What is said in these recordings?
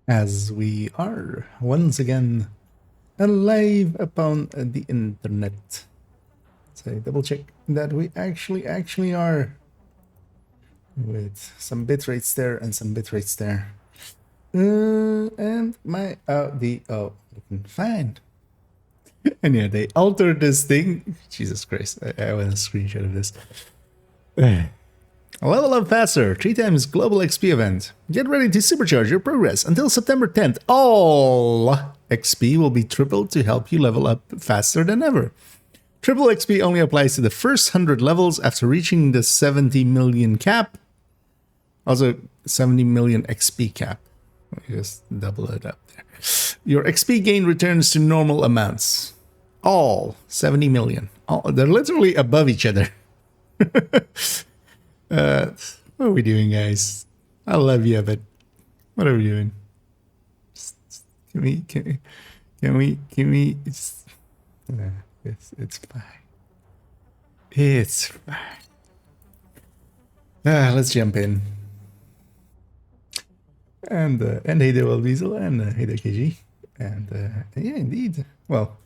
As we are once again alive upon the internet. So double check that we actually are, with some bit rates there and some bit rates there. And my looking fine. And yeah, they altered this thing. Jesus Christ, I want a screenshot of this. Level up faster, 3 times global XP event. Get ready to supercharge your progress until September 10th. All XP will be tripled to help you level up faster than ever. Triple XP only applies to the first 100 levels after reaching the 70 million cap. Also, 70 million XP cap. Just double it up there. Your XP gain returns to normal amounts. All 70 million. They're literally above each other. What are we doing, guys? I love you, but what are we doing? Can we? It's fine. It's fine. Let's jump in. And hey there, Will Diesel, and hey there, KG, and yeah, indeed. Well,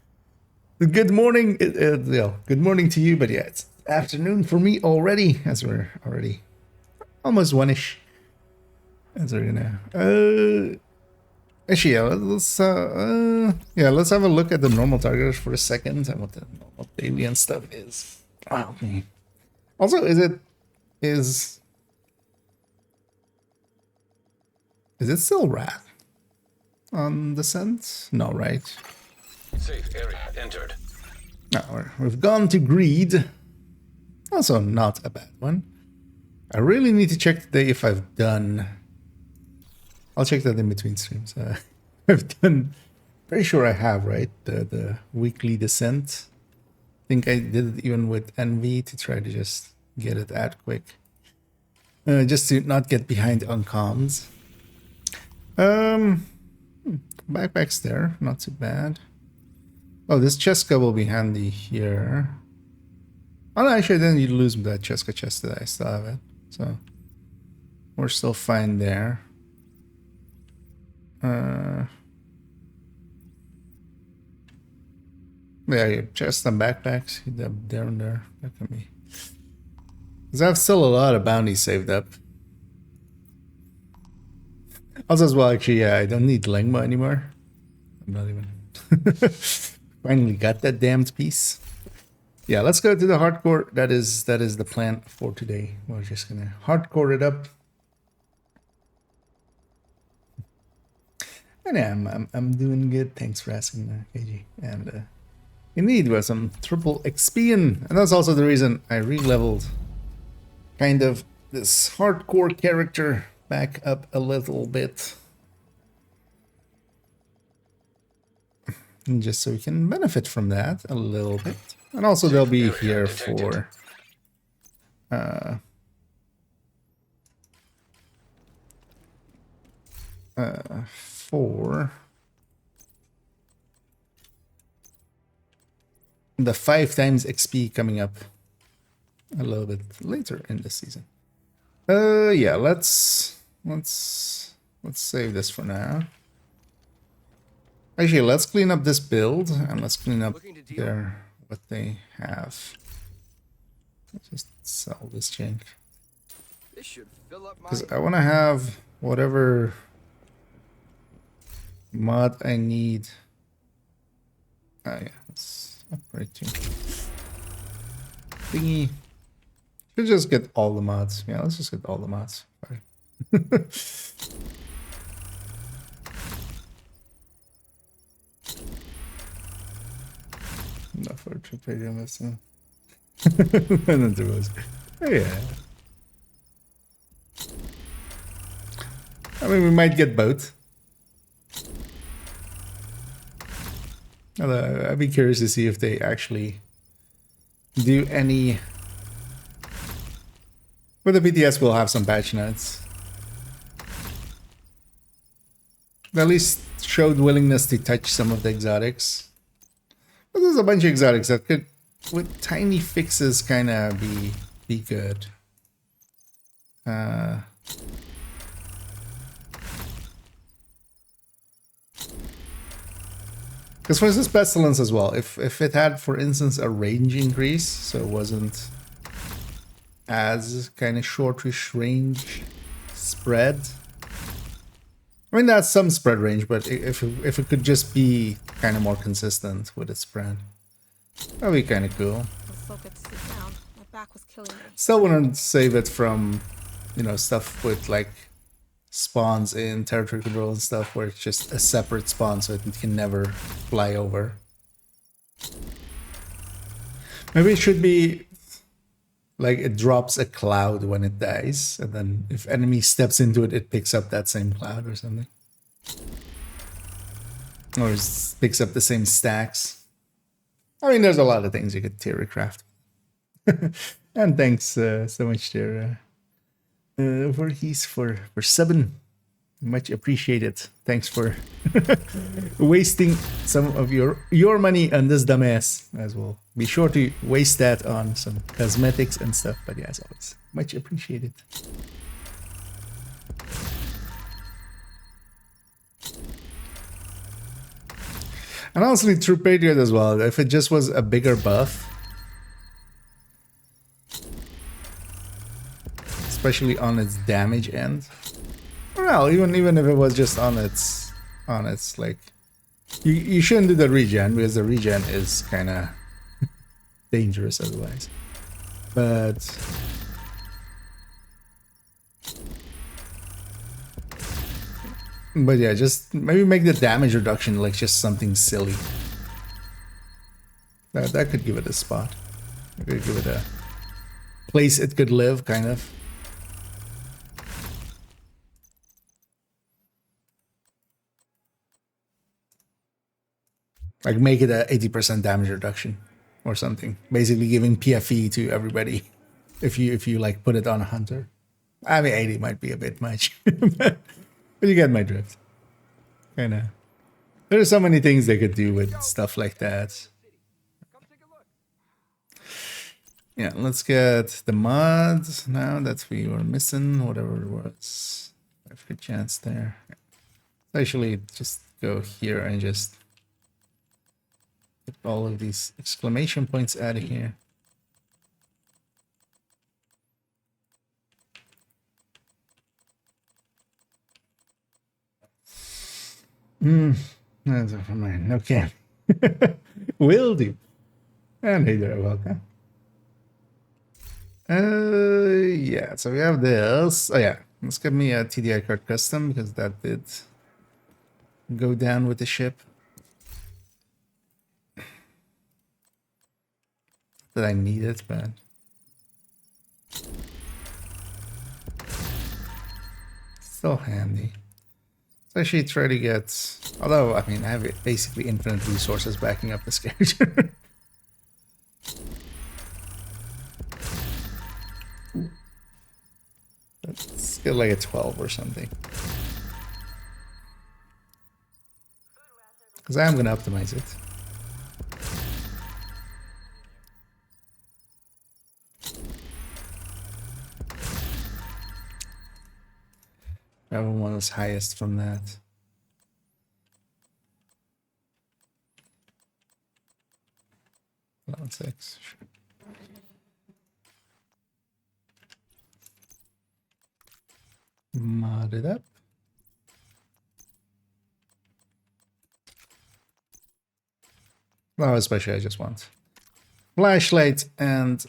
good morning. Good morning to you, but yeah, it's afternoon for me already, as we're already almost one-ish. As we're gonna actually, yeah, let's have a look at the normal target for a second and what the normal daily and stuff is. Wow. Also, is it still Wrath on Descent? No, right? Safe area entered. No, we've gone to Greed. Also not a bad one. I really need to check today if I've done... I'll check that in between streams. I've done... Pretty sure I have, right? The weekly Descent. I think I did it even with Envy to try to just get it out quick. Just to not get behind on comms. Backpack's there, not too bad. Oh, this Cheska will be handy here. Oh, no, actually, I didn't need to lose that Cheska chest today. I still have it, so we're still fine there. Yeah, chest and backpacks. There and there. That can be. Because I have still a lot of bounties saved up. Also, as well, actually, yeah, I don't need Lengma anymore. I'm not even. Finally got that damned piece. Yeah, let's go to the hardcore. That is the plan for today. We're just gonna hardcore it up. And yeah, I'm doing good. Thanks for asking, KG. And indeed, with some triple XP and that's also the reason I re-leveled kind of this hardcore character back up a little bit. And just so we can benefit from that a little bit. And also they'll be here for the 5 times XP coming up a little bit later in the season. Yeah, let's save this for now. Actually, let's clean up this build and let's clean up what they have. Let's just sell this junk. Because I want to have whatever mod I need. Oh yeah, let's upgrade to thingy. Should just get all the mods. Yeah, let's just get all the mods. Not for a trip radio missing. And there was. Oh, yeah. I mean, we might get both. Although, I'd be curious to see if they actually do any. But the BTS will have some patch notes. They at least showed willingness to touch some of the exotics. But there's a bunch of exotics that could, with tiny fixes, kind of be good. Because for this pestilence as well, if it had, for instance, a range increase, so it wasn't as kind of shortish range spread. I mean, that's some spread range, but if it could just be kind of more consistent with its spread, that'd be kind of cool. Still wouldn't save it from, you know, stuff with like spawns in territory control and stuff where it's just a separate spawn so it can never fly over. Maybe it should be like it drops a cloud when it dies, and then if enemy steps into it, it picks up that same cloud or something. Or it picks up the same stacks. I mean, there's a lot of things you could theory craft. And thanks so much there, Voorhees, for subbing. Much appreciated. Thanks for wasting some of your money on this dumbass as well. Be sure to waste that on some cosmetics and stuff. But yeah, as always, much appreciated. And honestly, True Patriot as well. If it just was a bigger buff, especially on its damage end. Well, even if it was just on its like, you shouldn't do the regen because the regen is kind of dangerous otherwise. But yeah, just maybe make the damage reduction like just something silly. That could give it a spot. That could give it a place it could live, kind of. Like make it a 80% damage reduction or something. Basically giving PFE to everybody if you like put it on a hunter. I mean 80 might be a bit much. But you get my drift. Kinda. There's so many things they could do with stuff like that. Yeah, let's get the mods now that we were missing, whatever it was. Every chance there. Actually just go here and just get all of these exclamation points out of here. That's for mine. Okay. Will do. And hey there, welcome. Yeah, so we have this. Oh yeah, let's give me a TDI card custom because that did go down with the ship. That I need it, but still handy. So actually try to get, although I mean I have basically infinite resources backing up this character. Let's get like a 12 or something. Because I am going to optimize it. Everyone was highest from that. Level 6. Sure. Mod it up. No, especially I just want flashlight and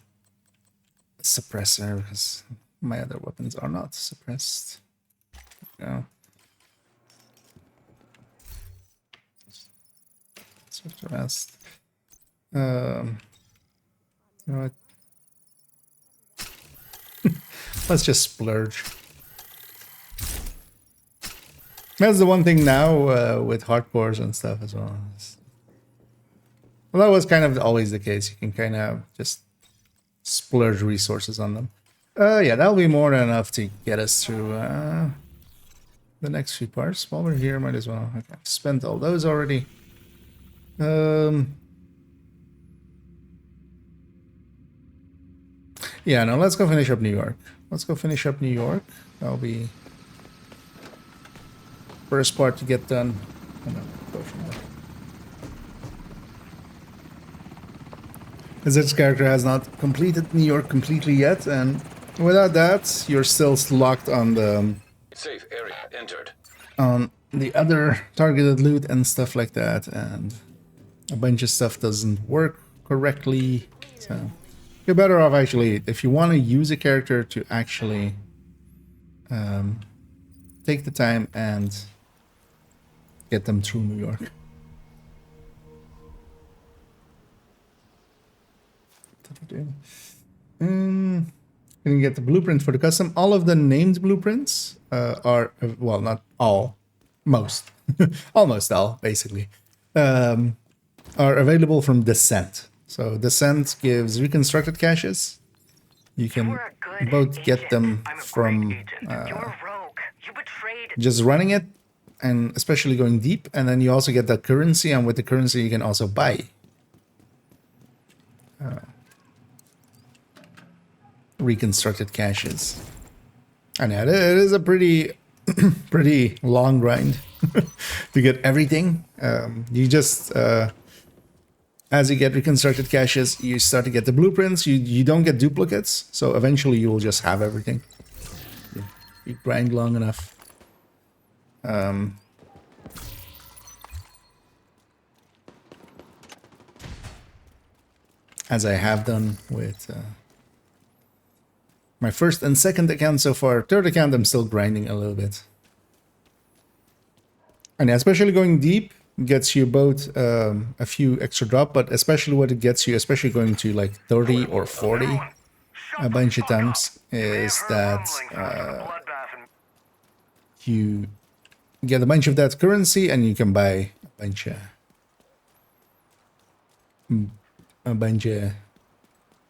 suppressor because my other weapons are not suppressed. Go. Switch the rest. You know what? Let's just splurge. That's the one thing now with hardcores and stuff as well. Well, that was kind of always the case. You can kind of just splurge resources on them. Yeah, that'll be more than enough to get us through the next few parts. While we're here, might as well. Okay, spent all those already. Yeah, no, let's go finish up New York. Let's go finish up New York. That'll be first part to get done. And then go from there. as its character has not completed New York completely yet, and without that, you're still locked on Safe area entered. the other targeted loot and stuff like that, and a bunch of stuff doesn't work correctly. So you're better off actually, if you want to use a character, to actually take the time and get them through New York. You can get the blueprint for the custom. All of the named blueprints are, well, not all, most, almost all, basically, are available from Descent. So Descent gives reconstructed caches. You can both get them from just running it, and especially going deep, and then you also get that currency, and with the currency you can also buy reconstructed caches. And yeah, it is a pretty pretty long grind to get everything. You just as you get reconstructed caches, you start to get the blueprints. You don't get duplicates, so eventually you will just have everything. You grind long enough. As I have done with my first and second account so far. Third account, I'm still grinding a little bit. And especially going deep gets you both a few extra drop, but especially what it gets you, especially going to like 30 or 40 a bunch of times, is that you get a bunch of that currency and you can buy a bunch of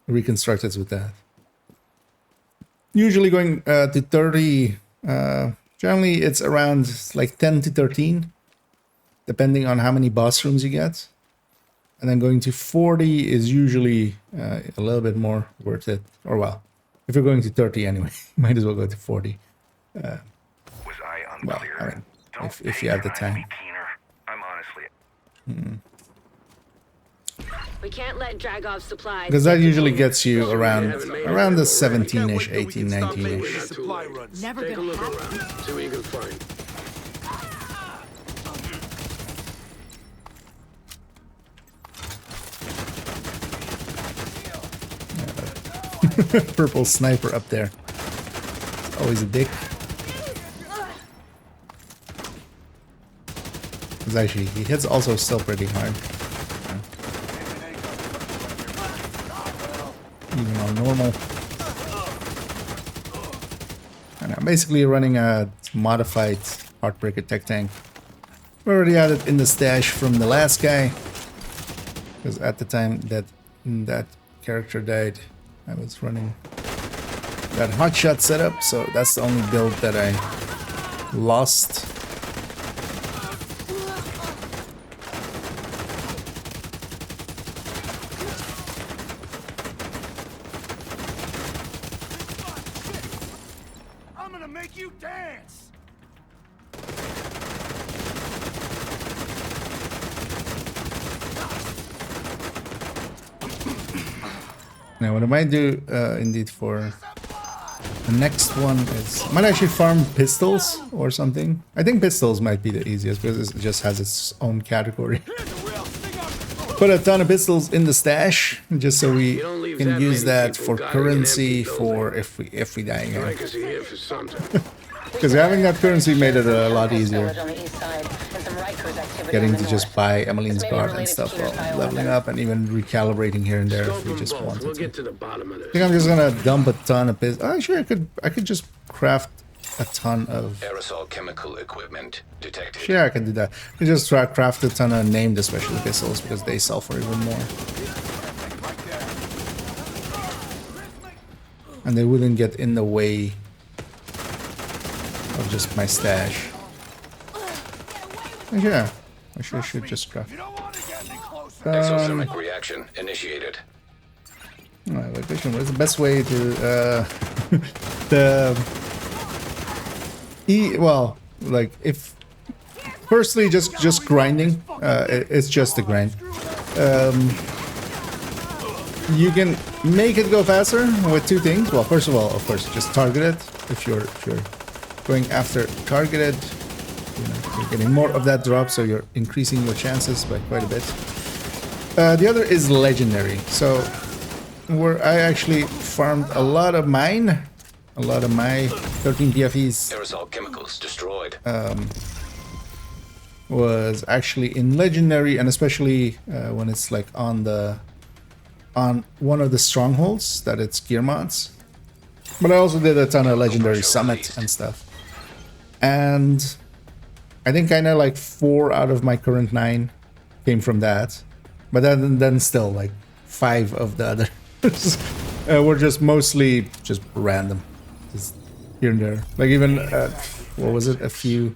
reconstructeds with that. Usually going to 30, generally it's around like 10 to 13, depending on how many boss rooms you get. And then going to 40 is usually a little bit more worth it. Or well, if you're going to 30 anyway, you might as well go to 40. Well, I mean, if you have the time. I'm honestly... We can't let Dragov supplies. Because that usually gets you around the 17-ish, 18, 19-ish. Never gonna happen. See what you can find. Purple sniper up there. It's always a dick. Because actually, he hits also still pretty hard. Even on normal. And I'm basically running a modified Heartbreaker Tech Tank. We already had it in the stash from the last guy. Because at the time that character died, I was running that hotshot setup, so that's the only build that I lost. I'm gonna make you dance! Now, what I might do, indeed, for the next one is I might actually farm pistols or something. I think pistols might be the easiest because it just has its own category. Put a ton of pistols in the stash just so we can use that for currency for if we die again. Because having that currency made it a lot easier. Getting to just buy Emmeline's guard and stuff while leveling up, and even recalibrating here and there if we just wanted We'll to. get to the bottom of I this. think I'm just gonna dump a ton of pistols. Actually, I could just craft a ton of. Aerosol chemical equipment detected. Yeah, I can do that. I can just craft a ton of named especially pistols because they sell for even more. And they wouldn't get in the way of just my stash. Yeah, I should just craft. Exothermic reaction initiated. Alright, wait, what is the best way to well, like if firstly just grinding, it's just a grind. You can make it go faster with two things. Well, first of all, of course, just target it. If you're going after targeted, you know, you're getting more of that drop, so you're increasing your chances by quite a bit. The other is legendary. So where I actually farmed a lot of my 13 PFEs Aerosol chemicals destroyed. was actually in legendary, and especially when it's like on one of the strongholds that it's gear mods. But I also did a ton of legendary summit and stuff, and I think kind of like 4 out of my current 9 came from that. But then still like 5 of the others were just mostly just random, just here and there. Like even what was it, a few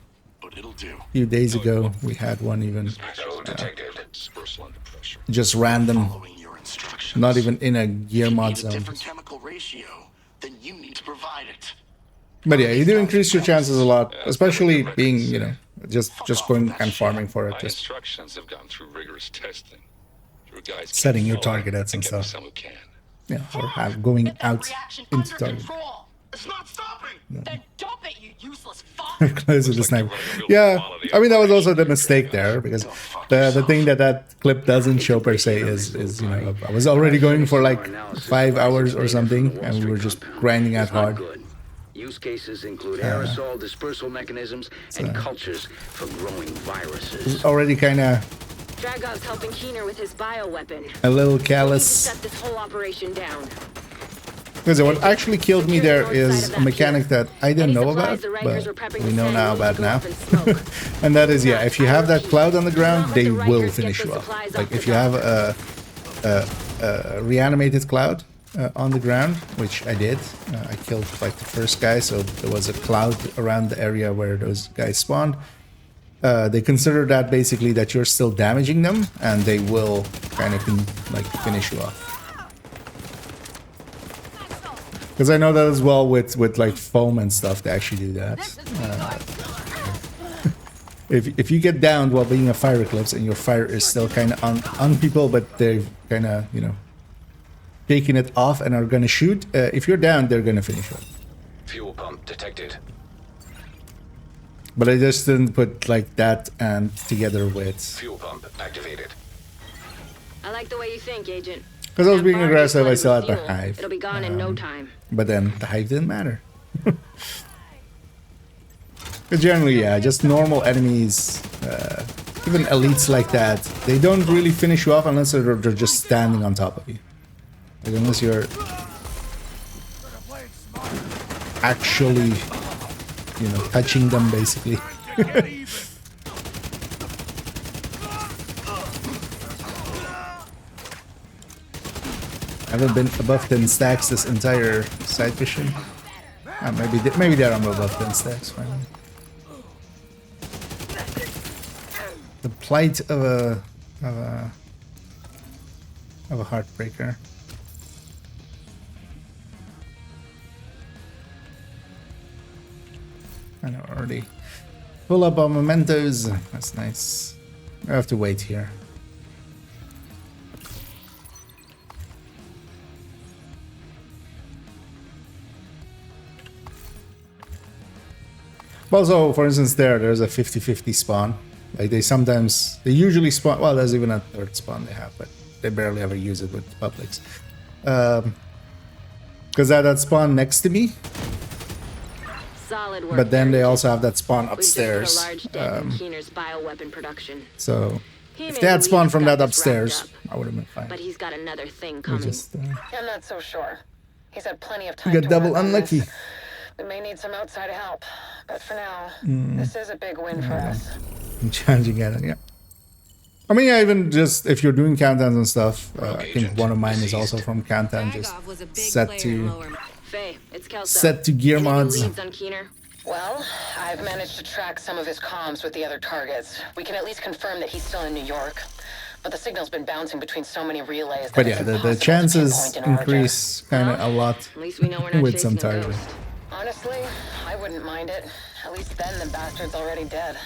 days ago we had one even just random, not even in a gear mod zone. But yeah, you do increase your chances a lot, especially being, you know, just going and farming for it, just setting your targets and stuff. Yeah, or going out into target. It's not stopping. Then dump it, you useless fuck! Close to the sniper. Yeah, I mean that was also the mistake there, because the thing that clip doesn't show per se is, you know, I was already going for like 5 hours or something, and we were just grinding out hard. Use cases include aerosol dispersal mechanisms and cultures for growing viruses. Already kind of Dragov's helping Keener with his bioweapon. a little callous. Shut this whole operation down. Because what actually killed me there is a mechanic that I didn't know about, but we know now about now. And that is, yeah, if you have that cloud on the ground, they will finish you off. Like if you have a reanimated cloud on the ground, which I did, I killed like the first guy, so there was a cloud around the area where those guys spawned. They consider that basically that you're still damaging them, and they will kind of like finish you off. Because I know that as well with like foam and stuff, they actually do that. If you get downed while being a fire eclipse and your fire is still kind of on people, but they've kind of, you know, taking it off and are gonna shoot, if you're down, they're gonna finish you. Fuel pump detected. But I just didn't put like that and together with. Fuel pump activated. I like the way you think, Agent. Because I was That being bar aggressive, I just still had flooded the with fuel. hive. It'll be gone in no time. But then the hive didn't matter. Because generally, yeah, just normal enemies, even elites like that, they don't really finish you off unless they're just standing on top of you. Like unless you're actually, you know, touching them basically. I haven't been above 10 stacks this entire side mission. Maybe they're above 10 stacks finally. The plight of a heartbreaker. I know already. Pull up on mementos. That's nice. I have to wait here. Also, for instance, there's a 50-50 spawn. Like they usually spawn. Well, there's even a third spawn they have, but they barely ever use it with publics. Because that spawn next to me. Solid work. But then they Agent. also have that spawn We've just put a upstairs. large dent in Keener's bioweapon production. So He if may they had believe spawned he's from got that this wrapped upstairs, up, I would have been fine. But he's got another thing We coming. just I'm not so sure. He's had plenty of time got to double work on unlucky. this. We may need some outside help, but for now, this is a big win for us. I'm challenging at it, yeah. I mean, yeah, even just if you're doing countdowns and stuff, I think one of mine is also from countdown, just set to Faye, it's Kelso. set to gear Any mods. leads on Keener? Well, I've managed to track some of his comms with the other targets. We can at least confirm that he's still in New York. But the signal's been bouncing between so many relays that But it's yeah, the impossible to chances pinpoint an origin. increase kind of a lot At least we know we're not with some chasing a targets. ghost. Honestly, I wouldn't mind it. At least then the bastard's already dead.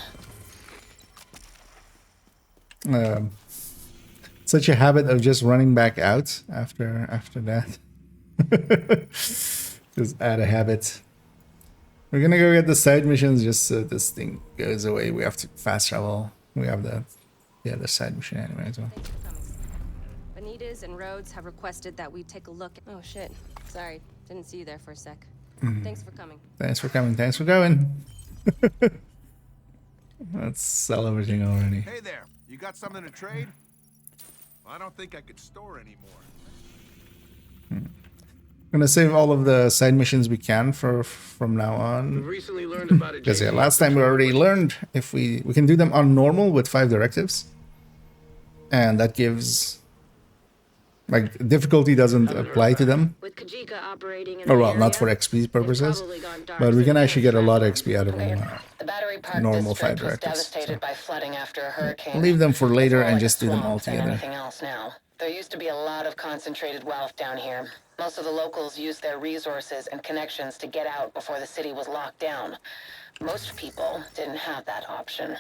such a habit of just running back out after that. Just add a habit. We're gonna go get the side missions just so this thing goes away. We have to fast travel. We have the other side mission anyway as well. Thanks for coming. Benitez and Rhodes have requested that we take a look. Oh shit. Sorry, didn't see you there for a sec. Thanks for coming. Thanks for coming. Thanks for going. Let's sell everything already. Hey there, you got something to trade? I don't think I could store anymore. I'm gonna save all of the side missions we can from now We've on. recently learned about a Because yeah, last time we already learned if we can do them on normal with 5 directives, and that gives like difficulty doesn't apply to them. With Kajika operating in Oh the well, not area, for XP they've purposes, probably gone dark but we can since actually get a lot of the XP out of them. The battery park Normal district 5 was directives, devastated by flooding after a hurricane. Leave them for later It's more and like a just do them swamp all than together. anything else now. There used to be a lot of concentrated wealth down here. Most of the locals used their resources and connections to get out before the city was locked down. Most people didn't have that option.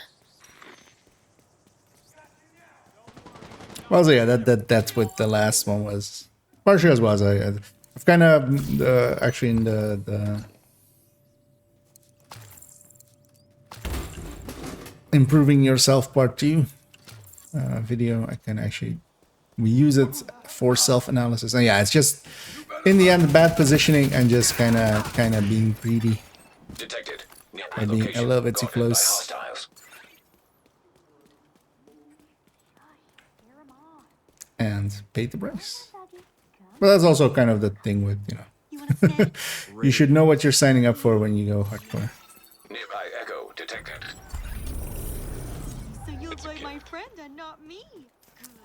Well, so yeah, that's what the last one was. Partially as well as I've kind of actually in the improving yourself part 2 video, I can actually we use it for self-analysis. And yeah, it's just in the end bad positioning and just kind of being greedy Detected. and being a little bit too Guarded by close. hostiles. And pay the price. But that's also kind of the thing with, you should know what you're signing up for when you go hardcore. Nearby echo detected. So you'll blame my friend and not me.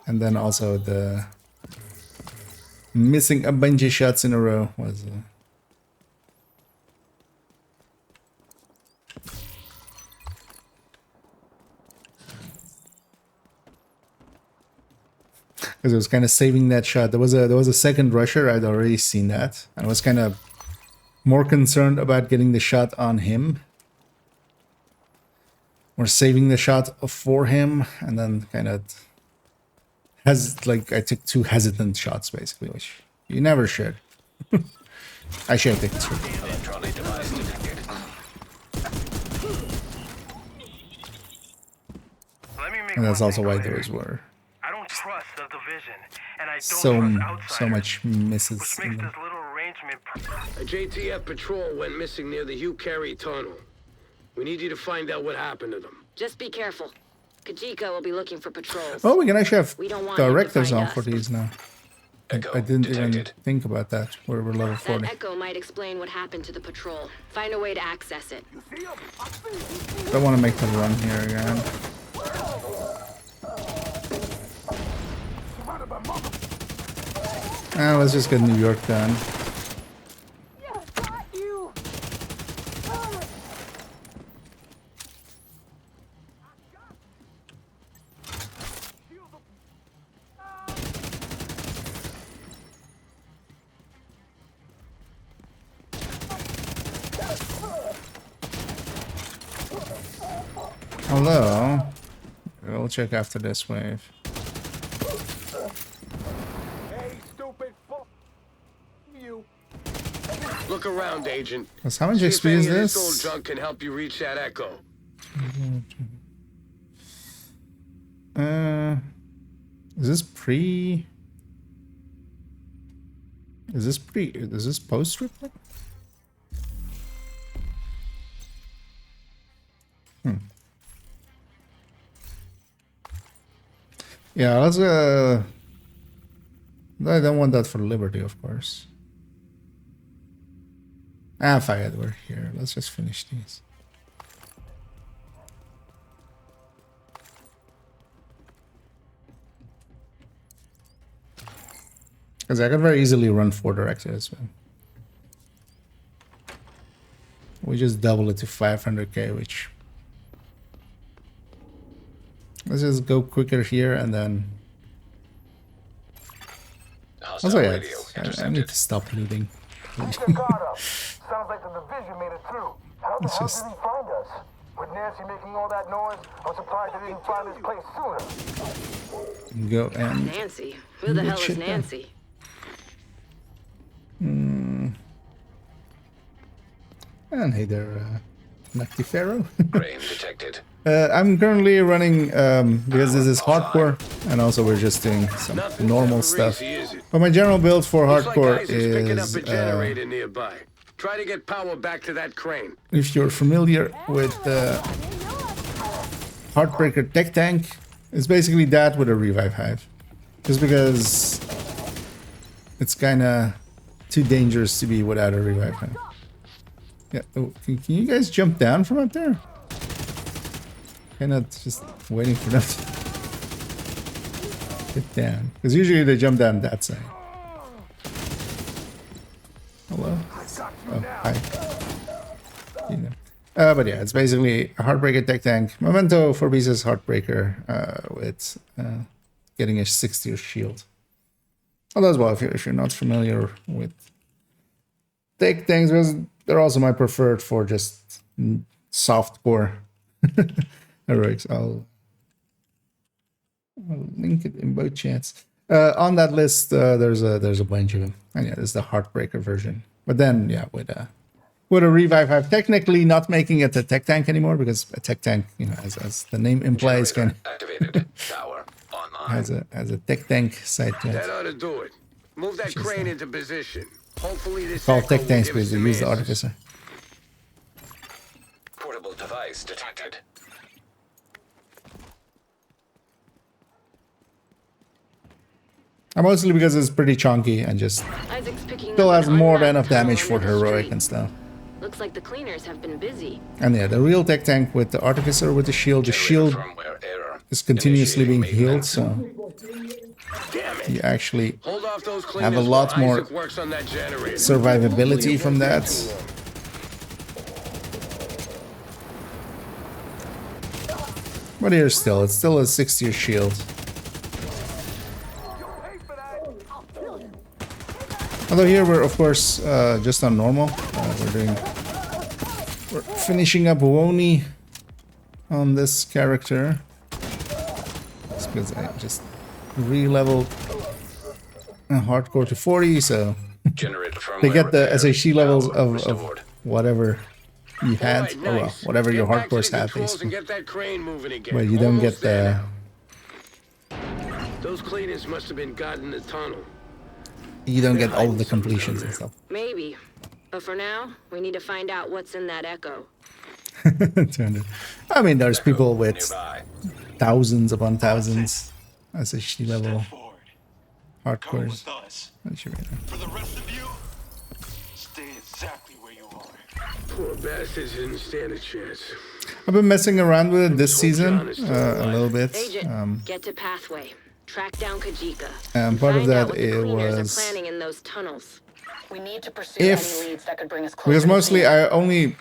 And then also the missing a bunch of shots in a row was because it was kind of saving that shot. There was a second rusher. I'd already seen that. I was kind of more concerned about getting the shot on him or saving the shot for him, and then kind of I took 2 hesitant shots basically, which you never should. I should have taken 2. Electronic device detected. Let me make And that's one also thing why clear. those were I don't trust the division, and I don't so trust outsiders, much misses which in makes them. this little arrangement. A JTF patrol went missing near the Hugh Carey tunnel. We need you to find out what happened to them. Just be careful. Kajika will be looking for patrols. Oh, we can actually have We don't want him to directives find on us. for these now. Echo I didn't even detected. think about that. We're level That 40. echo might explain what happened to the patrol. Find a way to access it. Don't want to make them run here again. Let's just get New York done. Hello. We'll check after this wave. Hey, stupid fuck you. Look around, Agent. Because how much See if XP is any of this old this? junk can help you reach that echo. Is this pre? Is this post report? Yeah, let's I don't want that for Liberty, of course. Fine, we're here. Let's just finish these. Because I could very easily run 4 directives, man. We just double it to 500k, which... Let's just go quicker here and then... Hostile Also, yeah, radio I intercepted. need to stop looting. Sounds like the division made it through. How the It's hell just- did he find us? We're With Nancy making all that noise, I'm surprised they didn't find this place sooner. Go and Nancy? Who the hell is Nancy? And hey there, Nactifero. Crane detected. I'm currently running because this is hardcore, and also we're just doing some normal stuff. But my general build for hardcore is nearby. Try to get power back to that crane. if you're familiar with Heartbreaker Tech Tank, it's basically that with a revive hive. Just because it's kind of too dangerous to be without a revive hive. Yeah, oh, can you guys jump down from up there? Kind of just waiting for them to get down. Because usually they jump down that side. Hello? Oh, hi. You know. But yeah, it's basically a Heartbreaker Tech Tank. Memento for Beast's Heartbreaker with getting a 6-tier shield. Although as well, if you're not familiar with Tech Tanks, because they're also my preferred for just soft core heroics. I'll link it in both chats. On that list, there's a bunch of them, and yeah, there's the Heartbreaker version. But then, yeah, with a revive hive, technically not making it a tech tank anymore, because a tech tank, you know, as the name implies, can Activated. Tower online. has a tech tank side to That it. ought to do it. Move that crane into position. Hopefully this Called echo tech will tanks give because they some use the answers. artificer. Portable device detected. Mostly because it's pretty chunky and just Isaac's picking still up has an more than unmapped enough damage tunnel for under the heroic street. and stuff. Looks like the cleaners have been busy. And yeah, the real tech tank with the artificer with the shield Firmware error. is continuously being Initiating healed, so Damn it. you actually Hold off those have a cleaners lot while more Isaac works on that generator. survivability from that. But here still, it's still a 6-tier shield. Although here we're of course just on normal. We're finishing up Woni on this character. It's because I just re-leveled hardcore to 40, so Generator firmware they get the repair. SHC levels Power of restored. whatever you had, Alright, or well, nice. whatever your Get back to hardcores the have, controls and basically. get that crane moving again. But you don't Almost get there the now. Those cleaners must have been got in the tunnel. you don't get all of the completions and stuff. Maybe. But for now, we need to find out what's in that echo. 200. I mean, there's people with Nearby. thousands upon thousands SHC level hardcores. Not sure right now. For the rest of you, stay exactly where you are. Poor bastards didn't stand a chance. I've been messing around with it this season a little bit. Agent, get to Pathway. Track down Kajika. Part of Find that out what the it cleaners was are planning in those tunnels. We need to pursue If- any leads that could bring us closer. because to mostly Phoenix. I only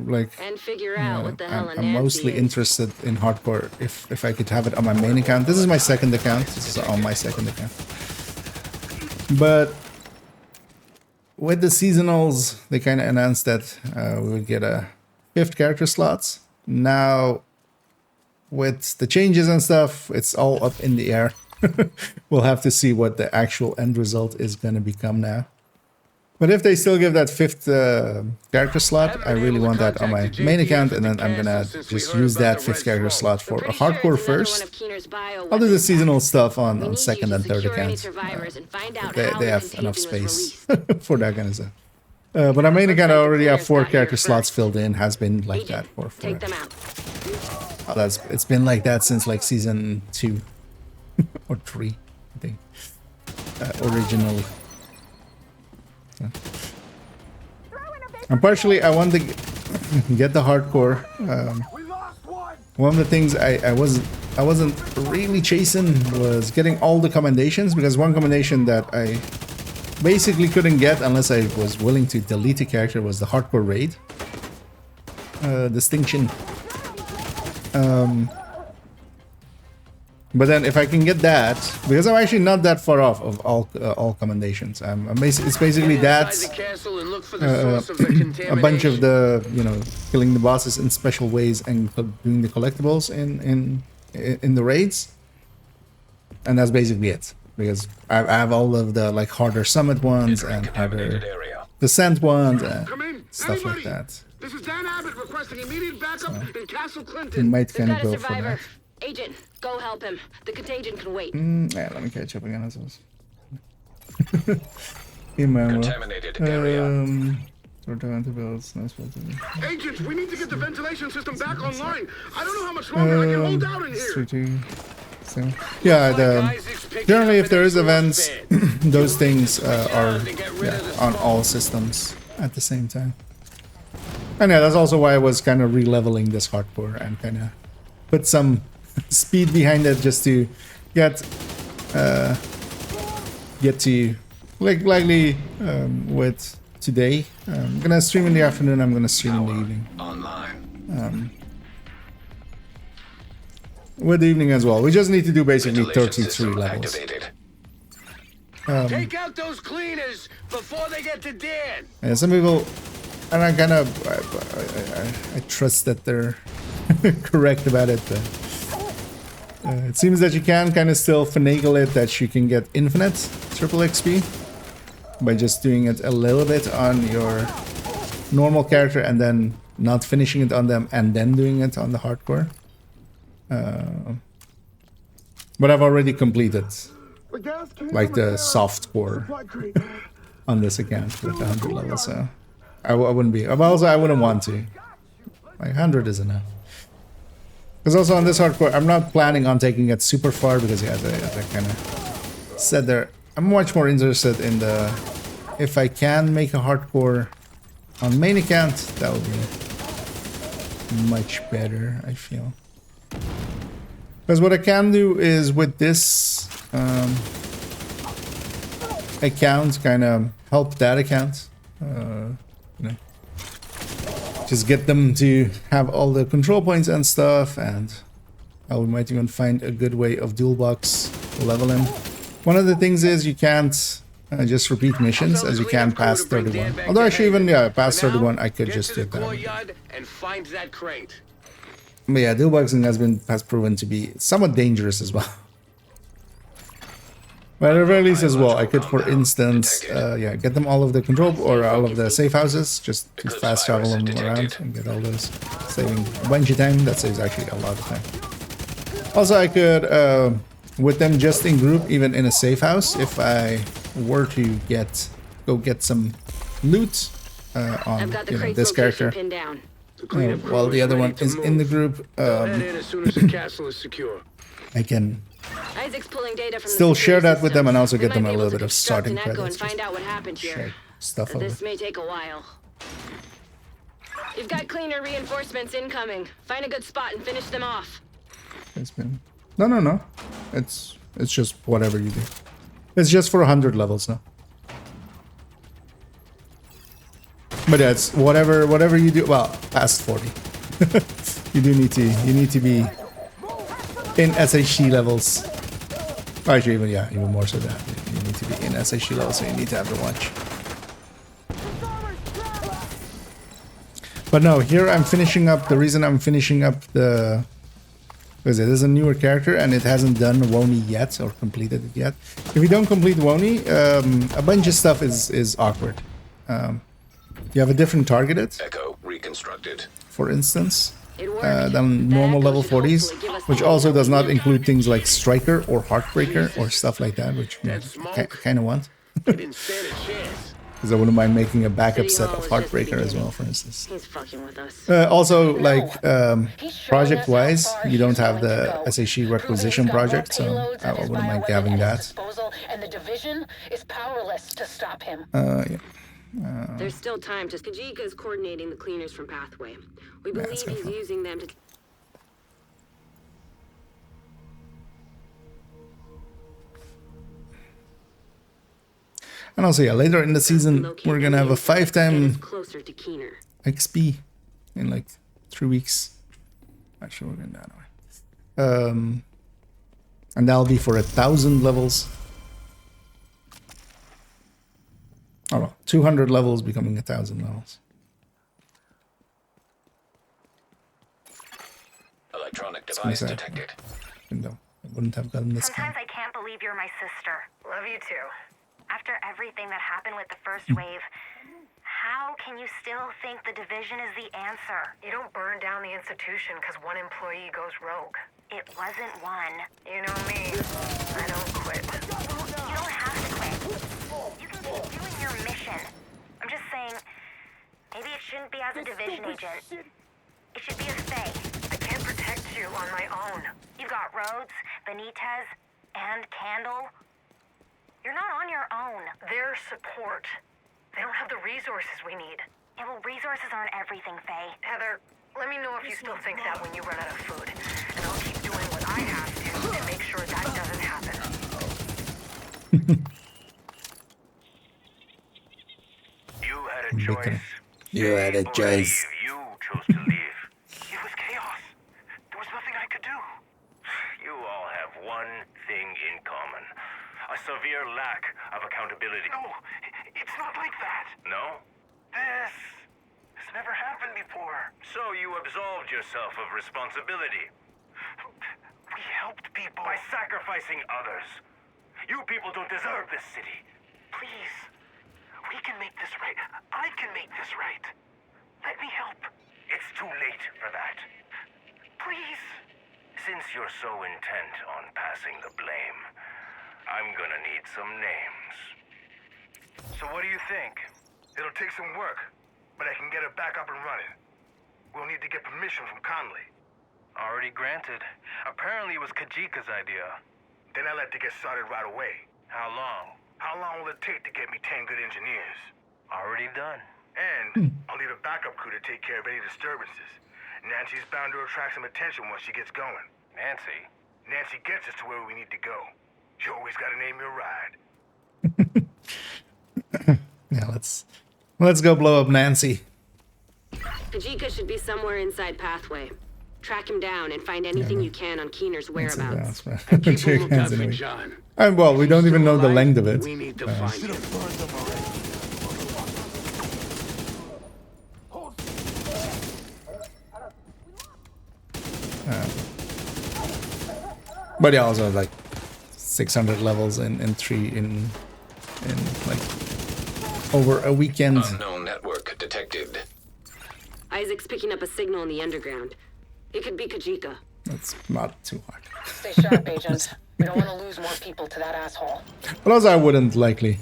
like And figure out what the hell I'm a Nancy mostly is. interested in hardcore if I could have it on my main account. This is my second account. This is on my second account. But with the seasonals, they kind of announced that we would get a 5th character slots. Now, with the changes and stuff, it's all up in the air. We'll have to see what the actual end result is going to become now. But if they still give that 5th character slot, I really want that on my main account, and then I'm gonna just use that 5th character slot for a hardcore first. I'll do the seasonal stuff on 2nd and 3rd accounts. They have enough space for that kind of stuff. But our main account I already have 4 character slots filled in, has been like that for Take them out. it's been like that since like season 2 or 3, I think, originally. And partially I want to get the hardcore. One of the things I wasn't really chasing was getting all the commendations, because one commendation that I basically couldn't get unless I was willing to delete a character was the hardcore raid distinction. But then if I can get that, because I'm actually not that far off of all commendations. It's basically that, a bunch of the, you know, killing the bosses in special ways and doing the collectibles in the raids, and that's basically it. Because I have all of the like harder summit ones and harder descent ones and stuff like that. This is Dan Abbott requesting immediate backup in Castle You Clinton. might We've kind of got a go for survivor. that. Agent, go help him. The contagion can wait. Yeah, let me catch up again. Emmanuel. Contaminated area. Sort of antivirals, nice one to me. Agents, we need to get the ventilation system back online. I don't know how much longer I can hold out in here. So, yeah, generally if there is events, those things are on all systems at the same time. And yeah, that's also why I was kind of re-leveling this hardcore and kind of put some speed behind it just to get to like likely with today. I'm gonna stream in the afternoon. I'm gonna stream in the evening. Online. With the evening as well. We just need to do basically 33 levels. Take out those cleaners before they get to Dan. Yeah, some people, and I kind of I trust that they're correct about it. But, it seems that you can kind of still finagle it that you can get infinite triple XP by just doing it a little bit on your normal character and then not finishing it on them and then doing it on the hardcore. But I've already completed like the soft core on this account with the 100 level, so I wouldn't be. But also I wouldn't want to. Like 100 is enough. Because also on this hardcore, I'm not planning on taking it super far because yeah, as I kind of said there, I'm much more interested in the, if I can make a hardcore on main account, that would be much better, I feel. Because what I can do is with this account, kind of help that account, you know, just get them to have all the control points and stuff, and I might even find a good way of dual box leveling. One of the things is you can't just repeat missions as you can past 31. Although actually even past 31 I could just do that. But yeah, dual boxing has proven to be somewhat dangerous as well. But at the very least as well, I could, for instance, get them all of the control or all of the safe houses, just to fast travel them around and get all those, saving a bunch of time. That saves actually a lot of time. Also, I could, with them just in group, even in a safe house, if I were to go get some loot on this character, while the other one is in the group, I can still share that with them and also get them a little bit of starting credits. Find out what happened here. Stuff over. This may take a while. You've got cleaner reinforcements incoming. Find a good spot and finish them off. It's been no. It's just whatever you do. It's just for 100 levels now. But yeah, it's whatever you do. Well, past 40. you need to be in SHC levels. Actually, even more so that you need to be in SHC levels, so you need to have the watch. But no, here I'm finishing up. The reason I'm finishing up the, because it is a newer character and it hasn't done Woni yet or completed it yet. If you don't complete Woni, a bunch of stuff is awkward. You have a different targeted. Echo reconstructed. For instance, than normal level 40s, which also does not include things like Striker or Heartbreaker or stuff like that, which I kind of want. Because I wouldn't mind making a backup set of Heartbreaker as well, for instance. He's fucking with us. Also, like, project-wise, you don't have the SHE requisition project, so I wouldn't mind having that. And the division is powerless to stop him. Yeah. There's still time. Just Kajika is coordinating the cleaners from Pathway. We believe he's using them to. And also, yeah, later in the season, we're gonna have a 5-time XP in like 3 weeks. Actually, we're gonna do that anyway. And that'll be for 1,000 levels. Oh no, 200 levels becoming 1,000 levels. Electronic device detected. No, I wouldn't have gotten this Sometimes kind. I can't believe you're my sister. Love you too. After everything that happened with the first wave, how can you still think the division is the answer? You don't burn down the institution because one employee goes rogue. It wasn't one. You know me. I don't quit. You don't have to quit. You can keep doing your mission. I'm just saying, maybe it shouldn't be as a division agent. It should be as Faye. I can't protect you on my own. You've got Rhodes, Benitez, and Candle. You're not on your own. Their support. They don't have the resources we need. Yeah, well, resources aren't everything, Faye. Heather, let me know if you still think that when you run out of food. And I'll keep doing what I have to make sure that doesn't happen. You had a choice. You had a choice. You chose to leave. It was chaos. There was nothing I could do. You all have one thing in common. A severe lack of accountability. No, it's not like that. No? This never happened before. So you absolved yourself of responsibility. We helped people by sacrificing others. You people don't deserve this city. Please, we can make this right. I can make this right. Let me help. It's too late for that. Please. Since you're so intent on passing the blame, I'm gonna need some names. So what do you think? It'll take some work, but I can get it back up and running. We'll need to get permission from Conley. Already granted. Apparently it was Kajika's idea. Then I like to get started right away. How long? How long will it take to get me 10 good engineers? Already done. And I'll need a backup crew to take care of any disturbances. Nancy's bound to attract some attention once she gets going. Nancy? Nancy gets us to where we need to go. You always gotta name your ride. Yeah, let's go blow up Nancy. Kajika should be somewhere inside Pathway. Track him down and find anything you can on Keener's whereabouts. Keep a lookout for John. And well, we don't even know the length of it. We need to find him. But yeah, also like 600 levels in like over a weekend. Unknown network detected. Isaac's picking up a signal in the underground. It could be Kajika. That's not too hard. Stay sharp, Agent. We don't want to lose more people to that asshole. But also, I wouldn't likely.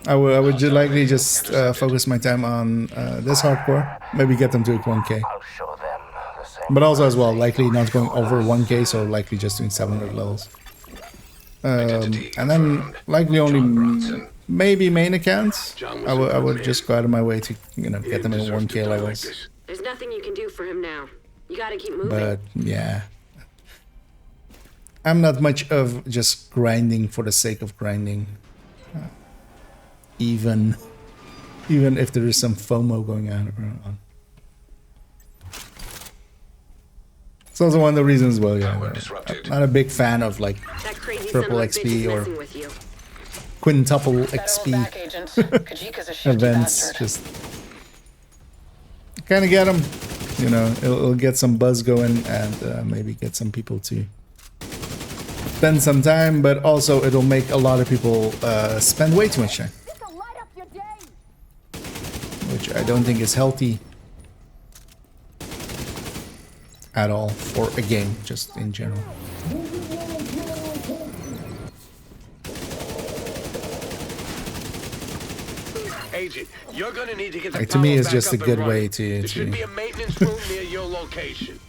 I would just likely just focus my time on this hardcore. Maybe get them to 1K. I'll show them the same. But also as well, likely not going over 1K, so likely just doing 700 levels. And then likely only maybe main accounts. I would just go out of my way to get them in 1K levels. There's nothing you can do for him now. You gotta keep moving. But yeah, I'm not much of just grinding for the sake of grinding. Even if there is some FOMO going on. It's also one of the reasons, well, yeah, I'm not a big fan of like triple XP or quintuple XP events. Just kind of get them, it'll get some buzz going and maybe get some people to spend some time, but also it'll make a lot of people spend way too much time, which I don't think is healthy at all for a game, just in general. Agent, you're gonna need to get the Like, to me, power it's back just a up and good running. way to There should be a maintenance room near your location.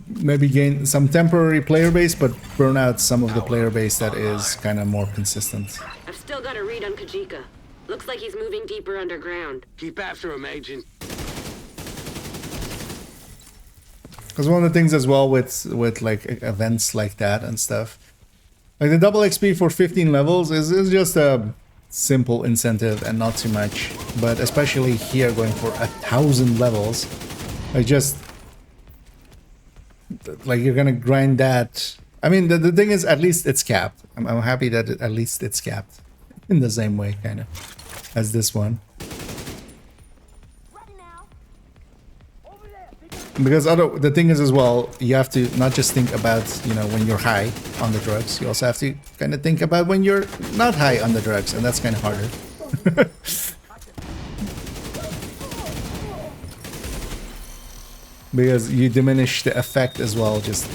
maybe gain some temporary player base, but burn out some of the player base that is kind of more consistent. I've still got a read on Kajika. Looks like he's moving deeper underground. Keep after him, Agent. Because one of the things as well with like events like that and stuff, like the double XP for 15 levels is just a simple incentive and not too much. But especially here, going for 1,000 levels, like you're gonna grind that I mean, the thing is, at least it's capped. I'm happy that at least it's capped in the same way, kind of, as this one. Because the thing is as well, you have to not just think about, you know, when you're high on the drugs. You also have to kind of think about when you're not high on the drugs, and that's kind of harder. Because you diminish the effect as well, just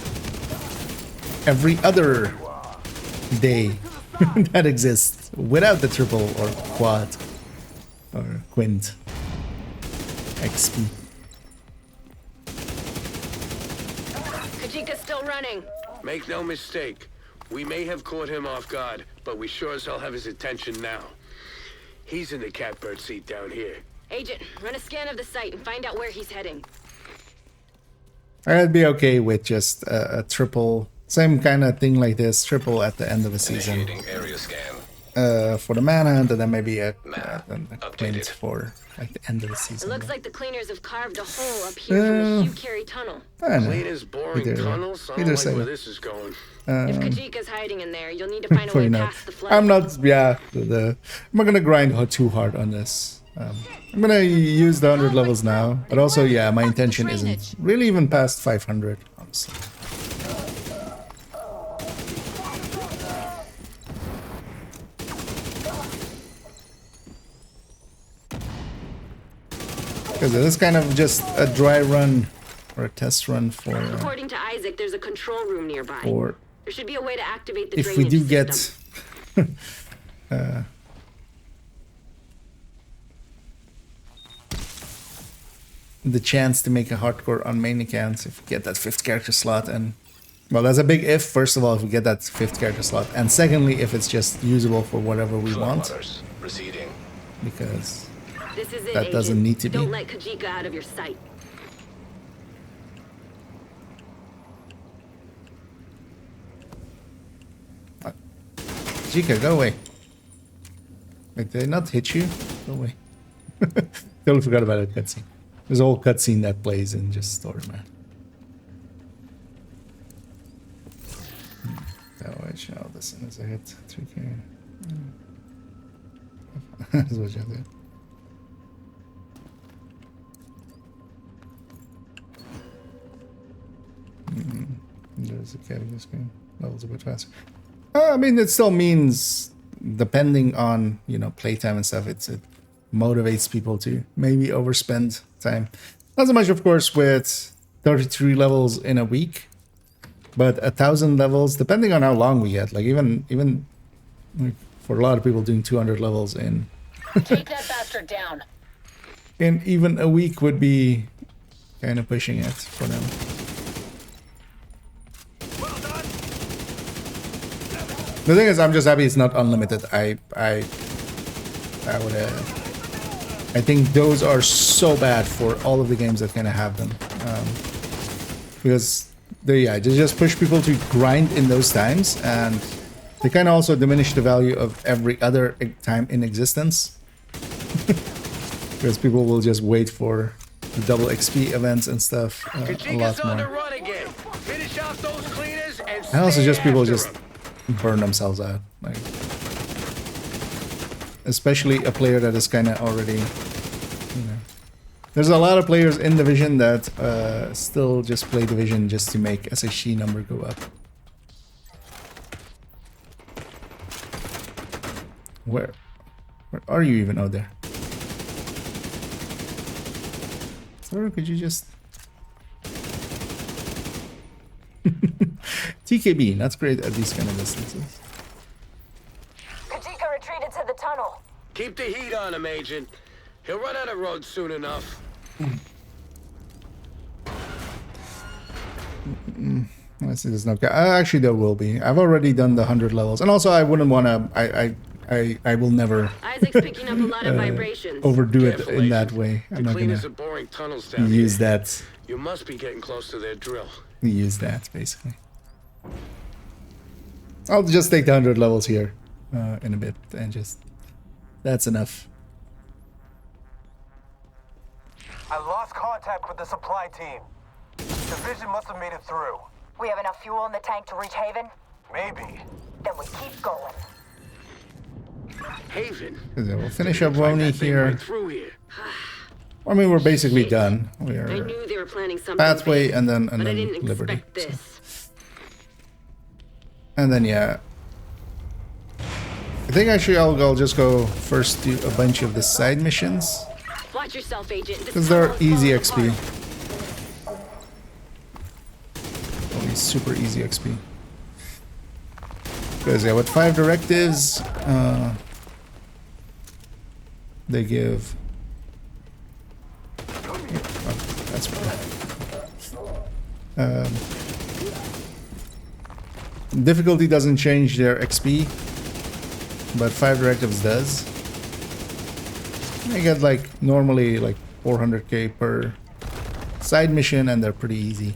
every other day that exists without the triple or quad or quint XP. Kajika's still running. Make no mistake, we may have caught him off guard, but we sure as hell have his attention now. He's in the catbird seat down here. Agent, run a scan of the site and find out where he's heading. I'd be okay with just a triple, same kind of thing like this, triple at the end of the season. Area scan. For the manhunt, and then maybe a quint for like the end of the season. It looks like the cleaners have carved a hole up here from the Hugh Carey tunnel. Cleaners, boring tunnels? I don't like where this is going. If Kajika's hiding in there, you'll need to find a way past the flood. I'm not, I'm not gonna grind too hard on this. I'm gonna use the 100 levels now, but also, yeah, my intention isn't really even past 500, honestly. Because it is kind of just a dry run or a test run for. According to Isaac, there's a control room nearby. Or there should be a way to activate the if we do get the chance to make a hardcore on main account, if we get that 5th character slot, and well, that's a big if. First of all, if we get that 5th character slot, and secondly, if it's just usable for whatever we want, because this is it, that doesn't need to be. Don't let Kajika out of your sight. Kajika, go away. Wait, did I not hit you? Go away. Totally forgot about that cutscene. There's a whole cutscene that plays in just story, man. Oh, I shall listen as I hit 3K. That's what you do. There's a category screen. Levels a bit faster. I mean, it still means, depending on, you know, playtime and stuff, it motivates people to maybe overspend time. Not so much, of course, with 33 levels in a week, but 1,000 levels, depending on how long we get. Like even like, for a lot of people, doing 200 levels in take that bastard down. In even a week would be kind of pushing it for them. The thing is, I'm just happy it's not unlimited. I think those are so bad for all of the games that kind of have them, because they just push people to grind in those times, and they kind of also diminish the value of every other time in existence, because people will just wait for the double XP events and stuff a lot more. And also just people just burn themselves out, like, especially a player that is kind of already, you know, there's a lot of players in Division that still just play Division just to make SHC number go up. Where are you even out there? Or could you just TKB, that's great at these kind of distances. Kajika retreated to the tunnel. Keep the heat on him, Agent. He'll run out of road soon enough. Let's see, there's no. Actually, there will be. I've already done the 100 levels, and also I wouldn't want to. I will never Isaac's picking up a lot of vibrations. overdo it in that way. I'm not gonna use that. You must be getting close to their drill. Use that basically. I'll just take the 100 levels here in a bit, and just that's enough. I lost contact with the supply team. Division must have made it through. We have enough fuel in the tank to reach Haven? Maybe. Then we keep going. Haven. We'll finish up Find Roni that thing here. right through here. I mean, we're basically done. We I are knew they were planning something Pathway big, and then but I didn't Liberty. expect this. So. And then yeah. I think actually I'll just go first do a bunch of the side missions. Watch yourself, Agent. Because they're easy XP. Only super easy XP. Because yeah, with 5 directives, they give. Oh, that's right. Difficulty doesn't change their XP, but 5 directives does. You get like normally like 400k per side mission, and they're pretty easy.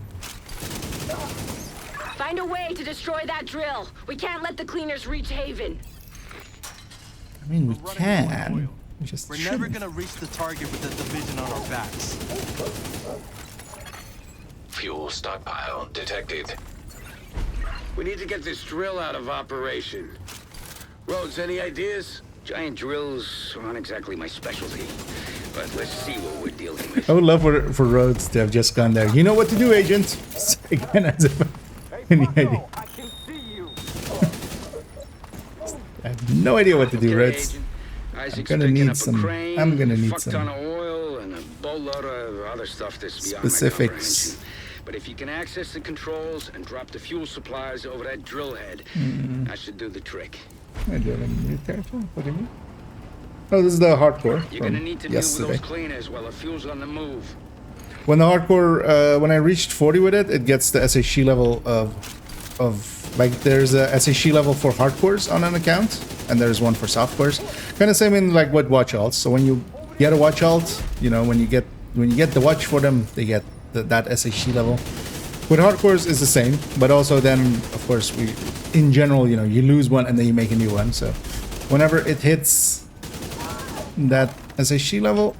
Find a way to destroy that drill. We can't let the cleaners reach Haven. I mean, we can. We just We're shouldn't. never gonna reach the target with the division on our backs. Fuel stockpile detected. We need to get this drill out of operation. Rhodes, any ideas? Giant drills aren't exactly my specialty, but let's see what we're dealing with. I would love for Rhodes to have just gone there. You know what to do, Agent. Again, as if any idea. I can see you. I have no idea what to do, Okay, Rhodes. Agent. Isaac's I'm gonna picking need up a some. crane, I'm gonna need fuck ton some of oil and a boatload of other stuff that's beyond specifics. my comprehension. But if you can access the controls and drop the fuel supplies over that drill head, that should do the trick. I do have a new character. What do you mean? Oh, this is the hardcore You're from gonna need to deal with yesterday. those cleaners while the fuel's on the move. When the hardcore, when I reached 40 with it, it gets the SHC level of like there's a SHC level for hardcores on an account, and there's one for softcores. Kind of same in like with watch alts. So when you get a watch alt, you know, when you get the watch for them, they get that SHC level. With hardcores is the same, but also then of course in general, you know, you lose one and then you make a new one. So whenever it hits that SHC level,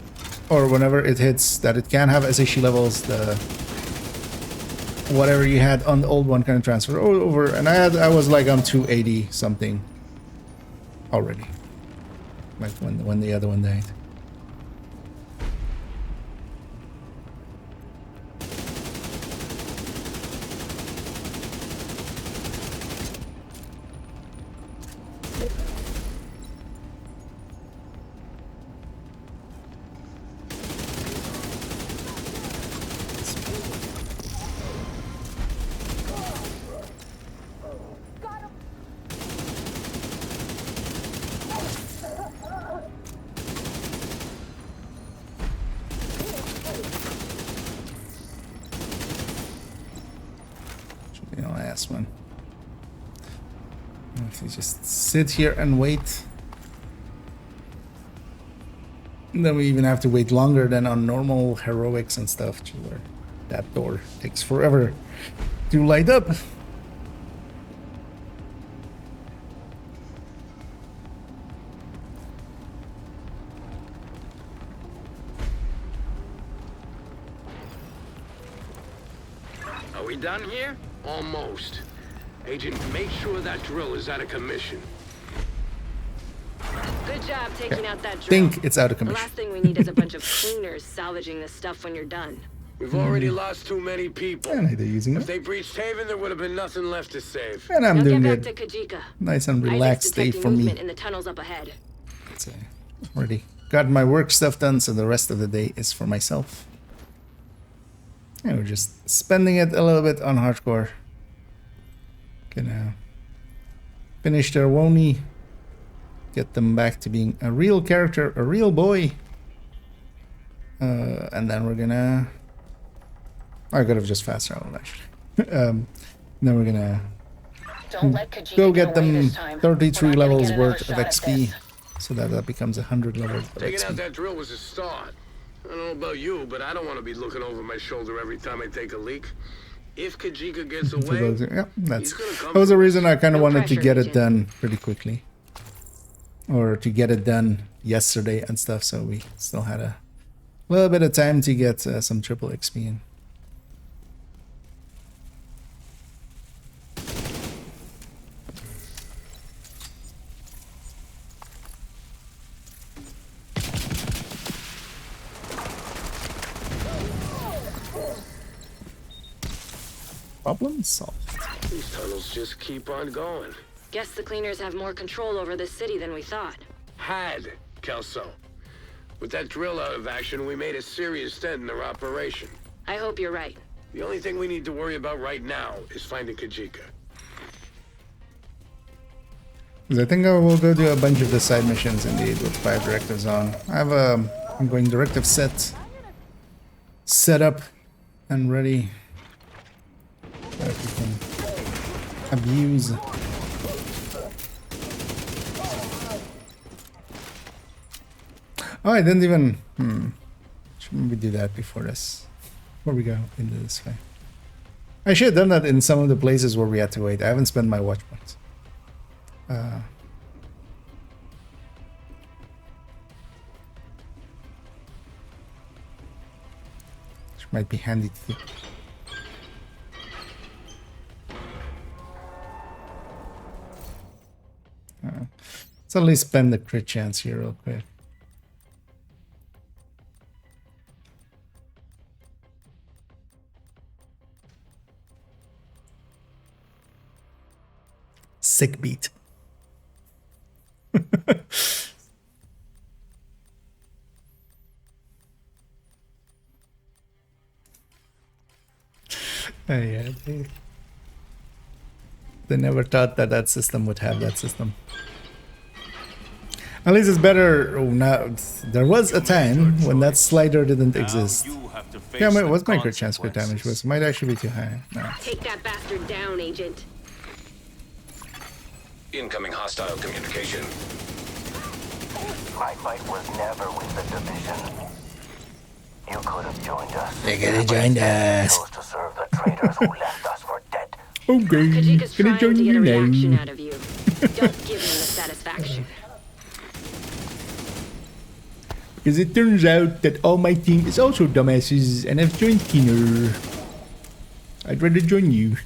or whenever it hits that it can have SHC levels, the whatever you had on the old one kind of transfer over, and I was like on 280 something already, like when the other one died. Should be the last one. If you just sit here and wait, and then we even have to wait longer than on normal heroics and stuff, where that door takes forever to light up. Are we done here? Almost. Agent, make sure that drill is out of commission. Good job taking out that drill. Think it's out of The commission. last thing we need is a bunch of cleaners salvaging this stuff when you're done. We've already lost too many people. And I do using If it. they breached Haven, there would have been nothing left to save. And I'm Now doing get good. back to Kajika. Nice and Isaac's relaxed day detecting for me. movement in the tunnels up ahead. So, already got my work stuff done, so the rest of the day is for myself. And we're just spending it a little bit on hardcore. Gonna finish their Woni. Get them back to being a real character, a real boy. And then we're gonna... I could have just fast traveled actually. Then we're gonna Don't let Kajika go get away them this time. 33 We're not gonna levels get another worth of shot at XP. this. So that becomes 100 levels of Taking out XP. that drill was a start. I don't know about you, but I don't want to be looking over my shoulder every time I take a leak. If Kajika gets For away, those, yeah, he's gonna come. that was the reason I kind of No wanted to pressure, get it Agent. done pretty quickly. Or to get it done yesterday and stuff, so we still had a little bit of time to get some triple XP in. Problem solved. These tunnels just keep on going. Guess the cleaners have more control over this city than we thought. Had, Kelso. With that drill out of action, we made a serious dent in their operation. I hope you're right. The only thing we need to worry about right now is finding Kajika. I think I will go do a bunch of the side missions indeed with 5 directives on. I have a ongoing directive set up and ready that we can abuse. Oh, I didn't even... Should maybe do that before this. Before we go into this fight. I should have done that in some of the places where we had to wait. I haven't spent my watch points. Which might be handy to do. Let's at least spend the crit chance here real quick. Sick beat. Oh, yeah, they never thought that that system would have that system. At least it's better now. There was a time when that slider didn't exist. Yeah, what's my crit chance crit damage was? Might actually be too high. No. Take that bastard down, Agent. Incoming hostile communication. My fight was never with the division. You could have joined us. They could have joined us. Chose to serve the traitors who left us for dead. Okay, Kajika's can I trying join to get you a reaction now? out of you. Don't give him the satisfaction. Because it turns out that all my team is also dumbasses and have joined Keener. I'd rather join you.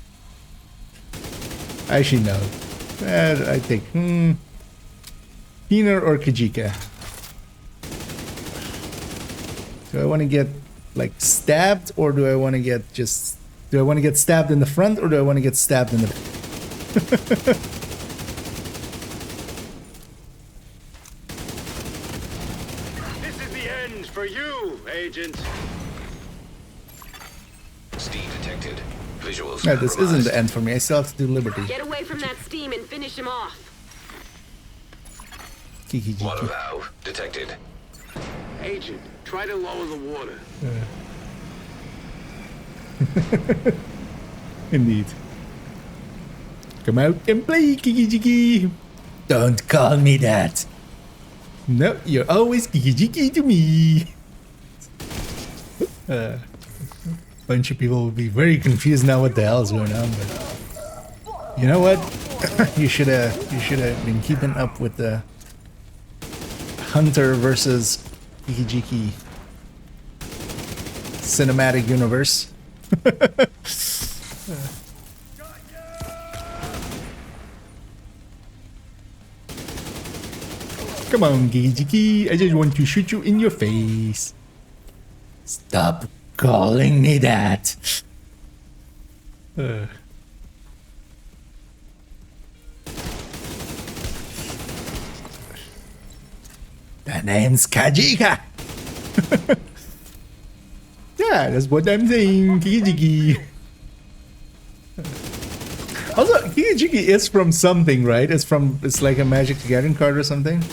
Actually, no. I think, Keener or Kajika. Do I want to get, like, stabbed, or do I want to get just... Do I want to get stabbed in the front, or do I want to get stabbed in the back? This is the end for you, Agent. Steam detected. Visuals. No, this isn't the end for me. I still have to do Liberty. Get away from that steam and finish him off. Water valve detected. Agent, try to lower the water. Indeed. Come out and play, Kiki-Jiki. Don't call me that. No, you're always Kiki-Jiki to me. Bunch of people will be very confused now what the hell is going on, but you know what? you should have been keeping up with the Hunter versus Kiki-Jiki cinematic universe. Come on, Kiki-Jiki, I just want to shoot you in your face. Stop calling me that. The name's Kajika. Yeah, that's what I'm saying, Kiki-Jiki. Also, Kiki-Jiki is from something, right? It's like a Magic the Gathering card or something.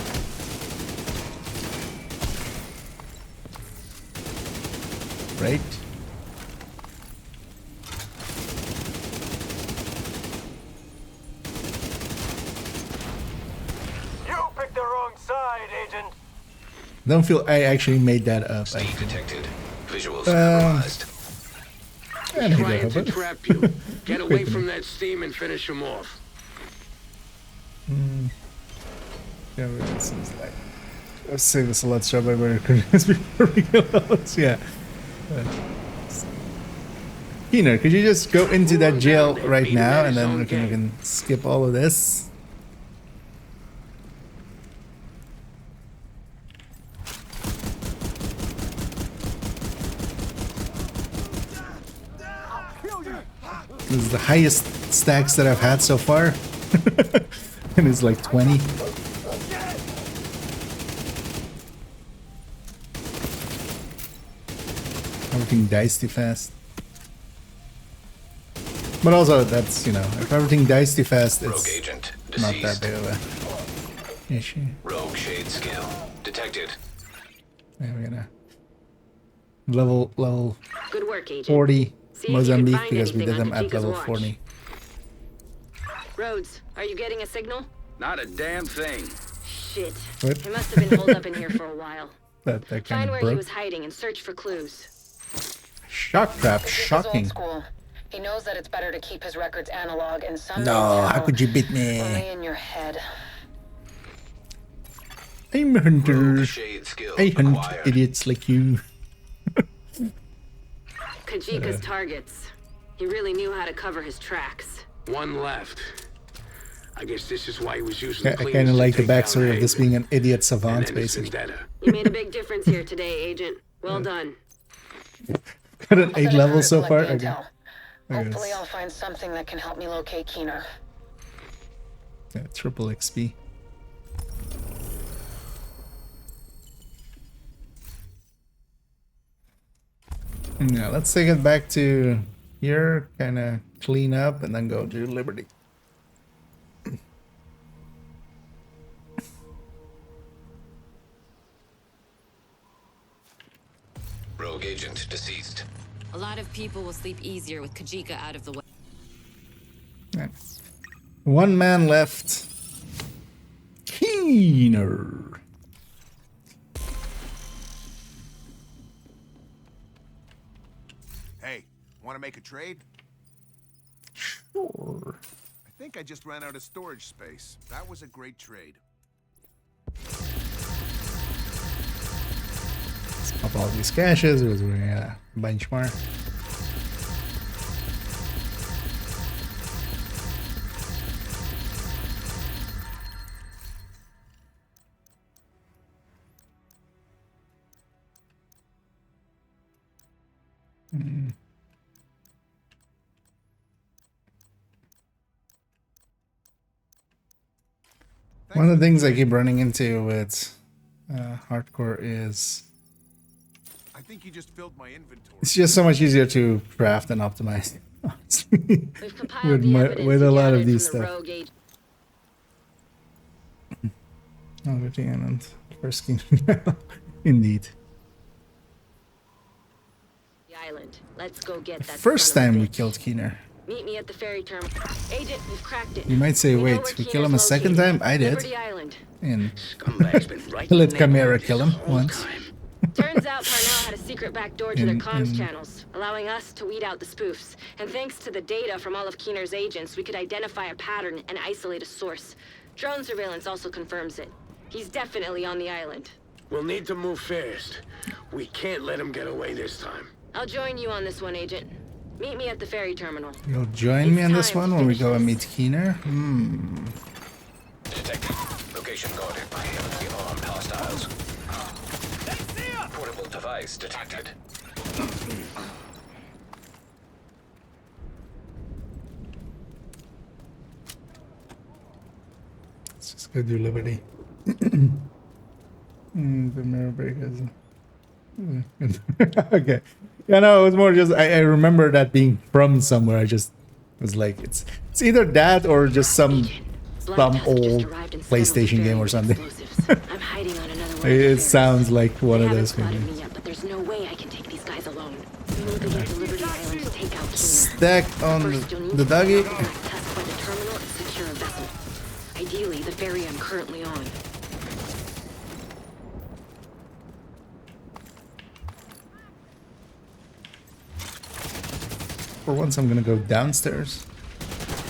Right? You picked the wrong side, Agent. Don't feel I actually made that up. Steam detected. Visuals compromised. Trying to trap you. Get away from that steam and finish him off. Yeah, this is like. Let's save this a lot shot by better before we go out. Yeah. Keener, could you just go into that jail right now and then we can skip all of this? This is the highest stacks that I've had so far. And it's like 20. Everything dies too fast. But also, that's, you know, if everything dies too fast, it's not that big of a issue. Rogue shade skill detected. Yeah, we're gonna level Good work, Agent. 40 See if Mozambique you can find because we anything did them on at Kajika's level watch. 40. Rhodes, are you getting a signal? Not a damn thing. Shit. What? He must have been holed up in here for a while. That kind Find of where he broke. was hiding and search for clues. Shock trap, Kajika's shocking. old school. He knows that it's better to keep his records analog and someday No, how tell, could you beat me? only in your head. I'm a hunter. Shade skill I hunt acquired. idiots like you. Kajika's targets. He really knew how to cover his tracks. One left. I guess this is why he was using I the kind of like the cleaners to take down backstory of this Haven. being an idiot And savant, then his basically. vendetta. You made a big difference here today, Agent. Well done. Got an I'll 8 send a level crew so to far? collect Okay. intel. Hopefully I'll find something that can help me locate Keener. Yeah, triple XP. Now let's take it back to here, kind of clean up, and then go to Liberty. Rogue agent deceased. A lot of people will sleep easier with Kajika out of the way. Yeah. One man left. Keener. Hey, want to make a trade? Sure. I think I just ran out of storage space. That was a great trade. Let's pop all these caches because we're gonna bunch more. One of the things I keep running into with hardcore is I think you just filled my inventory. it's just so much easier to craft and optimize. honestly, We've compiled the evidence with a we lot of gathered these from the stuff. rogue agent. Oh, and first king. Indeed. The island. Let's go get that. First son of a time we bitch. killed Keener. Meet me at the ferry terminal. Agent, we've cracked it. You might say, We know wait, where we kill Keener's him a second located. time? I did. Liberty Island. And Scumbag's been right let in Chimera there kill him this whole once. time. Turns out Parnell had a secret back door to their In- comms in- channels, allowing us to weed out the spoofs. And thanks to the data from all of Keener's agents, we could identify a pattern and isolate a source. Drone surveillance also confirms it. He's definitely on the island. We'll need to move fast. We can't let him get away this time. I'll join you on this one, Agent. Meet me at the ferry terminal. You'll join me on this time one to when we finish go and this. meet Keener? Detected. Location guarded by heavily armed hostiles. Portable device detected. Let's just go do Liberty. The mirror breakers. Okay. Yeah, no, it was more just I remember that being from somewhere. I just was like, it's either that or just some old PlayStation game or something. I'm hiding on another one. It sounds like one They of haven't those spotted games. me yet, but there's no way I can take these guys alone. We need to get to Liberty Island to take out Keener. Stack on First, you'll need the to doggy. block all access by the terminal and secure a vessel. Ideally, the ferry I'm currently on. For once, I'm gonna go downstairs.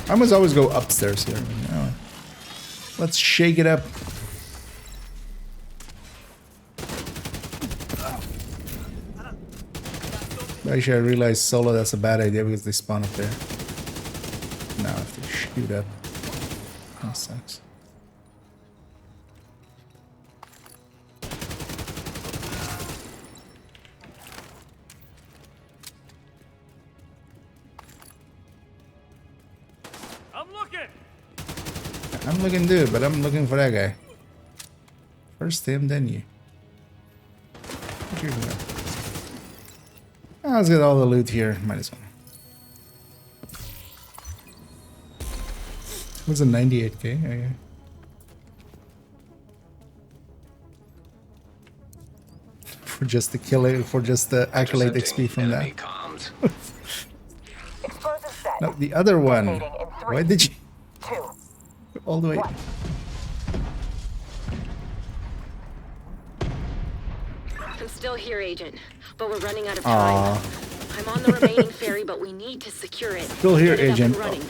I must always go upstairs here. No. Let's shake it up. Actually, I realized solo that's a bad idea because they spawn up there. Now I have to shoot up. That sucks. I'm looking too, but I'm looking for that guy. First him, then you. Here we go. Let's get all the loot here. Might as well. It was a 98k. Okay. For just the killer, for just the accolade XP from that. No, the other one. Why did you? All the way. I'm still here, Agent, but we're running out of time. I'm on the remaining ferry, but we need to secure it. Still here, Get it up Agent. and running.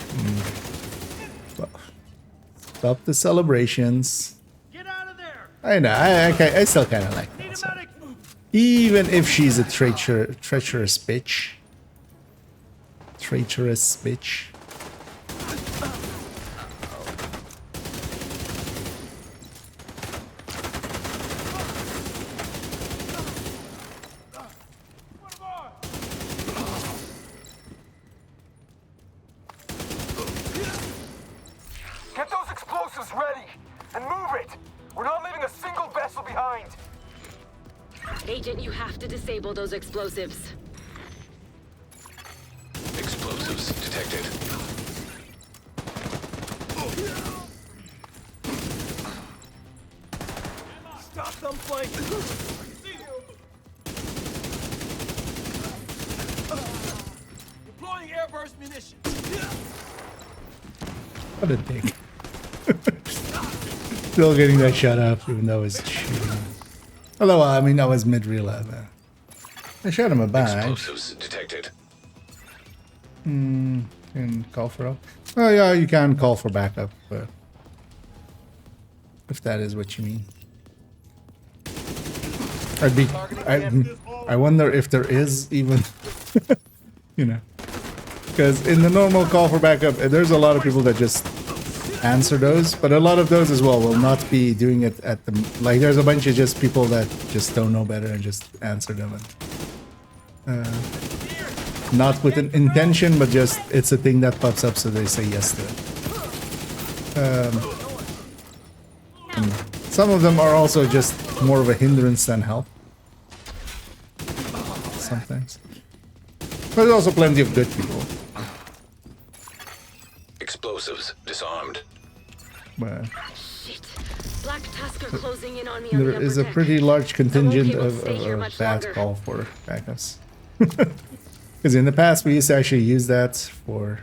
Stop the celebrations. Get out of there. I know. I still kind of like that. So. Even if she's a treacherous bitch. Traitorous bitch. Get those explosives ready and move it. We're not leaving a single vessel behind. Agent, you have to disable those explosives. Explosives detected. Stop them flanking. Deploying airburst munitions. What a dick. Still getting that shot up, even though it's shooting. Although, I mean, that was mid-reload. I shot him a badge. Explosives detected. Can call for help. Oh yeah, you can call for backup, but if that is what you mean. I wonder if there is even, you know, because in the normal call for backup, there's a lot of people that just answer those, but a lot of those as well will not be doing it at the, like there's a bunch of just people that just don't know better and just answer them. And, not with an intention, but just it's a thing that pops up, so they say yes to it. And some of them are also just more of a hindrance than help. Sometimes. But there's also plenty of good people. Explosives disarmed. But Shit. Black Tusk are closing in on me. there is a pretty large contingent of bad call for backups. Because in the past we used to actually use that for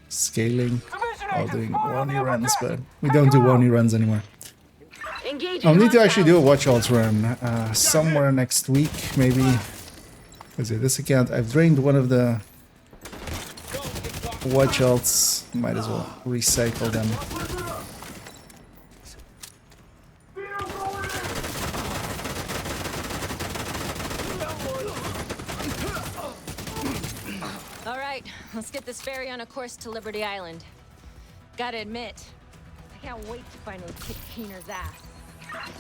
scaling while doing one-y runs, but we don't do one-y runs anymore. I'll need to actually do a watch alts run somewhere next week, maybe. Because this account, I've drained one of the watch alts. Might as well recycle them. Let's get this ferry on a course to Liberty Island. Gotta admit, I can't wait to finally kick Keener's ass.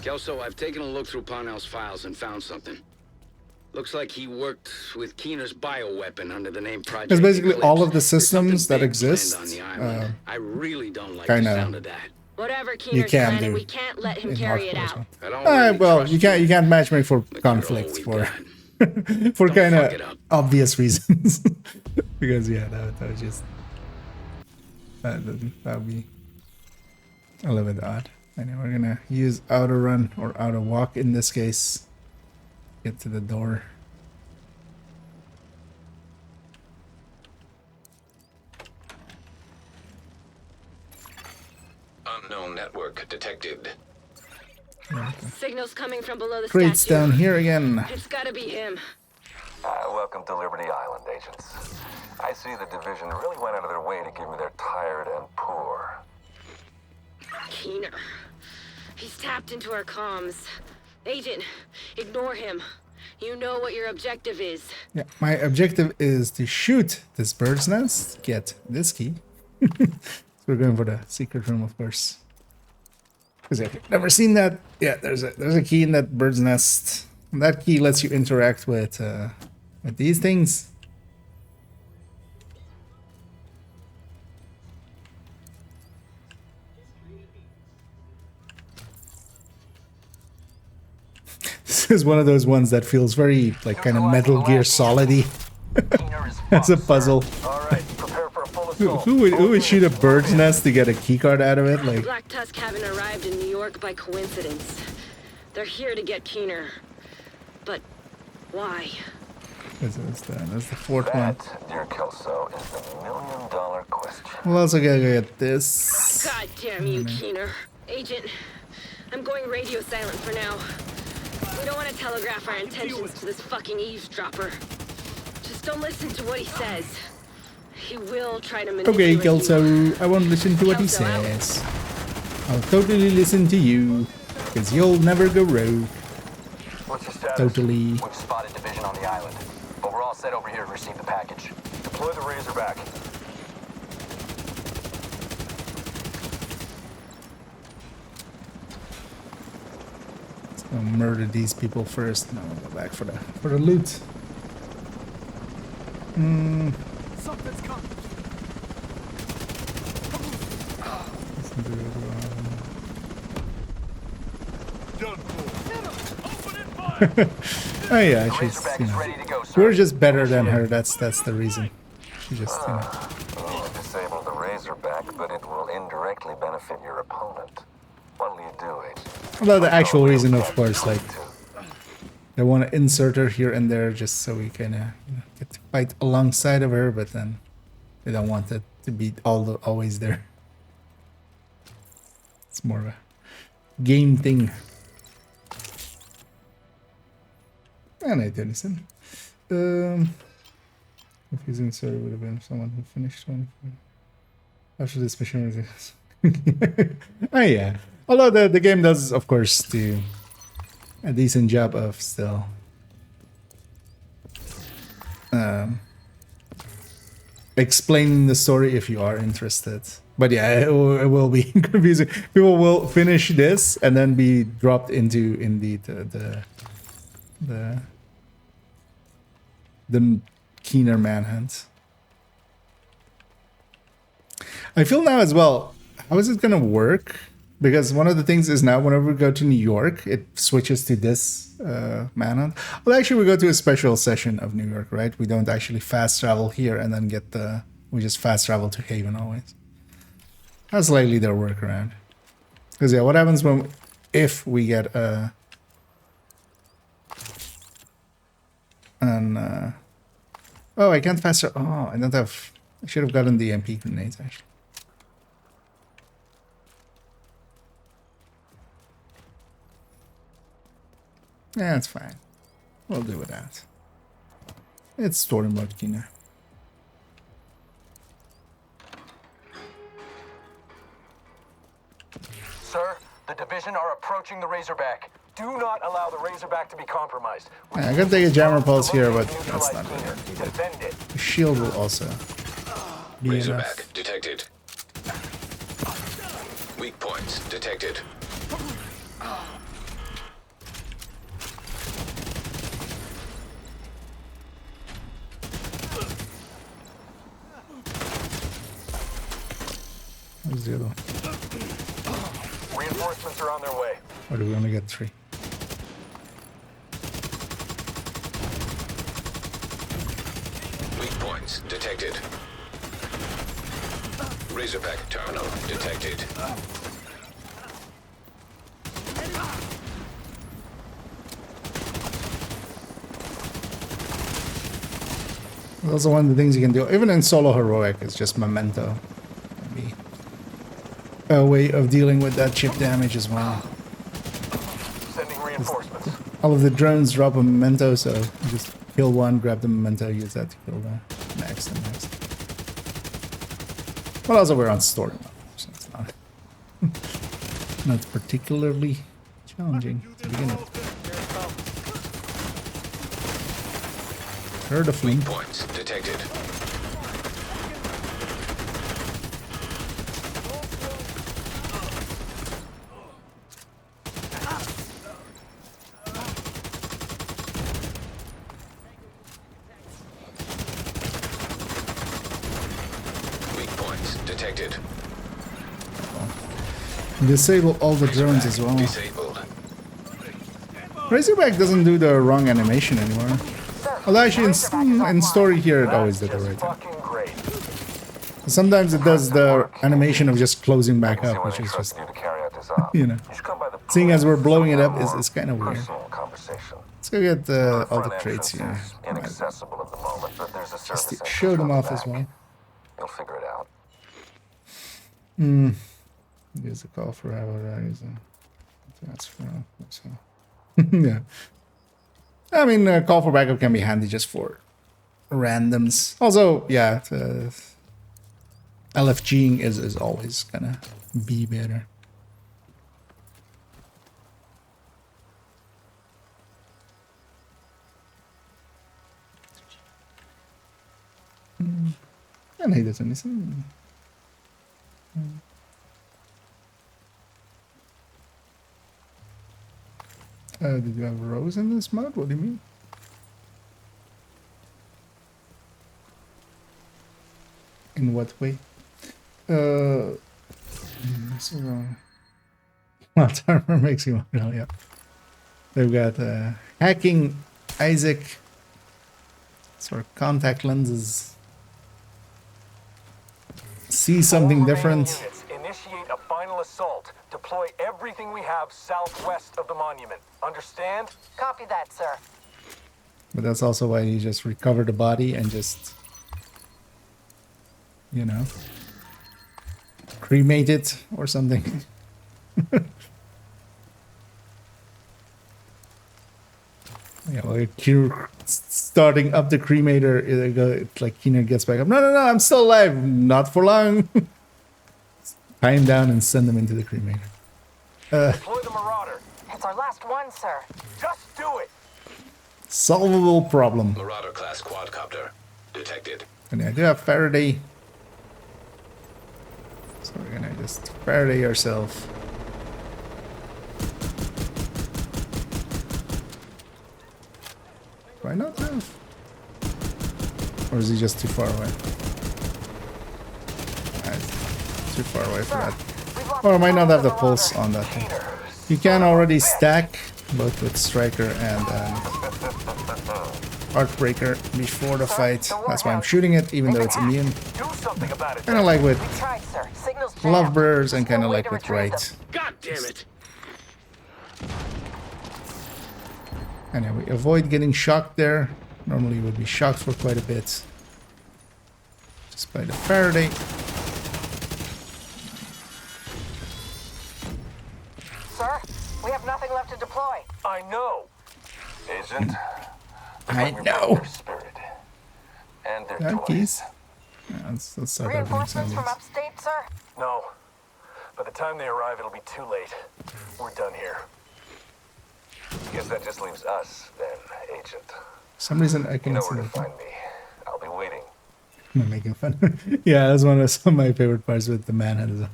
Kelso, I've taken a look through Parnell's files and found something. Looks like he worked with Keener's bioweapon under the name Project It's basically Eclipse. all of the systems that exist. I really don't like kinda, the sound of that. Whatever Keener's planning, we can't let him carry it out. Well, you can't matchmake for conflict for for kind of obvious reasons. Because yeah, that was just that would be a little bit odd. Anyway, we're gonna use outer run or outer walk in this case. Get to the door. Unknown network detected. Okay. Signals coming from below the Crates statue. down here again. It's gotta be him. Welcome to Liberty Island, agents. I see the division really went out of their way to keep me there tired and poor. Keener. He's tapped into our comms. Agent, ignore him. You know what your objective is. Yeah, my objective is to shoot this bird's nest, get this key. So we're going for the secret room, of course. Because I've never seen that. Yeah, there's a key in that bird's nest. And that key lets you interact with these things. This is one of those ones that feels very like kind of Metal Gear Solid-y as a puzzle. Who would shoot a bird's nest to get a keycard out of it? Like, Black Tusk haven't arrived in New York by coincidence. They're here to get Keener. But why? that's the fourth one. That, dear Kelso, is the million-dollar question. We'll also gotta get this. God damn you, Keener. Agent, I'm going radio silent for now. We don't want to telegraph our intentions to this fucking eavesdropper. Just don't listen to what he says. He will try to manipulate Okay, Kelso, I won't listen to what he says. I'll totally listen to you, because you'll never go rogue. What's your status? Totally. We've spotted division on the island, but we're all set over here to receive the package. Deploy the Razorback. Let's go murder these people first, and then we'll go back for the loot. Something's coming. Oh yeah, she's, you know, we're just better than her. That's the reason. She just, you know. We'll disable the Razorback, but it will indirectly benefit your opponent. What'll you do, Agent? Although the actual reason, of course, like they want to insert her here and there just so we can get to fight alongside of her, but then they don't want it to be always there. It's more of a game thing. And I did listen. Confusing story would have been someone who finished one after this mission was. Oh yeah. Although the game does, of course, do a decent job of still explaining the story if you are interested. But yeah, it will be confusing. People will finish this and then be dropped into indeed the Keener manhunt. I feel now as well, how is it gonna work? Because one of the things is now whenever we go to New York, it switches to this manhunt. Well, actually, we go to a special session of New York, right? We don't actually fast travel here and then get we just fast travel to Haven always. That's likely their workaround. Because yeah, what happens if we get oh, I can't fast travel. Oh, I don't have. I should have gotten the MP grenades actually. Yeah, it's fine. We'll do with that. It's story mode, Keener. Sir, the division are approaching the Razorback. Do not allow the Razorback to be compromised. Yeah, I gotta take a jammer pulse here, but that's not good. Defend it. The shield will also be Razorback enough. detected. Weak points detected. Where's the other one? Reinforcements are on their way. Or do we only get 3? Weak points detected. Razorback terminal detected. Also, one of the things you can do, even in solo heroic, is just memento. Maybe a way of dealing with that chip damage as well. Sending reinforcements. All of the drones drop a memento, so you just kill one, grab the memento, use that to kill the next and next. Well, also we're on story mode, so it's not particularly challenging to begin with. Heard of Weak points detected. Weak points detected. Disable all the drones as well. Disabled. Razorback doesn't do the wrong animation anymore. Although actually in story here it always did the right thing. Sometimes it does the animation of just closing back up, which is just, you know, seeing as we're blowing it up is kind of weird. Let's go get all the crates here. Just to show them off as well. You'll figure it out. Use a call for advertise. That's for yeah. I mean, call for backup can be handy just for randoms. Also, yeah, LFGing is always gonna be better. And he doesn't listen. Did you have Rose in this mod? What do you mean? In what way? What armor makes you want? Yeah. They've got hacking, Isaac, sort of contact lenses. See something different. Initiate a final assault. Deploy everything we have southwest of the monument. Understand? Copy that, sir. But that's also why you just recover the body and just, you know, cremate it or something. Yeah, well, you're starting up the cremator, it's like Keener gets back up. No, I'm still alive. Not for long. Tie him down and send him into the cremator. Deploy the Marauder. It's our last one, sir. Just do it. Solvable problem. Marauder class quadcopter detected. And I do have Faraday. So we're gonna just Faraday ourselves. Why not have? Or is he just too far away? Too far away for that. Or I might not have the pulse on that thing. You can already stack both with Striker and Heartbreaker before the fight. That's why I'm shooting it, even though it's immune. Kind of like with Lovebirds and kind of like with Right. God damn it! Anyway, avoid getting shocked there. Normally you would be shocked for quite a bit. Just by the Faraday. Sir, we have nothing left to deploy. I know. Agent, I know. their spirit and their Keys. Yeah, let's start Reinforcements from upstate, sir? No. By the time they arrive, it'll be too late. We're done here. Guess that just leaves us, then, Agent. For some reason I can know see where to that. find me. I'll be waiting. I'm making fun. Yeah, that's one of some of my favorite parts with the manhunt as well.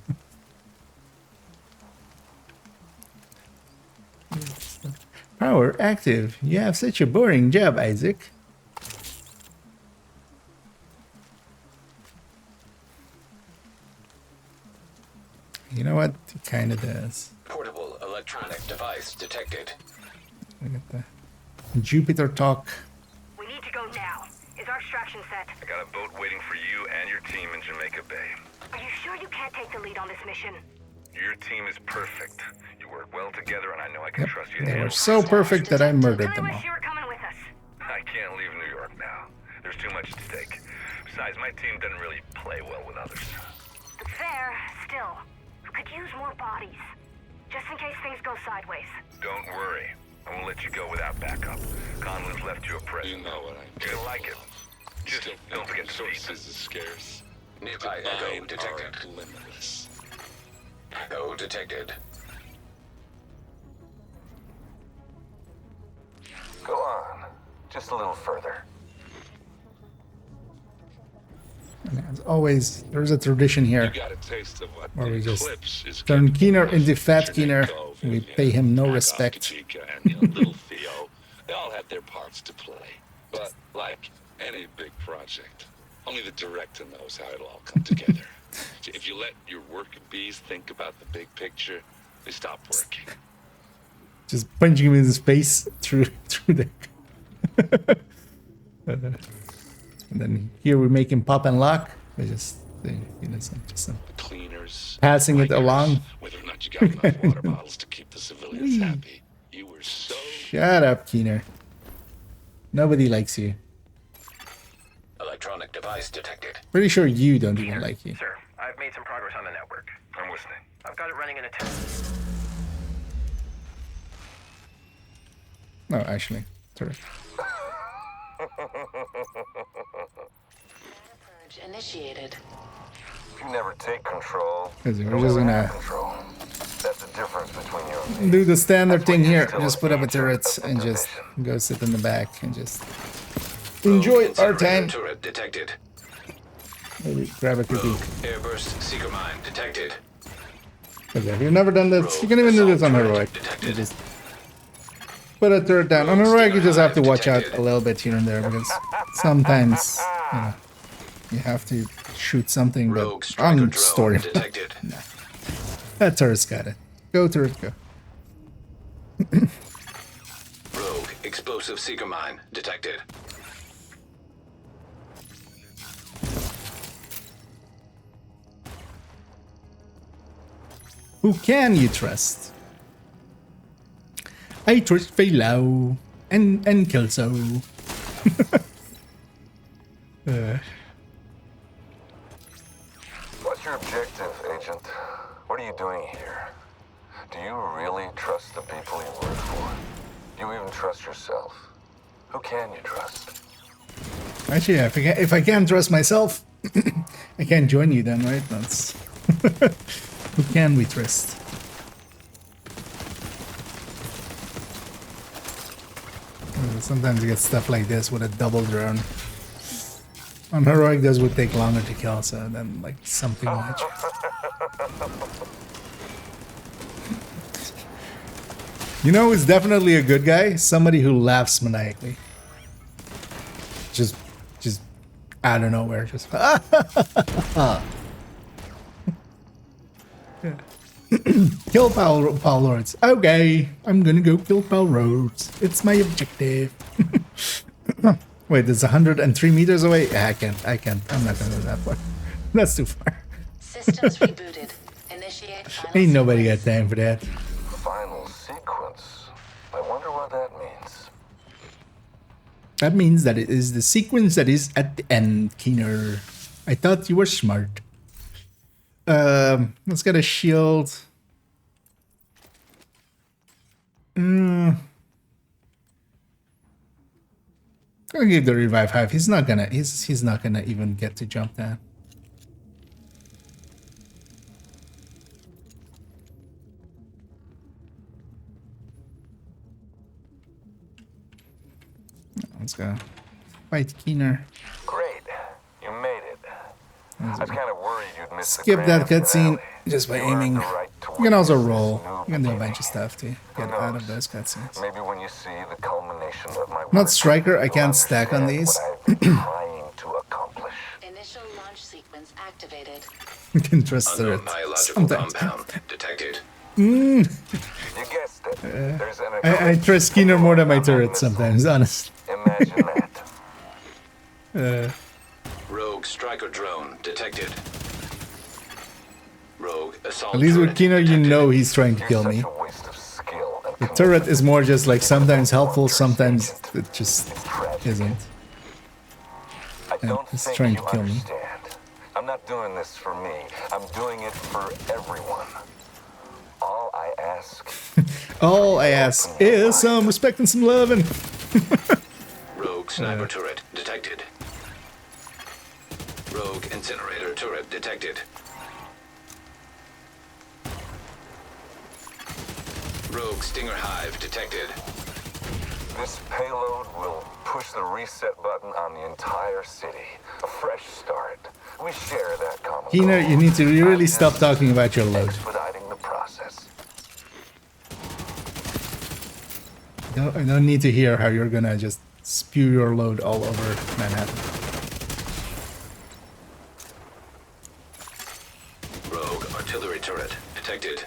Power active. You have such a boring job, Isaac. You know what? It kind of does. Portable electronic device detected. Look at that. Jupiter talk. We need to go now. Is our extraction set? I got a boat waiting for you and your team in Jamaica Bay. Are you sure you can't take the lead on this mission? Your team is perfect. You work well together, and I know I can trust you. They were so perfect that I murdered them all. You were coming with us. I can't leave New York now. There's too much at stake. Besides, my team doesn't really play well with others. Fair, still. Could use more bodies. Just in case things go sideways. Don't worry. I won't let you go without backup. Conlon's left you a present. You know what I'm You're gonna like it. Just don't forget to feed. Sources is scarce. Nearby echo detected. Limitless. Echo detected. Go on. Just a little further. And as always, there's a tradition here Got a taste of what where we just Eclipse is turn Keener into Fat Keener. We pay him no respect. Chica and little Theo, they all had their parts to play. But like any big project, only the director knows how it'll all come together. If you let your working bees think about the big picture, they stop working. Just punching him in his face through the. And then here we make him pop and lock. I just, Cleaners, passing it along. whether or not you got enough water bottles to keep the civilians happy. You were so... Shut up, Keener. Nobody likes you. Electronic device detected. Pretty sure you don't even like you. Sir, I've made some progress on the network. I'm listening. I've got it running in a test. No, actually, turret. Purge initiated. You never take control. Because You we're don't just ever gonna have control. That's the difference between you and me. do the standard thing here. still Just put up a agent turret of the and just division. go sit in the back and just enjoy our time. Turret detected. Maybe grab a cookie. Airburst seeker mine detected. Because if you've never done this, you can even do this on heroic. You just put a turret down. On heroic, you just have to watch out a little bit here and there because sometimes, you know, you have to shoot something, but on story. Nah. That turret's got it. Go, turret, go. Rogue explosive seeker mine detected. Who can you trust? I trust Phalo and Kelso. What's your objective, Agent? What are you doing here? Do you really trust the people you work for? Do you even trust yourself? Who can you trust? Actually, yeah, if I can't trust myself, I can't join you then, right? That's who can we trust? Sometimes you get stuff like this with a double drone. On heroic, those would take longer to kill, so then like something much. You know who's definitely a good guy? Somebody who laughs maniacally. Just out of nowhere, just kill Paul Lords. Okay, I'm gonna go kill Paul Lords. It's my objective. Wait, it's 103 meters away? Yeah, I can't. I'm not gonna go that far. That's too far. Systems rebooted. Initiate final Ain't nobody got time for that. Final sequence. I wonder what that means. That means that it is the sequence that is at the end, Keener. I thought you were smart. Let's get a shield. Gonna give the revive hive. He's not gonna even get to jump down. Let's go. Fight Keener. Great. You made it. I was kind of worried you'd miss the Skip that grand cutscene finale. just by You earned aiming. the right to You can also witness roll. this new You can do a beginning. bunch of stuff to get out of those cutscenes. Maybe when you see the culmination of my Not work, Striker, I you'll can't stack on understand these. what I've been trying to accomplish. Initial launch sequence activated. You can trust the Unknown biological sometimes. compound detected. You guessed it. There's an I trust Keener more than my turret sometimes, honest. Imagine that. Rogue striker drone detected. Rogue assault. At least with turret Keener, you detected. know he's trying to kill me. The turret is more just like sometimes helpful, sometimes it just isn't. I And don't he's think trying you to kill me. understand. I'm not doing this for me. I'm doing it for everyone. All I ask All I ask is some respect and some loving. Rogue sniper turret detected. Rogue incinerator turret detected. Rogue stinger hive detected. this payload will push the reset button on the entire city. A fresh start. We share that common Keener, goal. you need to really stop talking about your load. Expediting the process. I don't need to hear how you're gonna just spew your load all over Manhattan. Rogue artillery turret detected.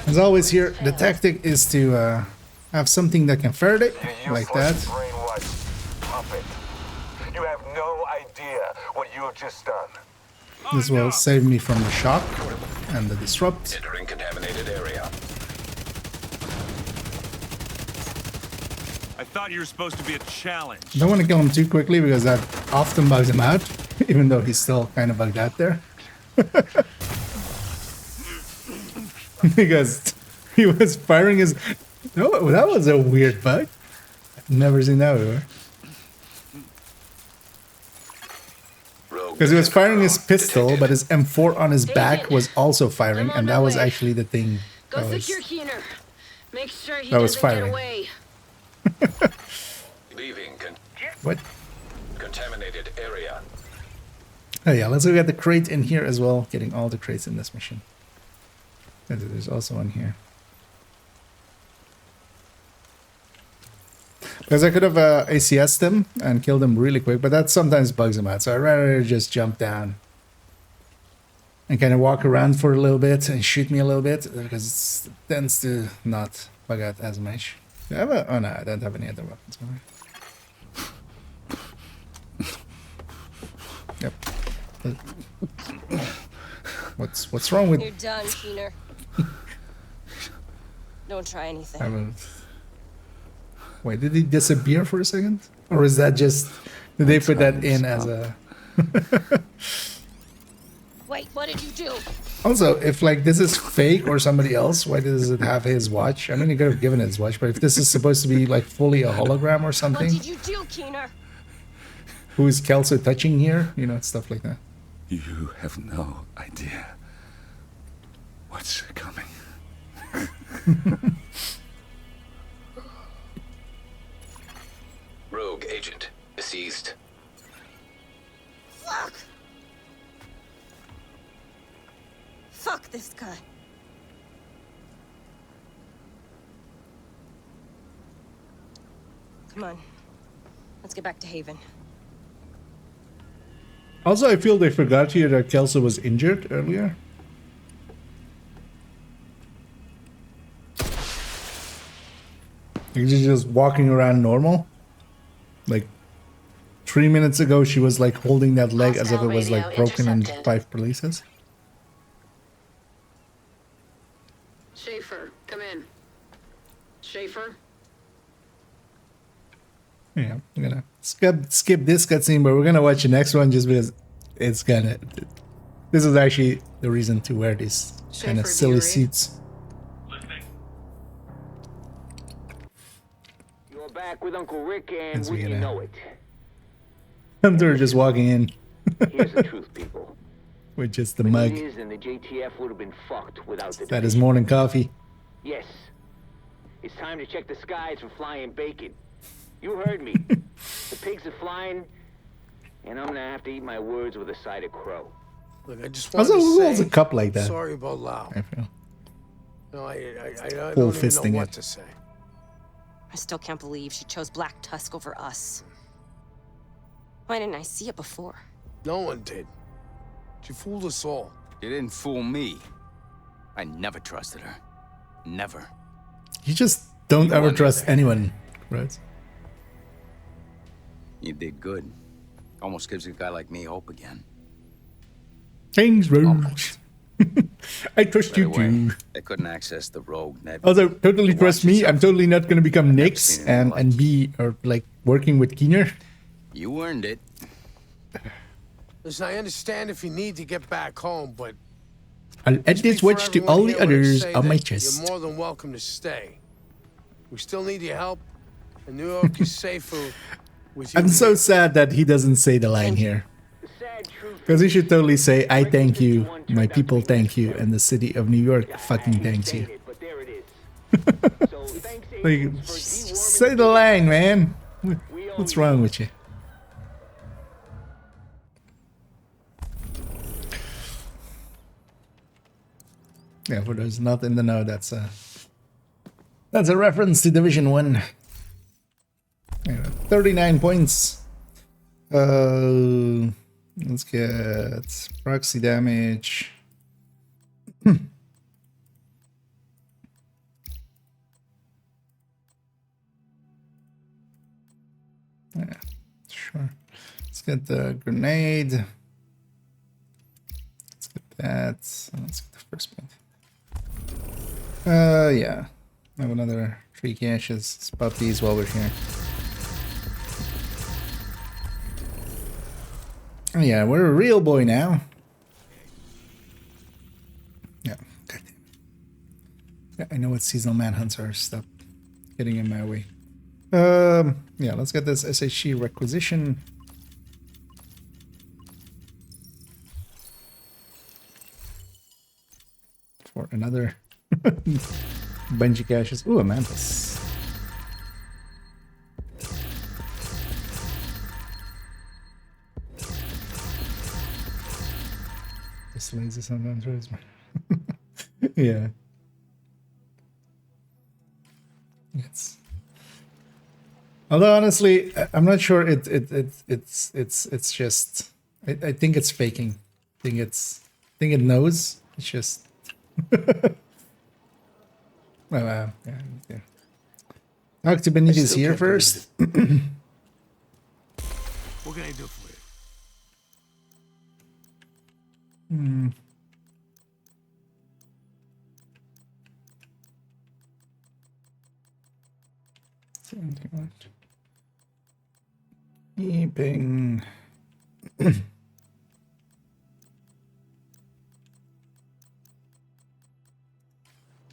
As always here, the tactic is to have something that can Faraday, like that. Brainwashed puppet. You have no idea what you have just done. This will save me from the shock and the disrupt. Entering contaminated area. I thought you were supposed to be a challenge. Don't want to kill him too quickly because that often bugs him out, even though he's still kind of bugged out there. Because he was firing his... No, that was a weird bug. I've never seen that before. Because he was firing his pistol, but his M4 on his back was also firing, and that was actually the thing Go secure Keener. Make sure he that was doesn't get firing. away. Leaving What? contaminated area. Oh yeah, let's look at the crate in here as well. Getting all the crates in this mission. And there's also one here. Because I could have ACS'd him and killed him really quick, but that sometimes bugs him out. So I'd rather just jump down and kind of walk around for a little bit and shoot me a little bit, because it tends to not bug out as much. Do I have a... Oh no, I don't have any other weapons. Yep. What's wrong with... You're done, Keener. Don't try anything. I will... Wait, did he disappear for a second? Or is that just... Did they put that in as a... Wait, what did you do? Also, if like this is fake or somebody else, why does it have his watch? I mean, he could have given his watch, but if this is supposed to be like fully a hologram or What something, did you do, Keener? who is Kelso touching here? You know, stuff like that. You have no idea what's coming. Rogue agent deceased. Fuck! Fuck this guy. Come on. Let's get back to Haven. Also, I feel they forgot here that Kelso was injured earlier. She's just walking around normal. Like 3 minutes ago, she was like holding that leg as if it was like broken in 5 pieces. Schaefer, come in. Schaefer? Yeah, I'm gonna skip this cutscene, but we're gonna watch the next one just because it's gonna... This is actually the reason to wear these kind of silly suits. You're back with Uncle Rick, and As we wouldn't you get know it? Hunter just walking in Here's the truth, people. with just the mug. Benitez and the JTF would have been fucked without the That is morning coffee. Yes. It's time to check the skies for flying bacon. You heard me. The pigs are flying, and I'm gonna have to eat my words with a side of crow. Look, I just want Also, to who say holds a cup like that? sorry about Lau. I feel. No, I Full don't even fisting know what it. to say. I still can't believe she chose Black Tusk over us. Why didn't I see it before? No one did. She fooled us all. You didn't fool me. I never trusted her. Never. You just don't ever trust anyone, right? You did good. Almost gives a guy like me hope again. Thanks, Roach. I trust you too. They couldn't access the rogue net. Also, totally trust me. I'm totally not gonna become Nyx and be or like working with Keener. You earned it. Listen, I understand if you need to get back home, but I'll add this watch to all the others on my You're chest. more than welcome to stay. We still need your help, and New York is safer with you. I'm so sad that he doesn't say the line here. Because he should totally say, I thank you, my people thank you, and the city of New York fucking thanks you. Like, say the line, man. What's wrong with you? Yeah, for those not in the know, that's a reference to Division 1. Yeah, 39 points. Let's get proxy damage. Yeah, sure. Let's get the grenade. Let's get that. Let's get the first point. Yeah. I have another 3 caches. Let's pop these while we're here. Oh, yeah, we're a real boy now. Yeah, goddamn. Yeah, I know what seasonal manhunts are. Stop getting in my way. Yeah, let's get this SHG requisition. For another Bungie caches. Ooh, a mantis. This laser sometimes hurts me. Yeah. It's. Although honestly, I'm not sure. It's just. I think it's faking. I think it knows. It's just. Well, yeah. Talk to Benitez here first. What can I do for you? Hmm. Keeping.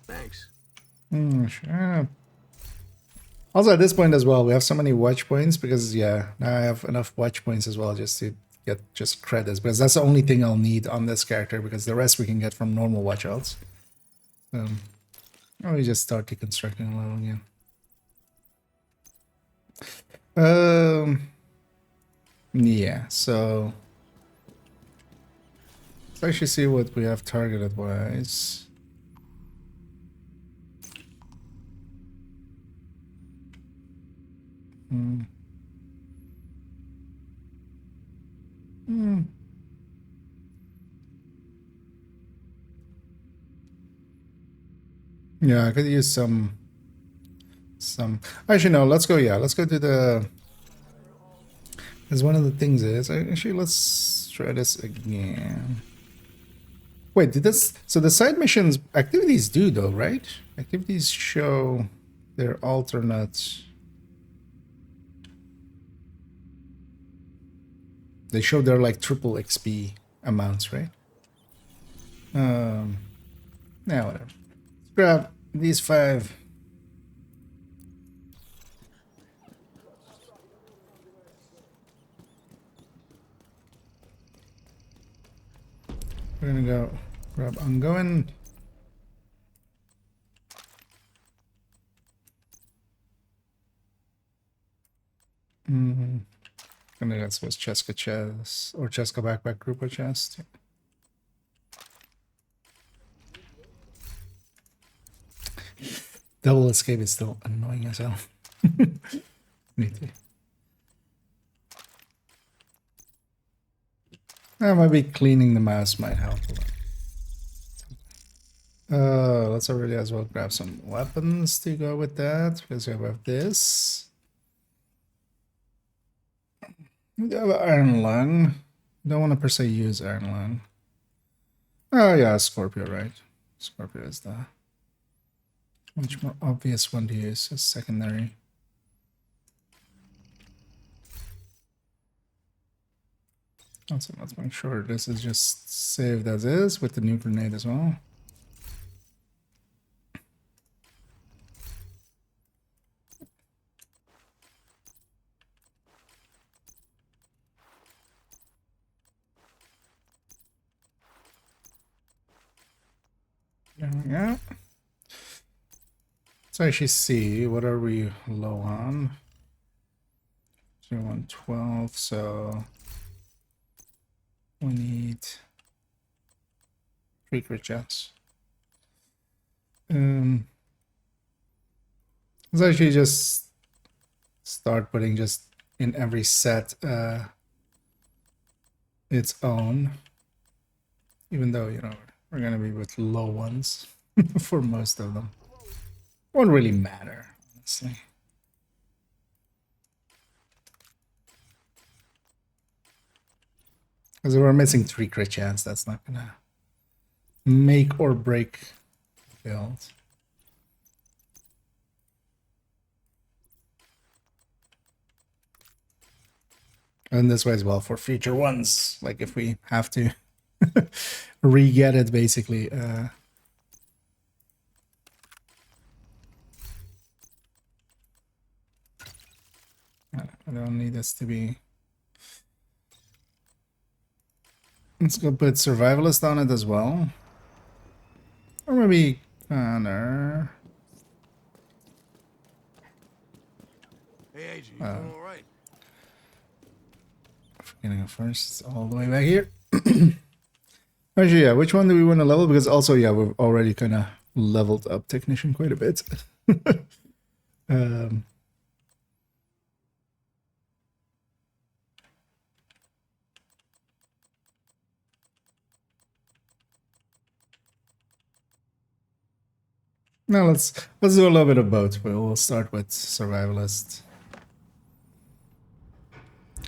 Thanks. Sure. Also, at this point as well, we have so many watch points because, yeah, now I have enough watch points as well just to get just credits because that's the only thing I'll need on this character because the rest we can get from normal watchouts. So, I'll just start deconstructing a level again. Yeah, so let's actually see what we have targeted wise. Yeah, I could use some. Actually, no. Let's go. Yeah, let's go to the. Because one of the things is actually let's try this again. Wait, did this? So the side missions activities do though, right? Activities show their alternate. They show their like triple XP amounts, right? Now whatever. Let's grab these 5. We're gonna go grab ongoing. I think that's was Cheska chest or Cheska backpack group of chest. Double escape is still annoying as hell. Me too. Maybe cleaning the mouse might help a lot. Let's already as well grab some weapons to go with that because we have this. We have Iron Lung. Don't want to per se use Iron Lung. Oh yeah, Scorpio, right? Scorpio is the much more obvious one to use as secondary. Also, let's make sure this is just saved as is with the new grenade as well. There we go. Let's actually see, what are we low on? 112, so we need 3 crit shots. Let's actually just start putting just in every set its own, even though, you know, we're gonna be with low ones for most of them. Won't really matter, honestly. Because we're missing 3 crit chance, that's not gonna make or break build. And this way as well for future ones, like if we have to re-get it basically. I don't need this to be... Let's go put survivalist on it as well. Or maybe Connor. Hey, Agent, you doing all right? Forgetting first, it's all the way back here. Actually, yeah, which one do we want to level? Because also, yeah, we've already kind of leveled up Technician quite a bit. Now let's do a little bit of both. We'll start with survivalist.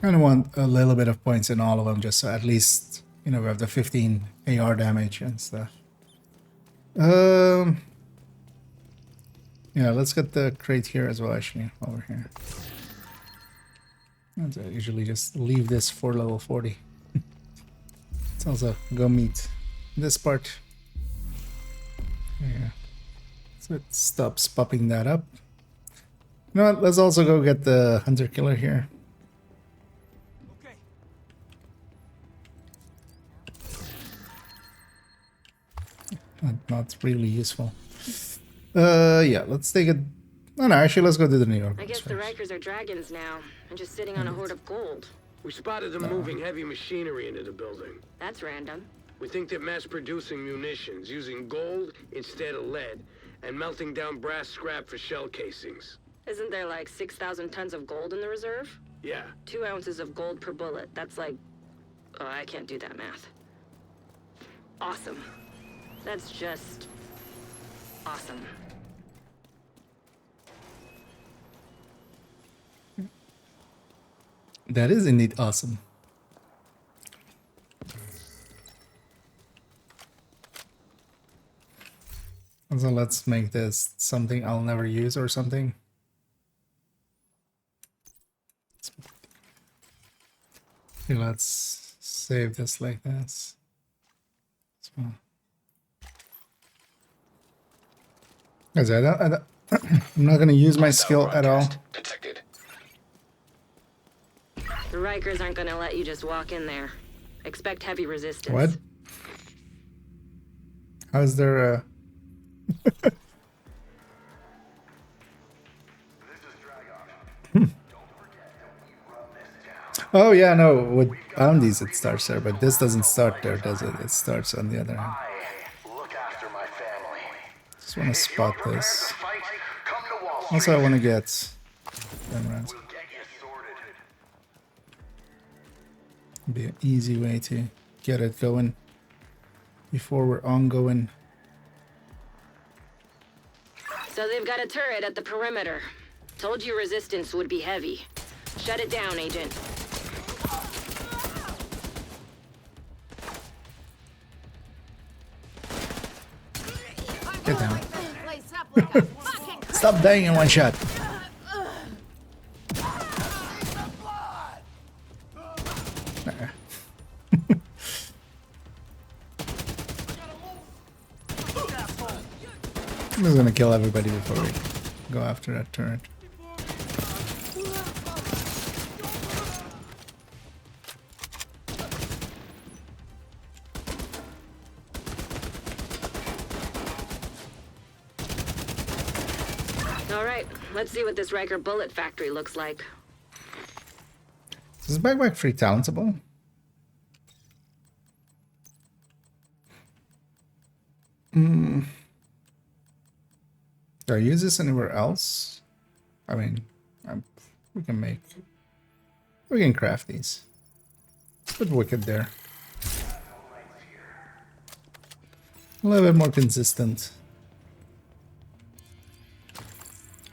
Kind of want a little bit of points in all of them, just so at least, you know, we have the 15 AR damage and stuff. Yeah, let's get the crate here as well, actually, over here. I usually just leave this for level 40. Let's also go meet this part. Yeah. So it stops popping that up. You know what? Let's also go get the hunter killer here. Not really useful. Yeah, let's take it. Oh no, actually, let's go to the New York. I guess the Rikers are dragons now, and just sitting on a hoard of gold. We spotted them moving heavy machinery into the building. That's random. We think they're mass-producing munitions, using gold instead of lead, and melting down brass scrap for shell casings. Isn't there like 6,000 tons of gold in the reserve? Yeah. 2 ounces of gold per bullet. That's like... Oh, I can't do that math. Awesome. That's just... awesome. That is indeed awesome. So let's make this something I'll never use or something. Okay, let's save this like this. Because I'm not going to use my skill at all. Detected. The Rikers aren't gonna let you just walk in there. Expect heavy resistance. What? How is there a... Oh yeah, no, with bounties it starts there, but this doesn't start there, does it? It starts on the other hand. Just want to spot this. Also, I want to get them rounds. Be an easy way to get it going before we're ongoing. So they've got a turret at the perimeter. Told you resistance would be heavy. Shut it down, Agent. Get down. Stop dying in one shot. I'm just gonna kill everybody before we go after that turret. All right, let's see what this Riker bullet factory looks like. Is this backpack free talentable? Do I use this anywhere else? I mean, we can craft these. Let's put Wicked there. A little bit more consistent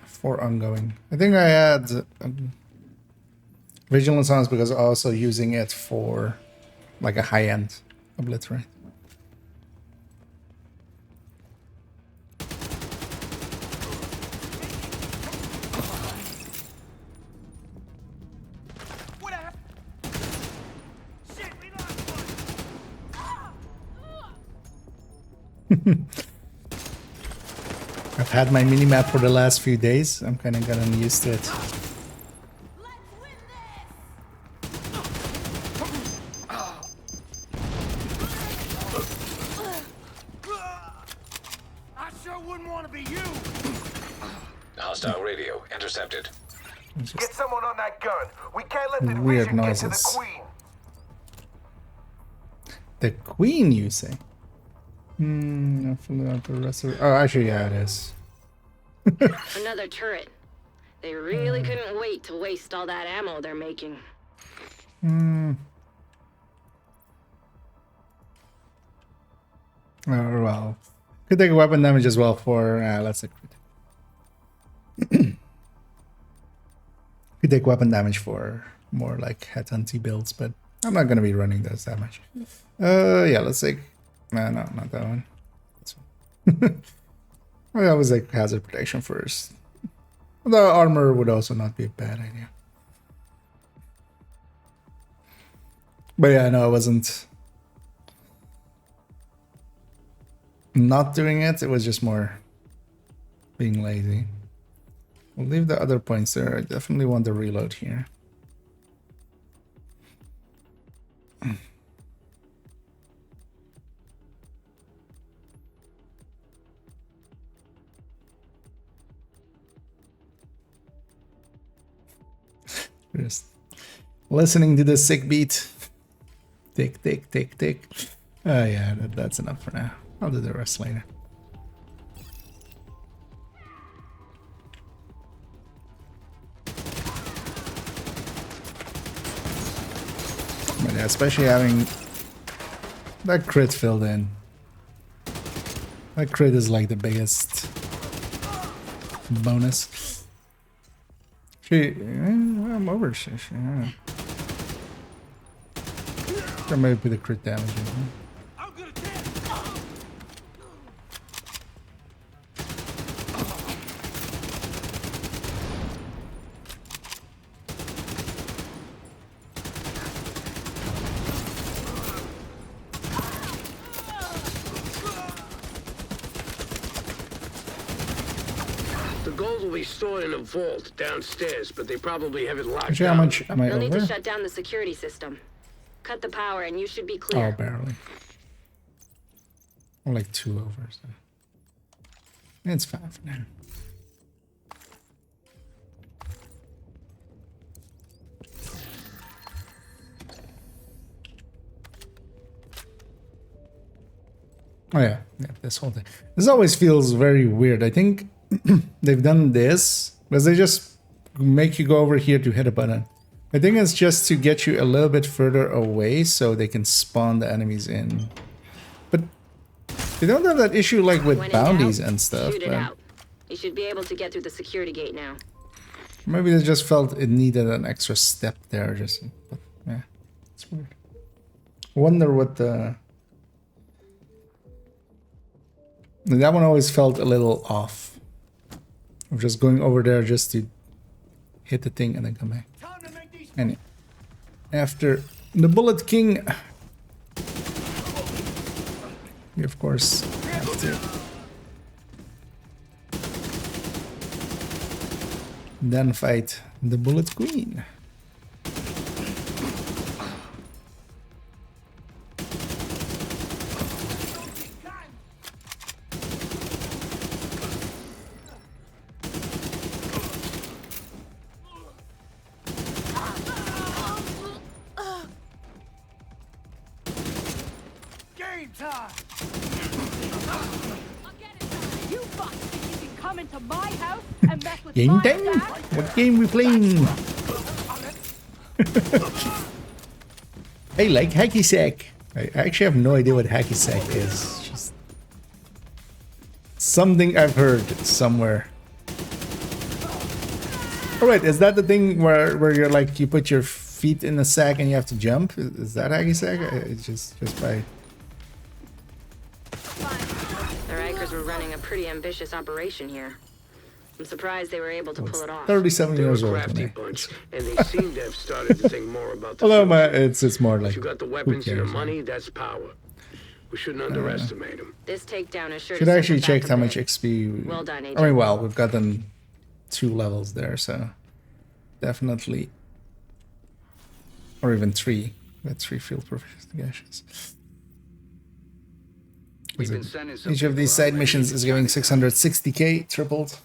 for ongoing. I think I had Vigilance on because I'm also using it for like a high-end obliterate. I've had my minimap for the last few days. I'm kind of getting used to it. I sure wouldn't want to be you. Hostile radio intercepted. Get someone on that gun. We can't let the Weird division get to the noises. queen. The queen, you say? I forgot the rest of it. Oh, actually, yeah, it is. Another turret. They really couldn't wait to waste all that ammo they're making. Oh, well. Could take weapon damage as well for, let's see. Could take weapon damage for more like headhunty builds, but I'm not going to be running those that much. Yeah, let's take... No, not that one. This one. I always like hazard protection first. The armor would also not be a bad idea. But yeah, no, I wasn't not doing it. It was just more being lazy. We'll leave the other points there. I definitely want the reload here. Just listening to the sick beat. Tick, tick, tick, tick. Oh yeah, that's enough for now. I'll do the rest later. But yeah, especially having that crit filled in. That crit is like the biggest bonus. I'm over. Yeah. Or maybe put the crit damage in. The gold will be stored in a vault downstairs, but they probably have it locked Actually, how down. much am I They'll need to over? shut down the security system. Cut the power and you should be Oh, clear. barely. I'm like 2 over, so it's fine for now. Oh yeah, this whole thing. This always feels very weird. I think they've done this because they just make you go over here to hit a button. I think it's just to get you a little bit further away so they can spawn the enemies in. But they don't have that issue like with When in bounties doubt, and stuff. shoot it But out. You should be able to get through the security gate now. maybe they just felt it needed an extra step there. Just, but yeah, it's weird. Wonder what the... That one always felt a little off. Of just going over there just to hit the thing and then come back. And after the Bullet King, you of course have to then fight the Bullet Queen. Game time. You fucks think you can come into my house and mess with Game my time? dad? What game we playing? Hey, like hacky sack. I actually have no idea what hacky sack is. Just something I've heard somewhere. Oh wait, is that the thing where you're like you put your feet in a sack and you have to jump. Is that how you say it? It's just by. The Rikers were running a pretty ambitious operation here. I'm surprised they were able to pull it off. 37 They're years a old. crafty bunch, and they seem to have started to think more about the Although future. it's more like. If you got the weapons and the money, that's power. We shouldn't underestimate them. This takedown is sure Should to actually send them check back how a much bit. XP. Well done, I Agent. mean, well, we've gotten 2 levels there, so definitely, or even 3. We had 3 field investigations. Each of these side missions is giving 660k tripled.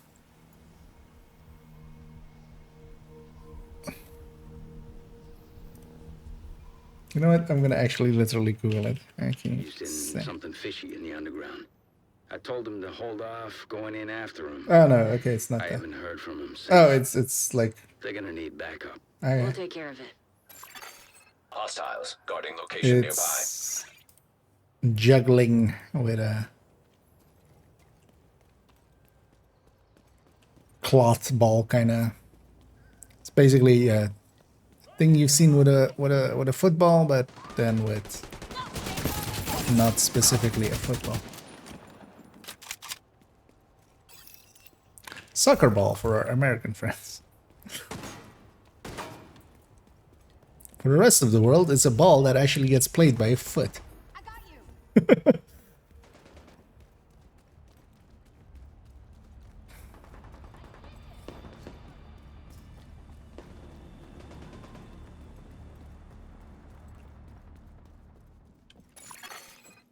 You know what? I'm gonna actually literally Google it. He's in something fishy in the underground. I told him to hold off going in after him. Oh no, okay, it's not I that. haven't heard from him since. Oh, it's like. They're gonna need backup. Okay. We'll take care of it. Hostiles guarding location It's juggling with a cloth ball kind of. It's basically a thing you've seen with a football, but then with not specifically a football. Soccer ball for our American friends. For the rest of the world, it's a ball that actually gets played by a foot. I got you.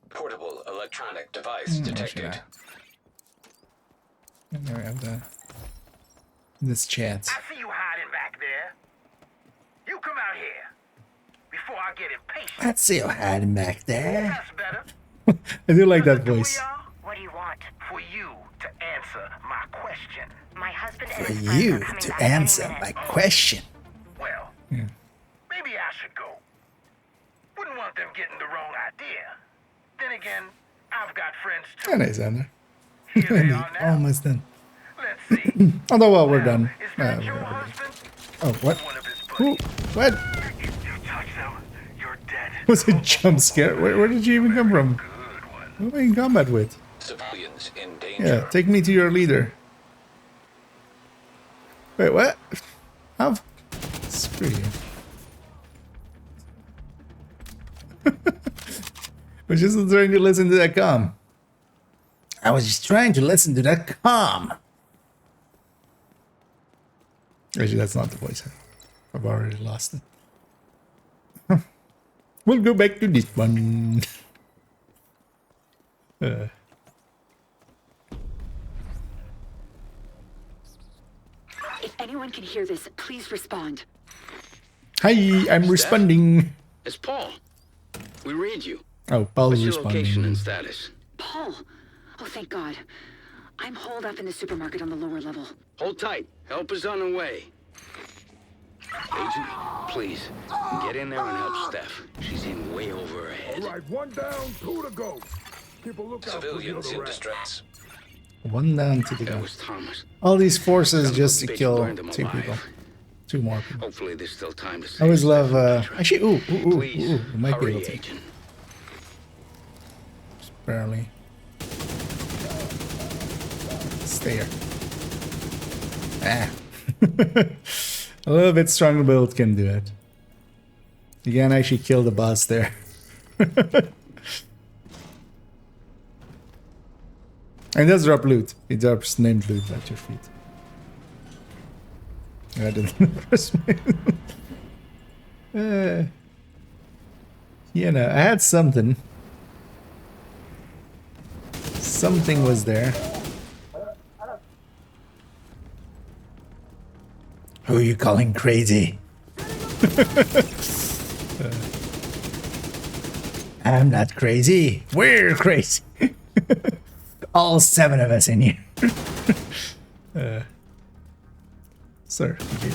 Portable electronic device detected. And there we have this chat. I see you hiding back there. You come out here before I get impatient. Let's see you hiding back there. That's better. I do like that voice. What do you want? For you to answer my question. My husband and For his friends you are coming to back any answer minute. my question. Well, Yeah. maybe I should go. Wouldn't want them getting the wrong idea. Then again, I've got friends too. And it's under. Here they are now. Almost done. Let's see. Although, well, we're done. Your husband? Oh, what? Who? What? You touch them, you're dead. Was a jump scare? Where did you even come from? Who am I in combat with? Civilians in danger. Yeah, take me to your leader. Wait, what? How? Screw you. I was just trying to listen to that comm. I was just trying to listen to that comm. Actually, that's not the voice. I've already lost it. We'll go back to this one. If anyone can hear this, please respond. Hi, I'm responding. It's Paul. We read you. Oh, Paul's What's your responding. location and status? Paul! Oh, thank God. I'm holed up in the supermarket on the lower level. Hold tight. Help is on the way. Agent, please, get in there and help Steph. She's in way over her head. All right, 1 down, 2 to go. Keep a lookout Civilians for the in other distress. One down to the That go. was Thomas. All these forces Son of a just to bitch kill burned him 2 alive. people. 2 more people. Hopefully there's still time to I save always love, Steph. actually, ooh, Please, we might be hurry, able to. Agent. Just barely. Stay here. Ah. A little bit stronger build can do it. You can actually kill the boss there. And does drop loot. It drops named loot at your feet. I didn't press me. You know, I had something. Something was there. Who are you calling crazy? I'm not crazy. We're crazy. All 7 of us in here. Sir, thank you.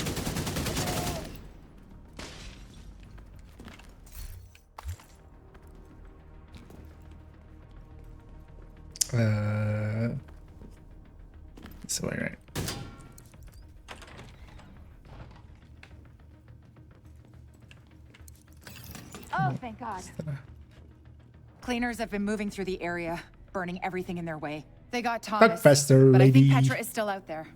This way, right? Oh, thank God. Cleaners have been moving through the area, burning everything in their way. They got Thomas, faster, but lady. I think Petra is still out there.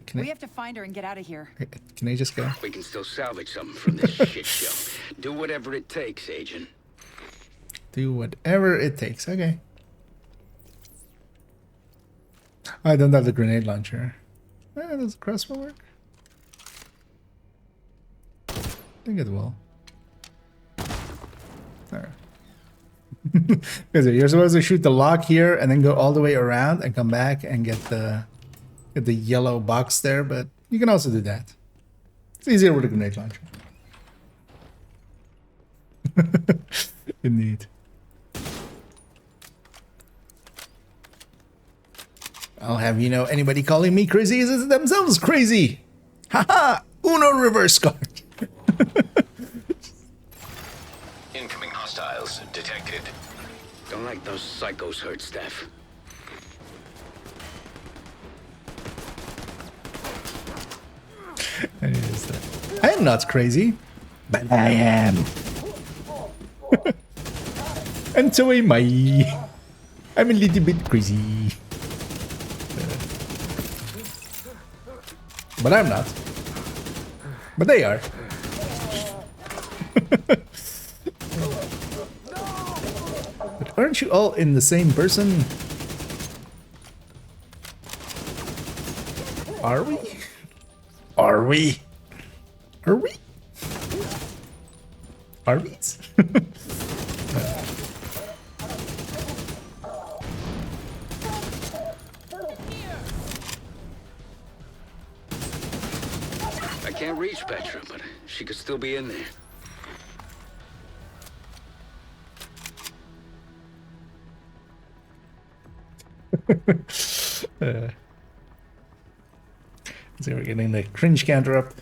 Can We have to find her and get out of here. Can I just go? We can still salvage something from this shit show. Do whatever it takes, Agent. Do whatever it takes. Okay. I don't have the grenade launcher. Does the crossbow work? I think it will. There. Because you're supposed to shoot the lock here and then go all the way around and come back and get the yellow box there, but you can also do that. It's easier with a grenade launcher. Indeed. I'll have you know, anybody calling me crazy is themselves crazy. Haha! Uno reverse card. Incoming hostiles detected. Don't like those psychos hurt, Steph. I am not crazy, but I am. And so am I. I'm a little bit crazy. But I'm not. But they are. But aren't you all in the same person? Are we? Are we? Are we? Are we? I can't reach Petra, but she could still be in there. So we're getting the cringe counter up.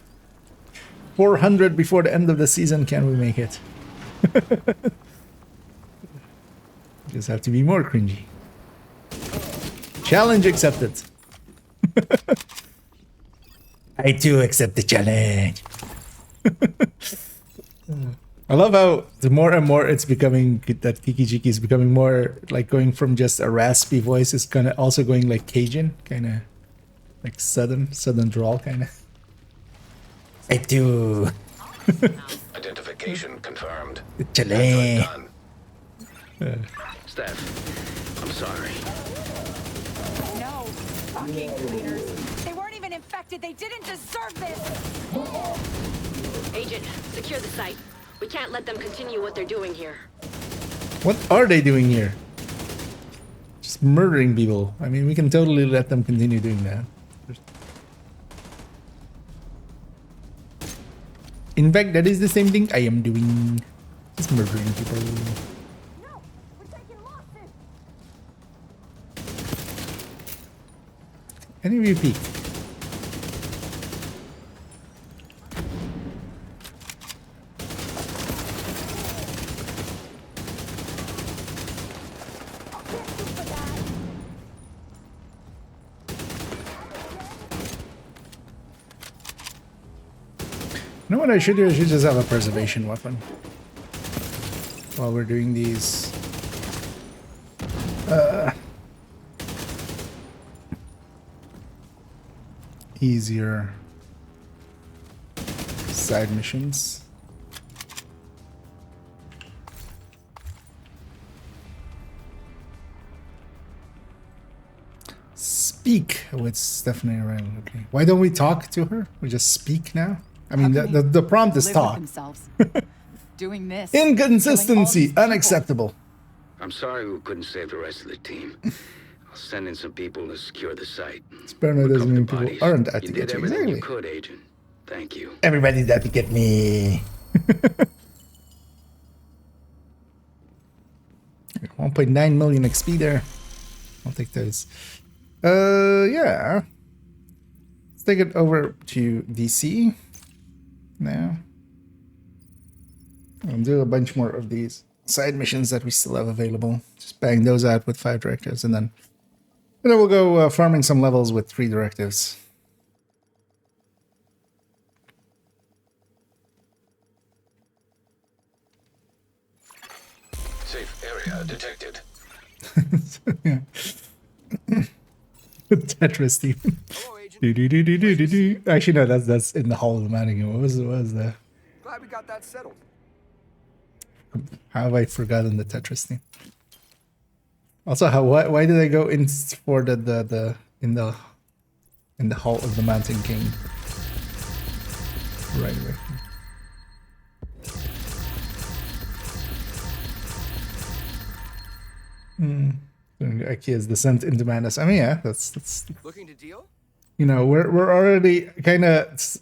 400 before the end of the season. Can we make it? Just have to be more cringy. Challenge accepted. I too accept the challenge. I love how the more and more it's becoming that Kiki Jiki is becoming more like going from just a raspy voice is kind of also going like Cajun, kind of like southern drawl kind of. I do. Identification confirmed. The challenge. Steph, I'm sorry. No, fucking cleaners. They weren't even infected. They didn't deserve this. Agent, secure the site. We can't let them continue what they're doing here. What are they doing here? Just murdering people. I mean, we can totally let them continue doing that. In fact, that is the same thing I am doing. Just murdering people. Any of you peek? You know what I should do? I should just have a preservation weapon while we're doing these. Easier side missions. Speak with Stephanie Ryan. Okay. Why don't we talk to her? We just speak now? I mean, the prompt is talk. Doing this. Inconsistency. Unacceptable. I'm sorry we couldn't save the rest of the team. I'll send in some people to secure the site. Paranoid doesn't mean people aren't out to You get did you. everything Exactly. you could, Agent. Thank you. Everybody's out to get me. 1.9 million XP there. I'll take those. Yeah. Let's take it over to DC now. I'll do a bunch more of these side missions that we still have available. Just bang those out with 5 directives, and then we'll go farming some levels with 3 directives. Safe area detected. Yeah. Tetris theme. Do. Actually, no, that's in the Hall of the Mountain. What was the? Glad we got that settled. How have I forgotten the Tetris theme? Also, why did I go in for the in the Hall of the Mountain King? Right away. Ikea's descent into madness. I mean, yeah, that's. Looking to deal? You know, we're already kind of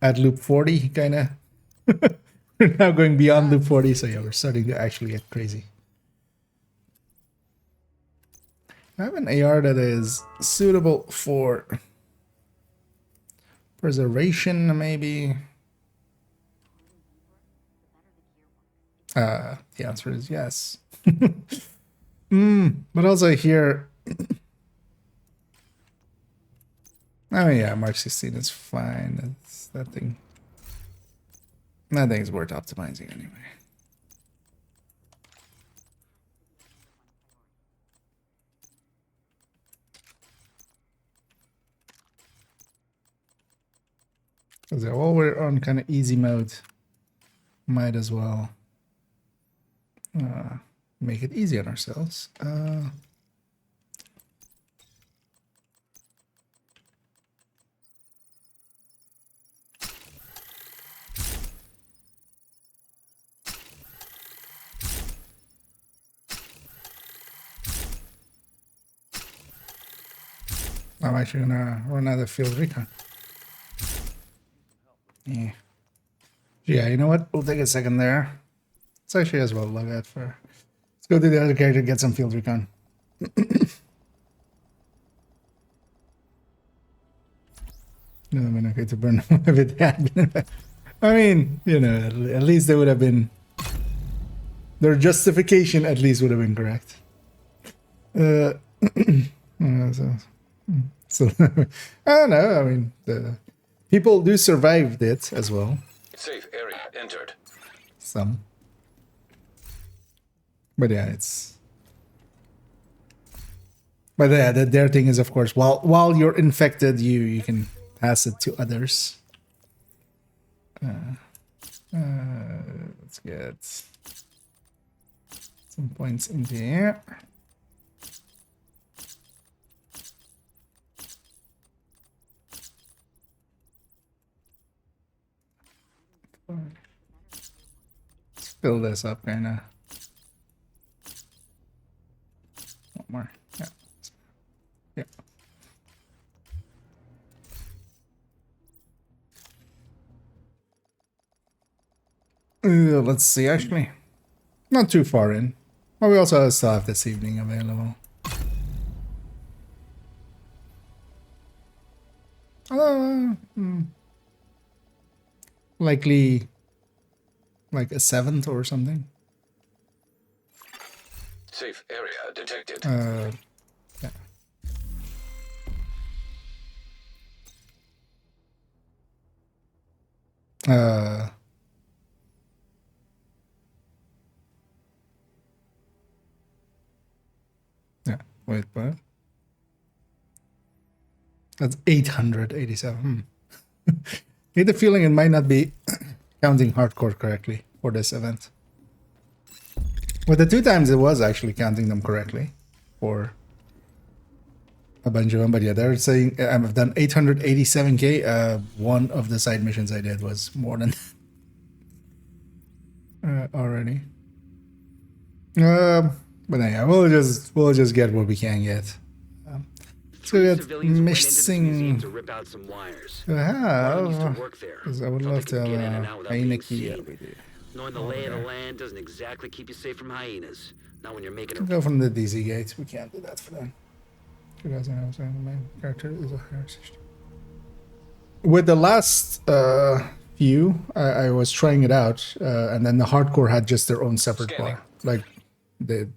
at loop 40, kind of. We're now going beyond loop 40, so yeah, we're starting to actually get crazy. I have an AR that is suitable for preservation, maybe. The answer is yes. But also here, I mean, yeah, Mark 16 is fine. It's that thing. That thing's worth optimizing anyway. Because while we're on kind of easy mode, might as well make it easy on ourselves. I'm actually gonna run out of field recon. Yeah. Yeah, you know what? We'll take a second there. It's actually as well log out for. Let's go to the other character, get some field recon. No, I mean, okay, to burn them if it had been. I mean, you know, at least they would have been. Their justification at least would have been correct. So I don't know. I mean, the people do survive it as well. Safe area entered. Some. But yeah, it's. But yeah, their thing is, of course, while you're infected, you can pass it to others. Let's get some points in there. Let's fill this up, kinda. One more. Yeah. Yeah. Let's see, actually. Not too far in. Well, we also still have this evening available. Likely like a 7th or something. Safe area detected. Yeah. Yeah, wait, what? That's 887. I get the feeling it might not be counting hardcore correctly for this event. With the 2 times it was actually counting them correctly for a bunch of them, but yeah, they're saying I've done 887k. One of the side missions I did was more than already. But yeah, we'll just get what we can get. So we got missing to rip out some wires. Because I would love to Heineke. Knowing the lay of the land doesn't exactly keep you safe from hyenas. Not when you're making a go from the DZ gate. We can't do that for them. 2009, the main character is a heritage. With the last few, I was trying it out, and then the hardcore had just their own separate bar. Like they,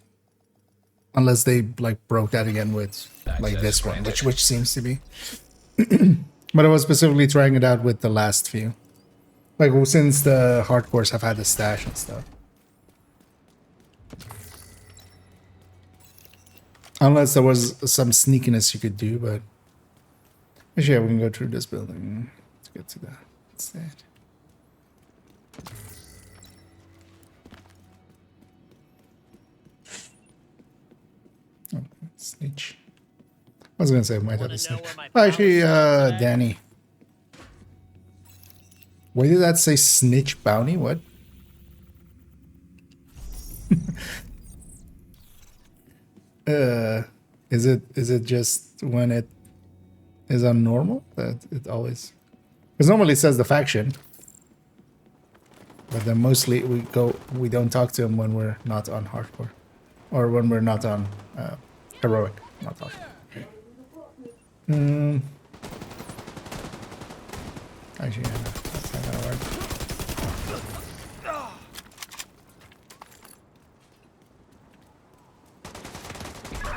unless they like broke that again with like this one, which seems to be. But I was specifically trying it out with the last few. Like since the hardcores have had the stash and stuff. Unless there was some sneakiness you could do, but actually, yeah, we can go through this building to get to that instead. Oh, snitch. I was gonna say we might have a snitch. Oh, actually, Danny. Why did that say snitch bounty? What? Is it just when it is on normal that it always? Because normally it says the faction, but then mostly we don't talk to them when we're not on hardcore, or when we're not on heroic, not hardcore. Actually, yeah, no, that's not gonna work.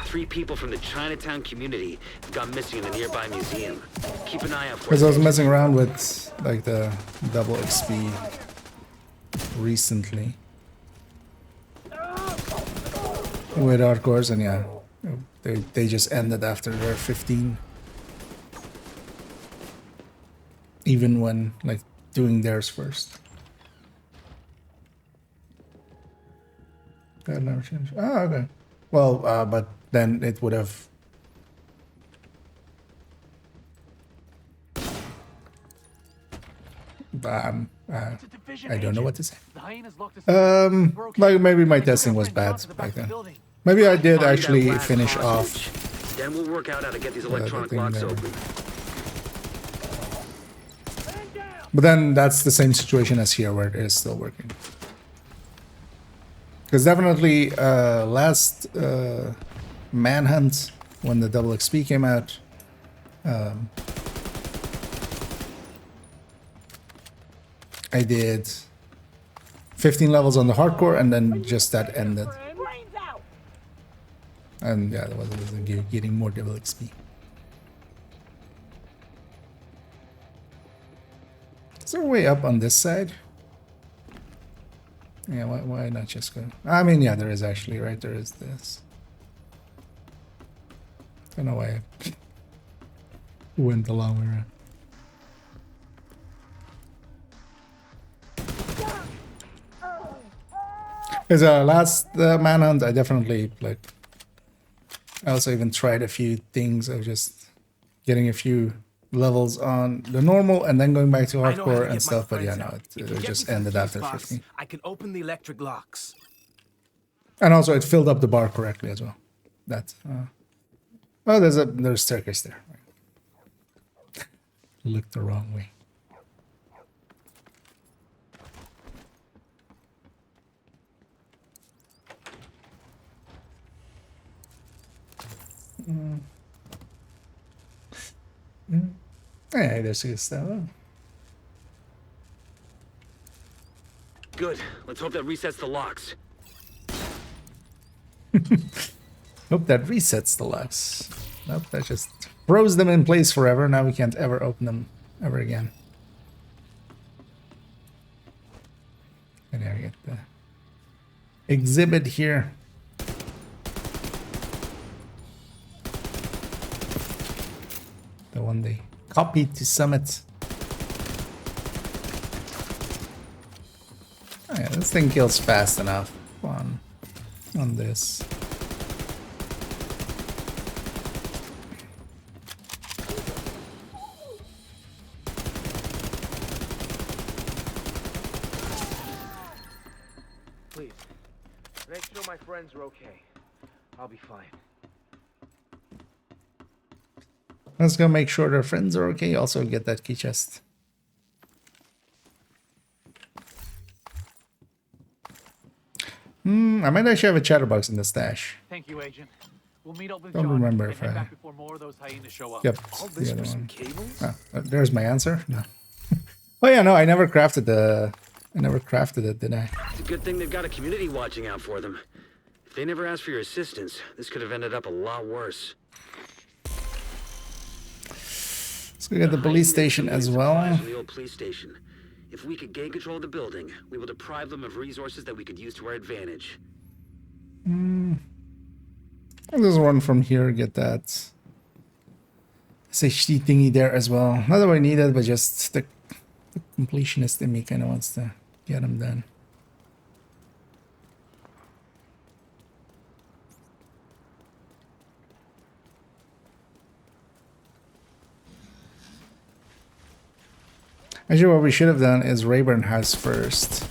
3 people from the Chinatown community have gone missing in a nearby museum. Keep an eye out for Because I was them. messing around with like the double XP recently with hardcores, and yeah, they just ended after their 15. Even when like doing theirs first. That never changed. Oh, okay. Well, but then it would have. I don't know what to say. Like maybe my testing was bad back then. Maybe I did actually finish off. Then we'll work out how to get these electronic locks open. But then that's the same situation as here, where it is still working. Because definitely last Manhunt, when the double XP came out, I did 15 levels on the hardcore, and then just that ended. And yeah, that wasn't getting more double XP. Is there a way up on this side? Yeah, why not just go? I mean, yeah, there is actually, right? There is this. Don't know why I went the long way around. As a last Manhunt, I definitely like. I also even tried a few things of just getting a few levels on the normal and then going back to hardcore and stuff. But yeah, no, it just ended after 15. I can open the electric locks. And also, it filled up the bar correctly as well. That. Oh, there's a staircase there. Looked the wrong way. Hey, there's good stuff. Good. Let's hope that resets the locks. Hope that resets the locks. Nope, that just froze them in place forever. Now we can't ever open them ever again. And there we get the exhibit here. The one they copied to Summit. Oh yeah, this thing kills fast enough on this. Please, make sure my friends are okay. I'll be fine. Let's go make sure their friends are okay. Also get that key chest. I might actually have a chatterbox in the stash. Thank you, Agent. We'll meet up with Don't John remember and if head I. back before more of those hyenas show up. Yep. All The this other for some one. cables? Oh, there's my answer. No. Oh yeah, no, I never crafted the. I never crafted it, did I? It's a good thing they've got a community watching out for them. If they never asked for your assistance, this could have ended up a lot worse. Let's go get the police station as well. The old police station. If we could gain control of the building, we will deprive them of resources that we could use to our advantage. I'll just run from here, get that SHD thingy there as well. Not that I need it, but just the completionist in me kind of wants to get them done. Actually, what we should have done is Rayburn House first.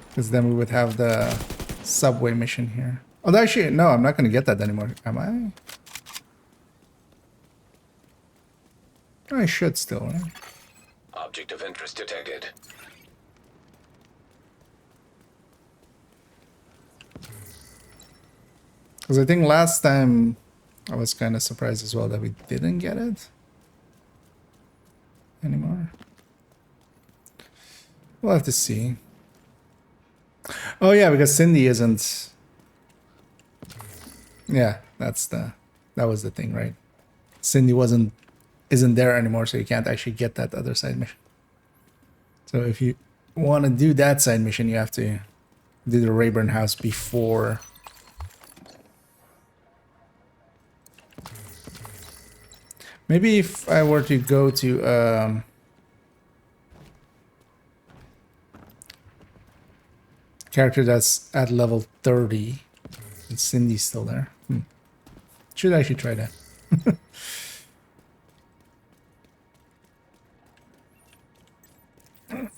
Because then we would have the subway mission here. Oh, actually, no, I'm not going to get that anymore. Am I? I should still, right? Object of interest detected. Because I think last time I was kind of surprised as well that we didn't get it anymore. We'll have to see. Oh yeah, because Cindy isn't. Yeah, that was the thing, right? Cindy isn't there anymore, so you can't actually get that other side mission. So if you want to do that side mission, you have to do the Rayburn House before. Maybe if I were to go to character that's at level 30 and Cindy's still there. Should actually try that.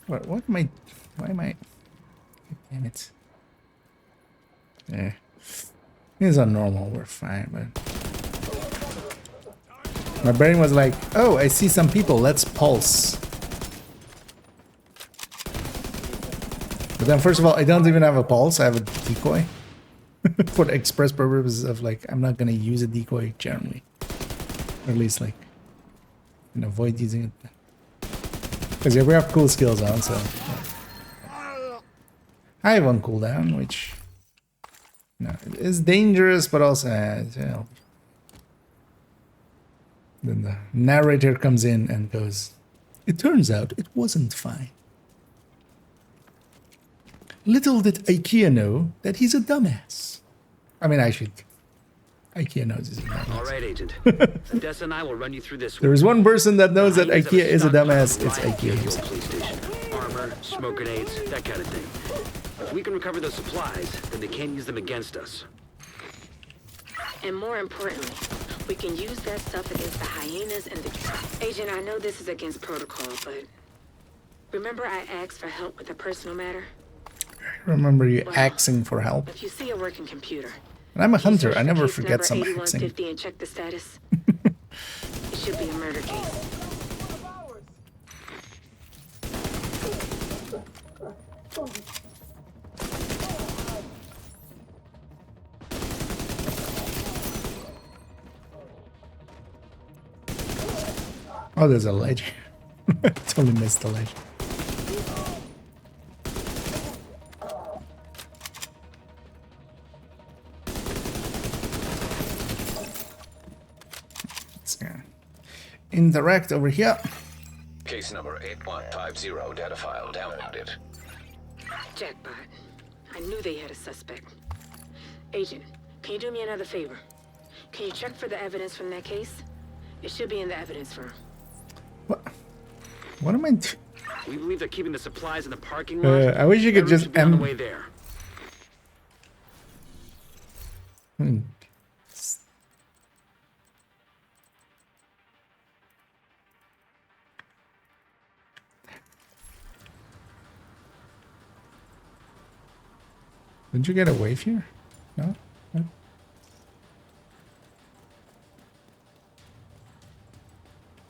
What am I? Why am I? Damn it. Yeah. It's on normal, we're fine, but my brain was like, oh, I see some people, let's pulse. But then first of all, I don't even have a pulse, I have a decoy. For the express purposes of like, I'm not gonna use a decoy generally. Or at least like, and avoid using it. Because yeah, we have cool skills on, so. I have one cooldown, which, you know, is dangerous, but also, you know. Then the narrator comes in and goes, it turns out it wasn't fine. Little did IKEA know that he's a dumbass. I mean, actually, IKEA knows he's a dumbass. All right, Agent. Odessa and I will run you through this. There is one person that knows that IKEA is a dumbass. It's IKEA himself. Police station. Armor, smoke grenades, that kind of thing. If we can recover those supplies, then they can't use them against us. And more importantly, we can use that stuff against the hyenas and the... Agent, I know this is against protocol, but... Remember I asked for help with a personal matter? I remember you axing for help. If you see a working computer... And I'm a hunter, I never forget some axing. axing. And check the status. It should be a murder case. Oh, there's a ledge. Totally missed the ledge. Let's interact over here. Case number 8150 data file downloaded. Jackpot. I knew they had a suspect. Agent, can you do me another favor? Can you check for the evidence from that case? It should be in the evidence room. What am I doing? We believe they're keeping the supplies in the parking lot. I wish you could just on the way there. Didn't you get a wave here? No? No?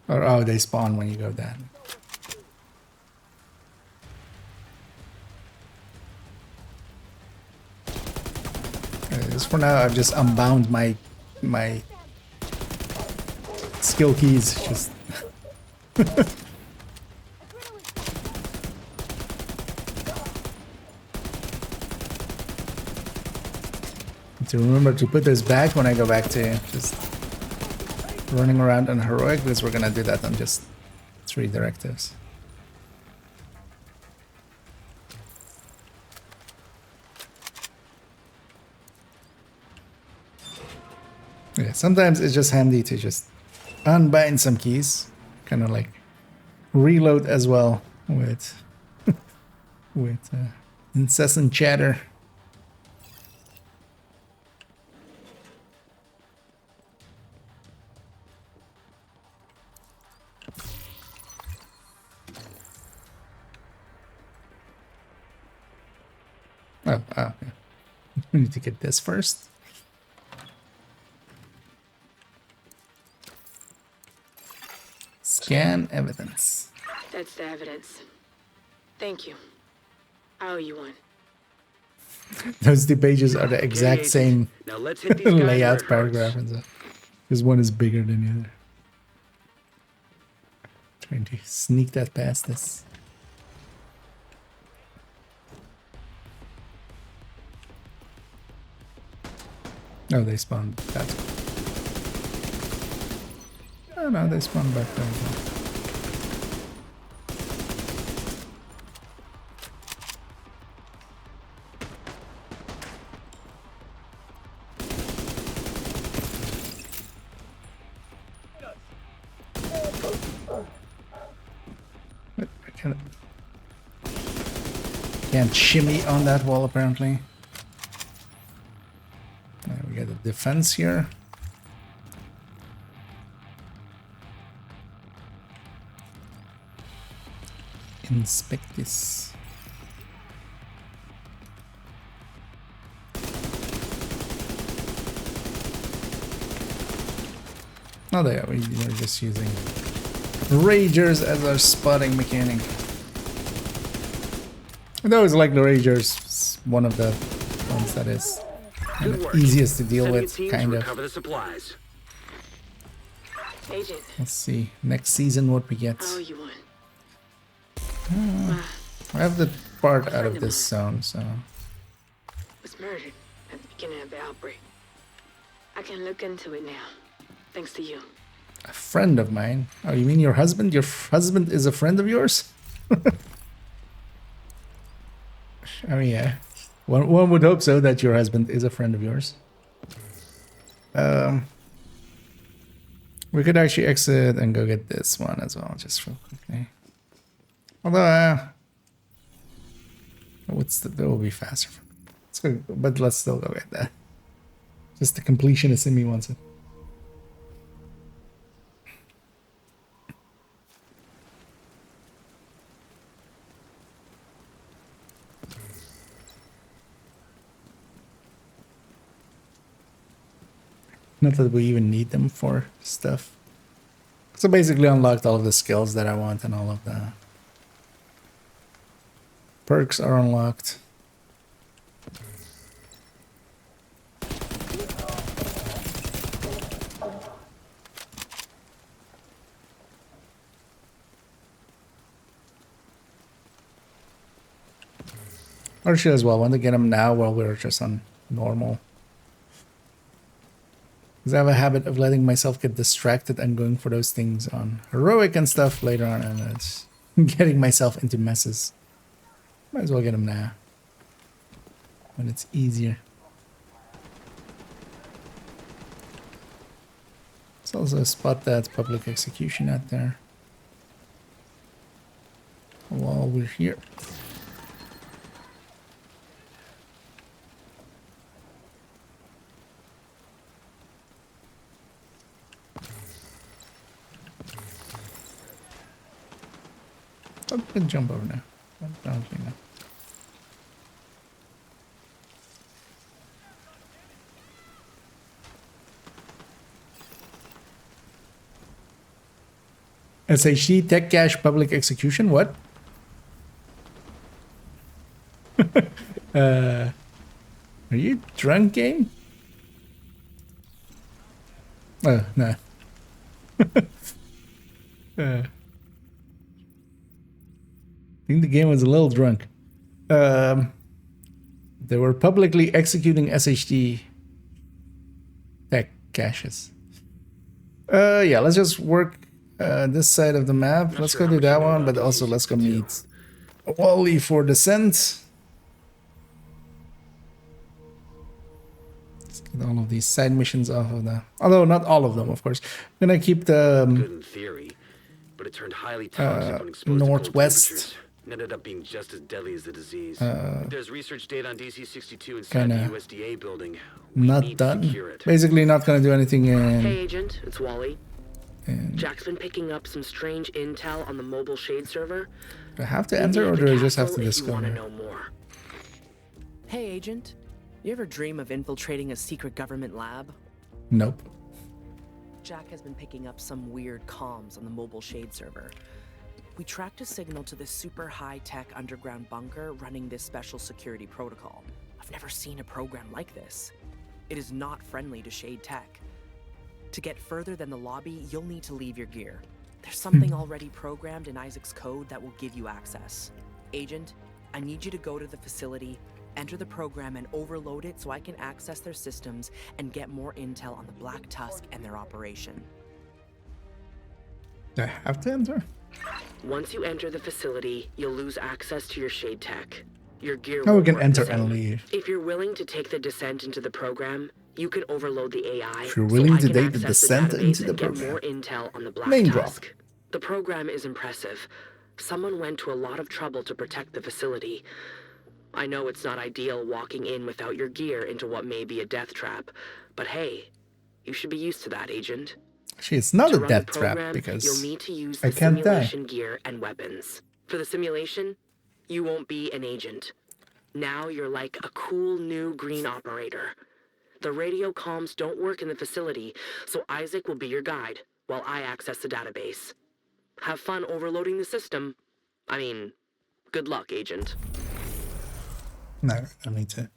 Or, oh, they spawn when you go down. Just for now, I've just unbound my skill keys. Just to remember to put this back when I go back to just running around on heroic, because we're gonna do that on just 3 directives. Yeah, sometimes it's just handy to just unbind some keys, kind of like reload as well with with incessant chatter. Oh, yeah. We need to get this first. Scan evidence. That's the evidence. Thank you. I owe you one. Those two pages are the exact same Now let's hit these guys where layout it hurts. paragraph and stuff. Because one is bigger than the other. Trying to sneak that past us. Oh, they spawned that. Oh no, they spawned back there. Can't shimmy on that wall apparently. We got a defense here. Inspect this. Oh, there we were just using Ragers as our spotting mechanic. I always like the Ragers. It's one of the ones that is easiest to deal with, kind of. Recover the supplies. Agent. Let's see. Next season, what we get. I owe you one. I have the part out of this zone, so. Was murdered at the beginning of the outbreak. I can look into it now, thanks to you. A friend of mine? Oh, you mean your husband? Your husband is a friend of yours? I mean, yeah. One would hope so, that your husband is a friend of yours. We could actually exit and go get this one as well, just real quickly. Although, that will be faster. Let's go, but let's still go get that. Just the completionist in me wants it. Not that we even need them for stuff. So basically unlocked all of the skills that I want and all of the perks are unlocked. Archie as well. I want to get him now while we're just on normal. Because I have a habit of letting myself get distracted and going for those things on heroic and stuff later on, and it's getting myself into messes. Might as well get him now, when it's easier. Let's also spot that public execution out there while we're here. I can jump over now. I don't think no. SHD Tech Cache Public Execution, what? Are you drunk, game? Oh, no. I think the game was a little drunk. They were publicly executing SHD tech caches. Yeah, let's just work this side of the map. Let's go do that one, but also let's go meet Wally for descent. Get all of these side missions off of the... Although not all of them, of course. I'm gonna keep the... Good in theory, but it turned highly toxic when exposed to cold northwest. temperatures. It ended up being just as deadly as the disease. There's research data on DC-62 inside the USDA building. We Not need to done. secure it. Basically not gonna do anything in... Hey, Agent, it's Wally. Jack's been picking up some strange intel on the mobile shade server. Do I have to enter, or do I just have to discover? Know more. Hey, Agent. You ever dream of infiltrating a secret government lab? Nope. Jack has been picking up some weird comms on the mobile shade server. We tracked a signal to this super high-tech underground bunker running this special security protocol. I've never seen a program like this. It is not friendly to shade tech. To get further than the lobby, you'll need to leave your gear. There's something already programmed in Isaac's code that will give you access. Agent, I need you to go to the facility, enter the program and overload it so I can access their systems and get more intel on the Black Tusk and their operation. Do I have to enter? Once you enter the facility, you'll lose access to your shade tech. Your gear Oh, we won't can work enter the same. and leave. If you're willing to take the descent into the program, you can overload the AI. If you're willing to I can take the access descent database into the and get program. more intel on the Black Name drop. Tusk. The program is impressive. Someone went to a lot of trouble to protect the facility. I know it's not ideal walking in without your gear into what may be a death trap, but hey, you should be used to that, Agent. Actually, it's not To a run death the trap program, because you'll need to use I the can't die. simulation gear and weapons. For the simulation, you won't be an agent. Now you're like a cool new green operator. The radio comms don't work in the facility, so Isaac will be your guide while I access the database. Have fun overloading the system. I mean, good luck, Agent. No, don't need to.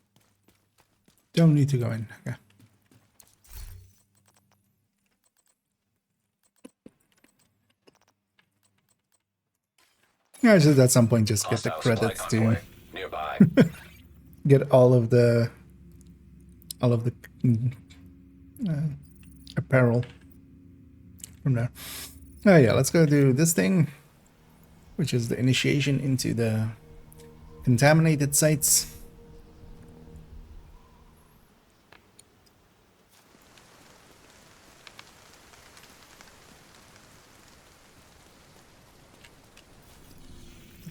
Don't need to go in. Okay. Yeah, I should at some point just get the credits to get all of the apparel from there. Oh yeah, let's go do this thing, which is the initiation into the contaminated sites.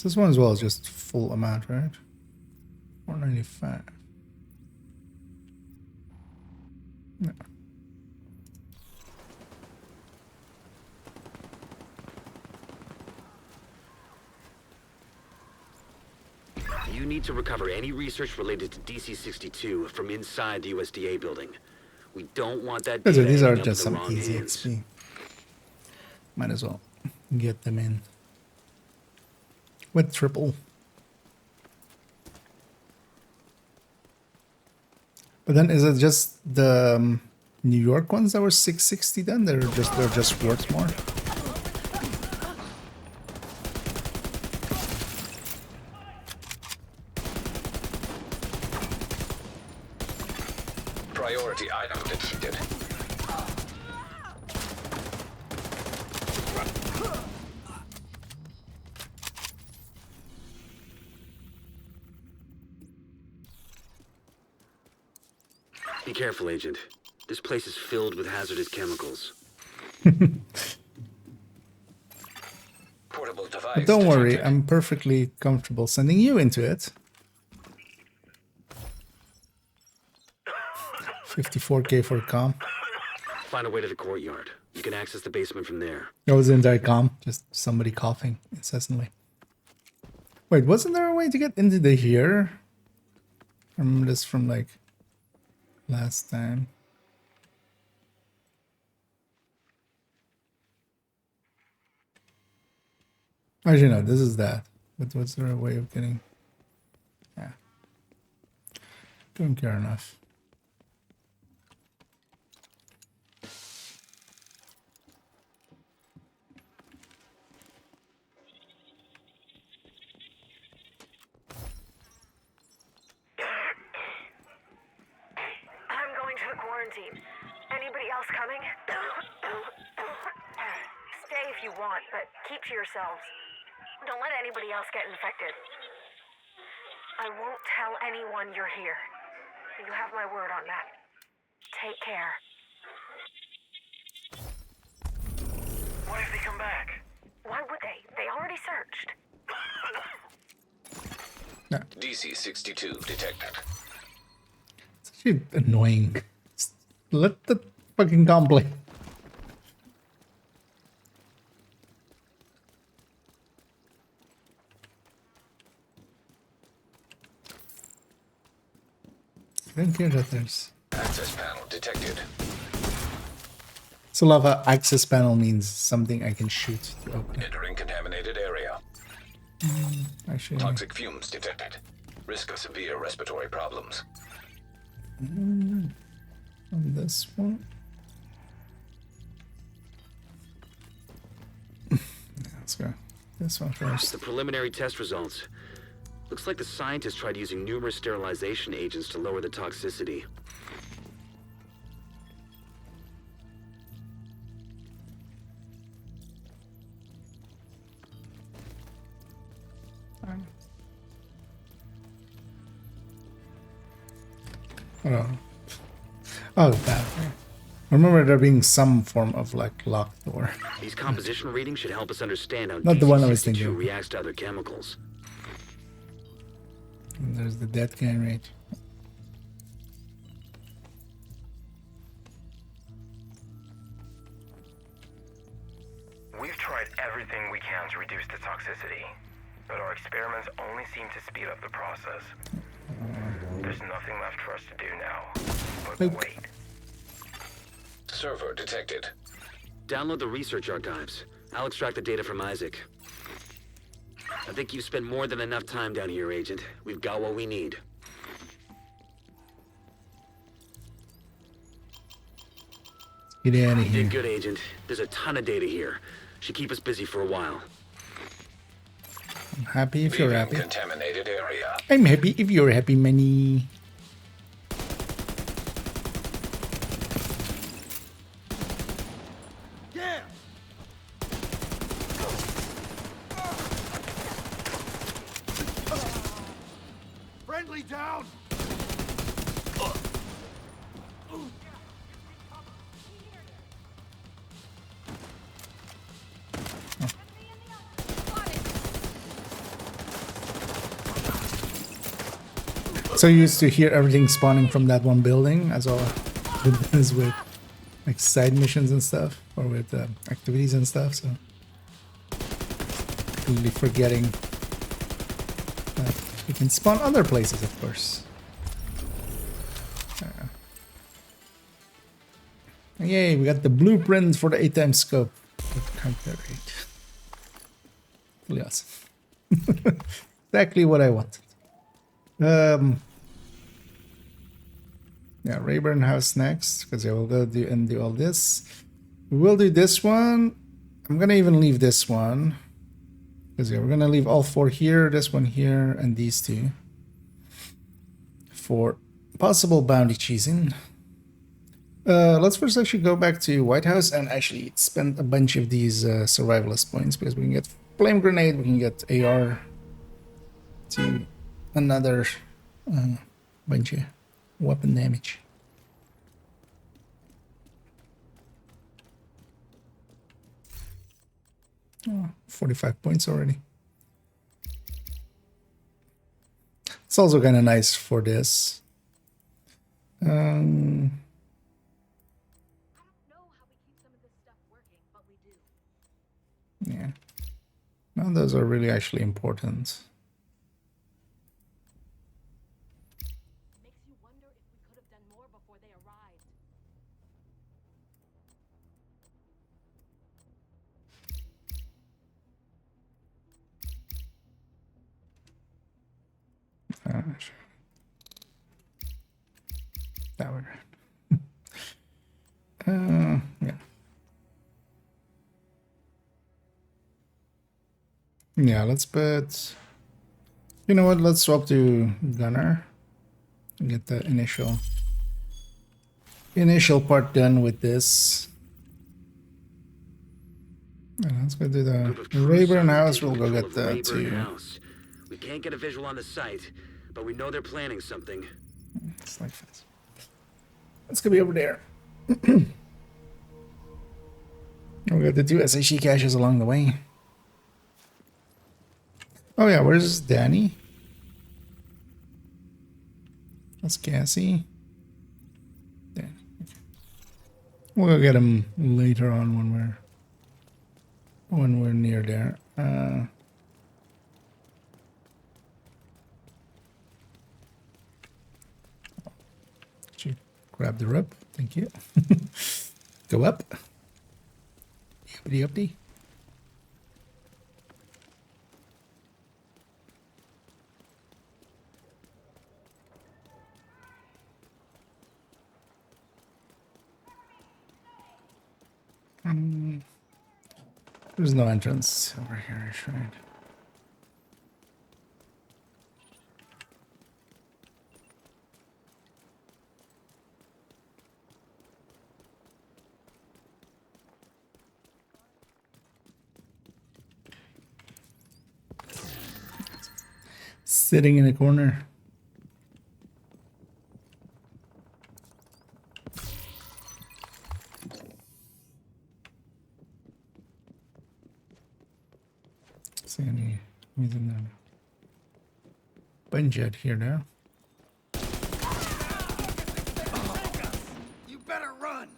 This one as well is just full amount, right? 495. No. You need to recover any research related to DC-62 from inside the USDA building. We don't want that data These are ending up just in some the wrong easy hands. XP. Might as well get them in with triple. But then is it just the New York ones that were 660 then? They're just worth more? Priority item defeated. Be careful, Agent. This place is filled with hazardous chemicals. Portable device. But don't worry, I'm perfectly comfortable sending you into it. 54k for a comm. Find a way to the courtyard. You can access the basement from there. That was the entire comm. Just somebody coughing incessantly. Wait, wasn't there a way to get into the here? I remember this from like last time. Actually, no, this is that. But what's there a way of getting? Yeah. Don't care enough. I'm going to the quarantine. Anybody else coming? Stay if you want, but keep to yourselves. Don't let anybody else get infected. I won't tell anyone you're here. You have my word on that. Take care. What if they come back? Why would they? They already searched. DC-62 detected. It's actually annoying. Just let the fucking gun play. I don't care that there's... Access panel detected. So lava access panel means something I can shoot to open. Entering contaminated area. Actually... Toxic fumes detected. Risk of severe respiratory problems. On this one. Let's go. This one first. The preliminary test results. Looks like the scientists tried using numerous sterilization agents to lower the toxicity. Oh, that. I remember there being some form of like locked door. These composition readings should help us understand how Not the one I was DC-62 thinking. reacts to other chemicals. And there's the dead guy, right? We've tried everything we can to reduce the toxicity, but our experiments only seem to speed up the process. There's nothing left for us to do now, but wait. Server detected. Download the research archives. I'll extract the data from Isaac. I think you've spent more than enough time down here, Agent. We've got what we need. Get out of You here. did good, Agent. There's a ton of data here. Should keep us busy for a while. I'm happy if you're happy. Contaminated area. I'm happy if you're happy, Manny. Yeah. Friendly down. So you used to hear everything spawning from that one building, as well as with like side missions and stuff, or with activities and stuff. So completely forgetting that you can spawn other places, of course. Yay, we got the blueprint for the 8x scope. Really awesome. Exactly what I wanted. Yeah, Rayburn House next, because I will go do all this. We will do this one. I'm gonna even leave this one, because yeah, we're gonna leave all four here, this one here, and these two for possible bounty cheesing. Let's first actually go back to White House and actually spend a bunch of these survivalist points, because we can get flame grenade, we can get AR to another bunch of weapon damage. Oh, 45 points already. It's also kind of nice for this. Yeah. No, those are really actually important. Sure. That would. Yeah. Yeah, let's put. You know what? Let's swap to Gunner and get the initial part done with this. And let's go do the Rayburn House. We'll go get the two. We can't get a visual on the site, but we know they're planning something. It's like this. It's gonna be over there. We got the 2 SHE caches along the way. Oh yeah, where's Danny? That's Cassie. Danny. We'll go get him later on when we're near there. Grab the rope. Thank you. Go up. Uppity uppity. There's no entrance over here, right? Sitting in a corner. See any reason there? Bunch out here now. You better run.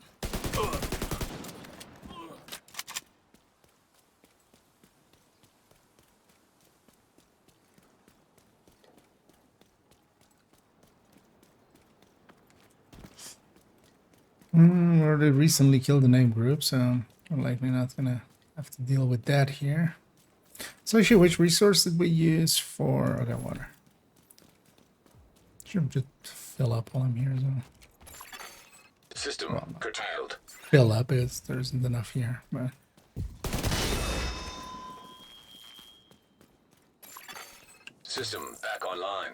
Already recently killed the name group, so I'm likely not gonna have to deal with that here. So actually, which resource did we use for? Okay, water. Should just fill up while I'm here as well. System curtailed. Fill up because there isn't enough here, but. System back online.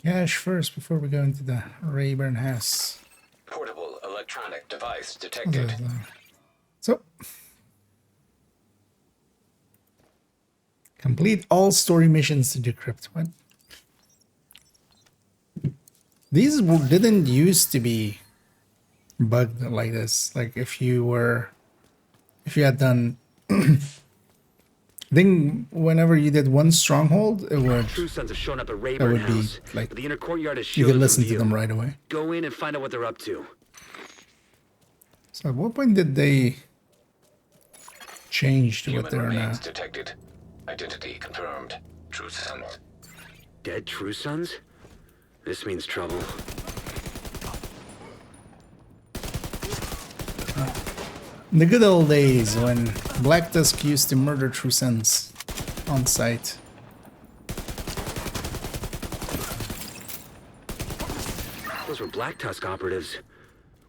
Cache first before we go into the Rayburn house. Portable electronic device detected. So, complete all story missions to decrypt. What? These didn't used to be bugged like this. Like if you had done. I think whenever you did one stronghold, it would. True Sons have shown up at Rayburn That would be House, like but the inner courtyard is you shielded could listen from to view. them right away. Go in and find out what they're up to. So at what point did they change to what Human they are now? remains detected. Identity confirmed. True Sons. Dead True Sons? This means trouble. In the good old days when Black Tusk used to murder True Sons on site. Those were Black Tusk operatives.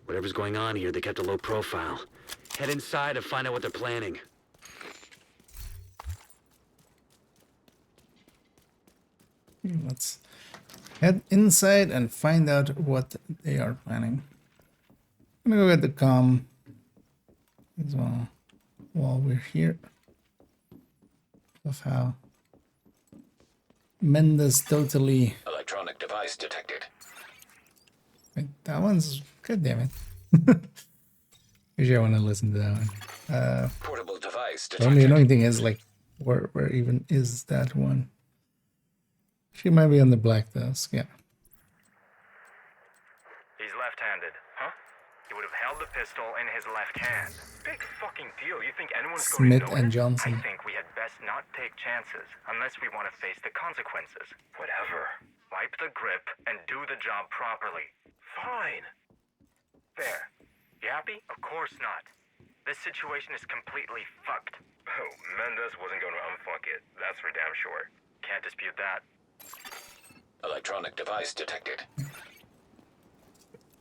Whatever's going on here, they kept a low profile. Head inside and find out what they're planning. Let's head inside and find out what they are planning. I'm gonna go get the comm as well while we're here. Of how Mendes totally. Electronic device detected. Wait, that one's. God damn it. Usually I want to listen to that one. Portable device The detected. only annoying thing is like where even is that one? She might be on the Black Tusk, yeah. He's left-handed, huh? He would have held the pistol in his left hand. Big fucking deal. You think anyone's going Smith to and notice? Johnson. I think we had best not take chances unless we want to face the consequences. Whatever. Wipe the grip and do the job properly. Fine. There. You happy? Of course not. This situation is completely fucked. Oh, Mendes wasn't going to unfuck it. That's for damn sure. Can't dispute that. Electronic device detected.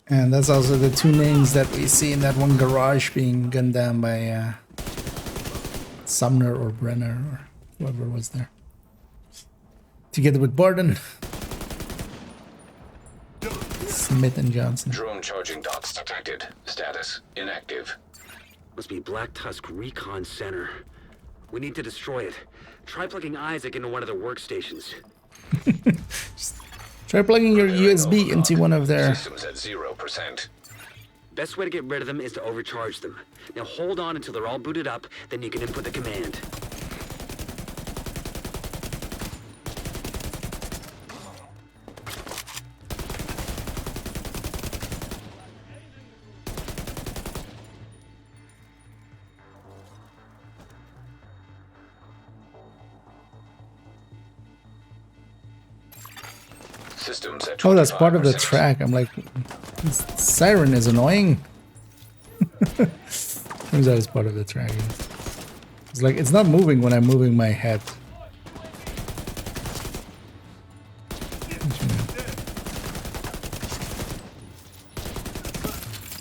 And that's also the two names that we see in that one garage being gunned down by Sumner or Brenner or whoever was there. Together with Borden, Smith and Johnson. Drone charging docks detected. Status inactive. Must be Black Tusk Recon Center. We need to destroy it. Try plugging Isaac into one of the workstations. Try plugging your USB into one of their... Systems at 0%. Best way to get rid of them is to overcharge them. Now hold on until they're all booted up, then you can input the command. Systems at 25%. Oh, that's part of the track. I'm like, this siren is annoying. Turns out it's part of the track. It's like, it's not moving when I'm moving my head.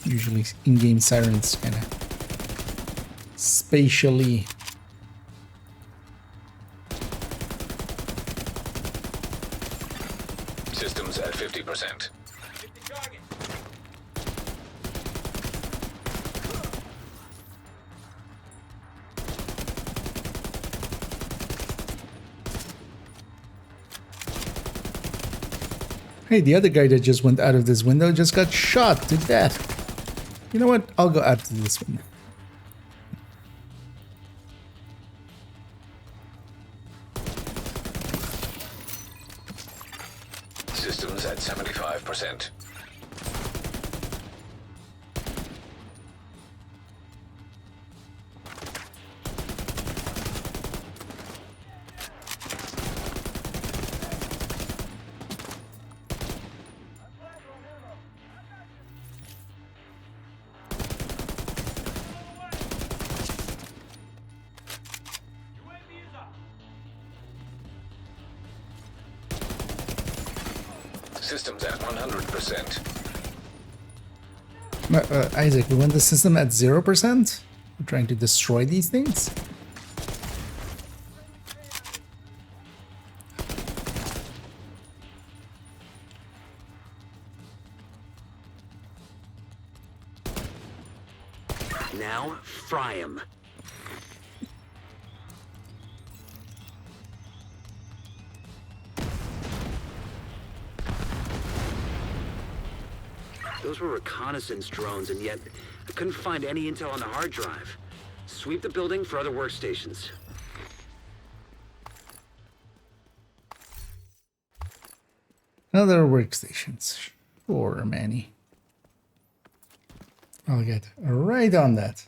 Usually in-game sirens kind of spatially. Systems at 50%. Hey, the other guy that just went out of this window just got shot to death. You know what? I'll go out to this window. Systems at 75%. Systems at 100%. Isaac, we want the system at 0%? We're trying to destroy these things? Now, fry him. Those were reconnaissance drones, and yet I couldn't find any intel on the hard drive. Sweep the building for other workstations. Other workstations. Sure, Manny. I'll get right on that.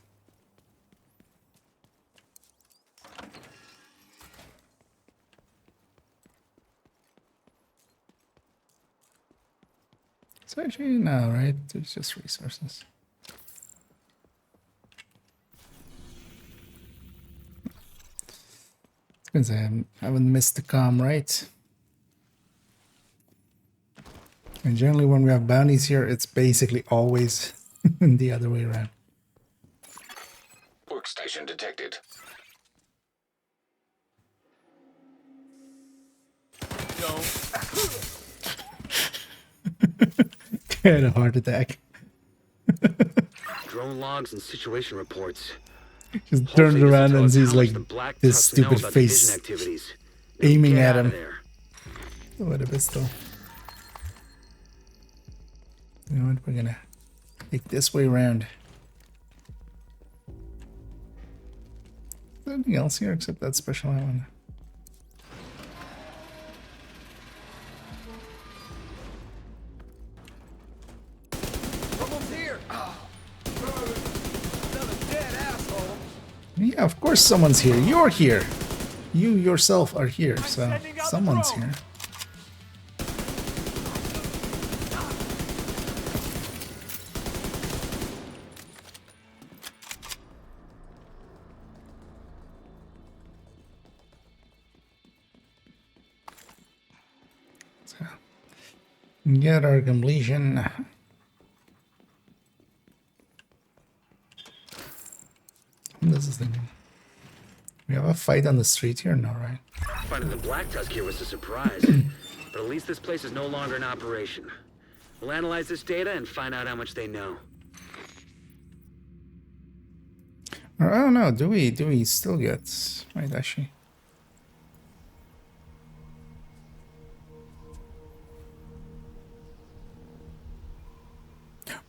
It's actually no, right? It's just resources. It's gonna say I haven't missed the comm, right? And generally when we have bounties here, it's basically always the other way around. Workstation detected. Had a heart attack. Drone logs and situation reports. Just turned around and sees like this stupid face aiming at him. What a pistol. You know what? We're gonna take this way around. Is there anything else here except that special island? Someone's here. Another dead asshole. Yeah, of course someone's here. You're here. You yourself are here, so someone's here. Get our completion. This is thinking. We have a fight on the street here? No, right? Finding the Black Tusk here was a surprise, but at least this place is no longer in operation. We'll analyze this data and find out how much they know. Or, I don't know. Do we? Do we still get? Right, actually.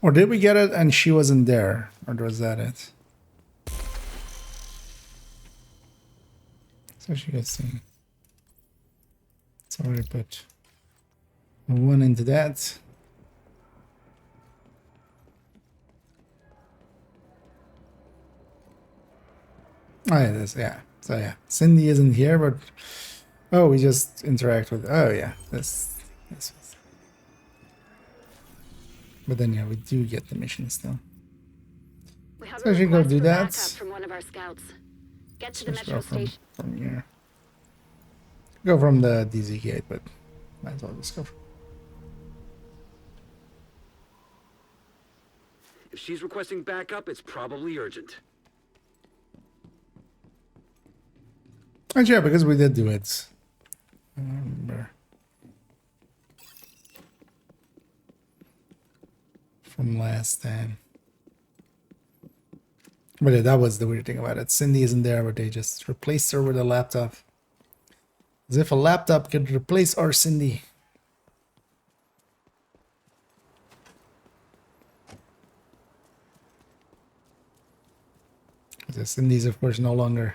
Or did we get it and she wasn't there? Or was that it? So she gets the... So we put one into that. Oh, yeah, this, yeah. So yeah, Cindy isn't here, but... Oh, we just interact with... Oh, yeah. This was... But then, yeah, we do get the mission still. We have So a I should go request do for that. backup from one of our scouts. Get to the Let's go metro station. from here. Go from the DZ gate, but might as well just go. If she's requesting backup, it's probably urgent. And yeah, because we did do it. I remember. From last time. But yeah, that was the weird thing about it. Cindy isn't there, but they just replaced her with a laptop. As if a laptop could replace our Cindy. Because Cindy's, of course, no longer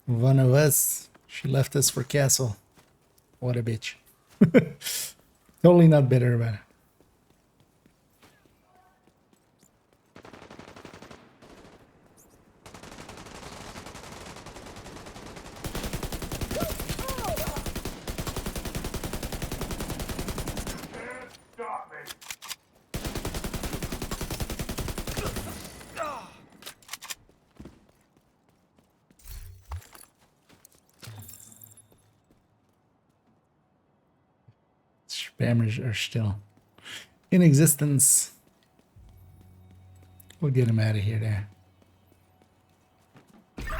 one of us. She left us for Castle. What a bitch. Totally not bitter about it. Spammers are still in existence. We'll get him out of here there.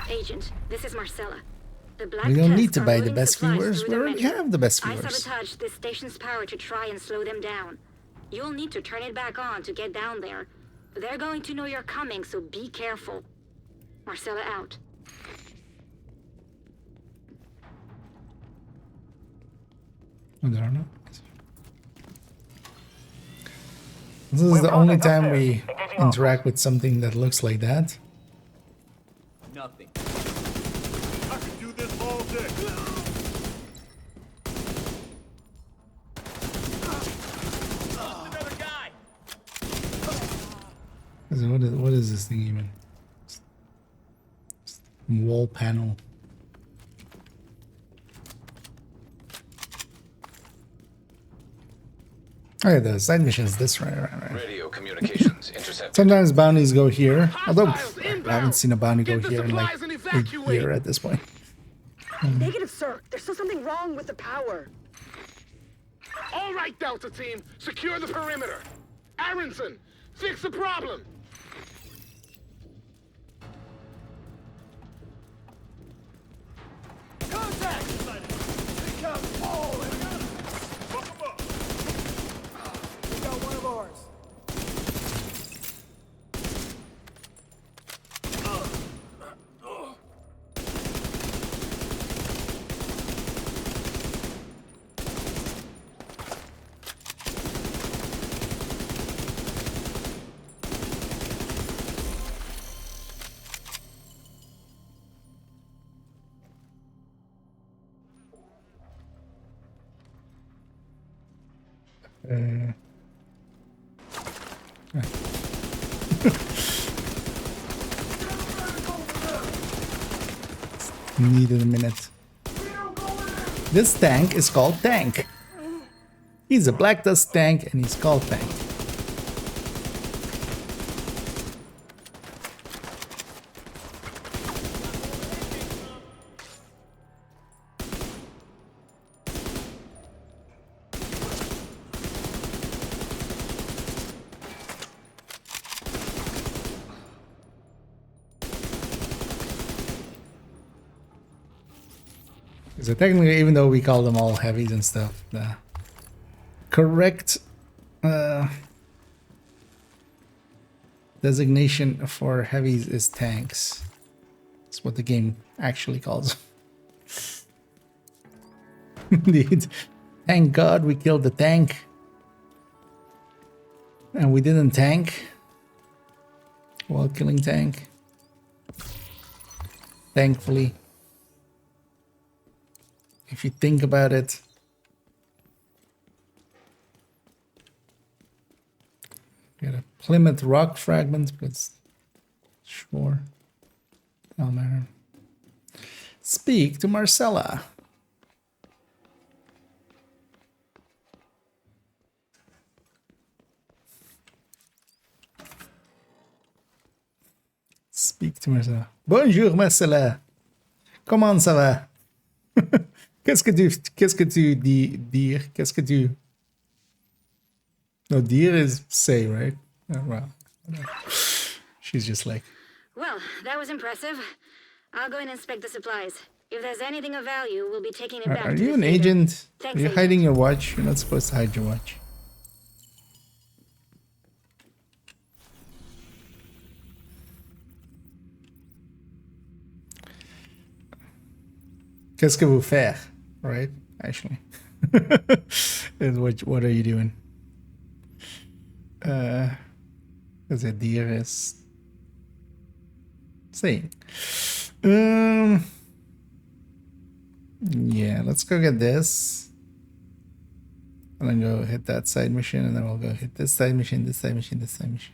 Agent, this is Marcella. The Black We don't need Tusk to are buy the loading best supplies viewers. through We the already metro. have the best I viewers. sabotaged this station's power to try and slow them down. You'll need to turn it back on to get down there. They're going to know you're coming, so be careful. Marcella out. I don't know. This is the only time we interact with something that looks like that. Nothing. I could do this all day. Another guy. What is this thing even? Wall panel. Oh yeah, the side missions. This right. Radio communications intercepted. Sometimes bounties go here, although I haven't seen a bounty go here in like a year at this point. Negative, sir. There's still something wrong with the power. All right, Delta Team, secure the perimeter. Aronson, fix the problem. Contact! Take out Paul and fuck him up. We got one of ours. Needed a minute. This tank is called Tank. He's a Black Dust tank and he's called Tank. So technically, even though we call them all heavies and stuff, the correct designation for heavies is tanks. That's what the game actually calls them. Indeed. Thank God we killed the tank. And we didn't tank while killing tank. Thankfully. If you think about it. Get a Plymouth rock fragment, but sure. No matter. Speak to Marcella. Speak to Marcella. Bonjour Marcella. Comment ça va? Qu'est-ce que tu dis, dire? Qu'est-ce que tu... No, dire is say, right? Oh, well, she's just like... Well, that was impressive. I'll go and inspect the supplies. If there's anything of value, we'll be taking it back Are to you the an theater. agent? Thanks, Are you Agent. hiding your watch? You're not supposed to hide your watch. Qu'est-ce que vous faire? Right? Actually. what are you doing? Because a deer is saying. Yeah, let's go get this. And then go hit that side mission, and then we'll go hit this side mission, this side mission, this side mission.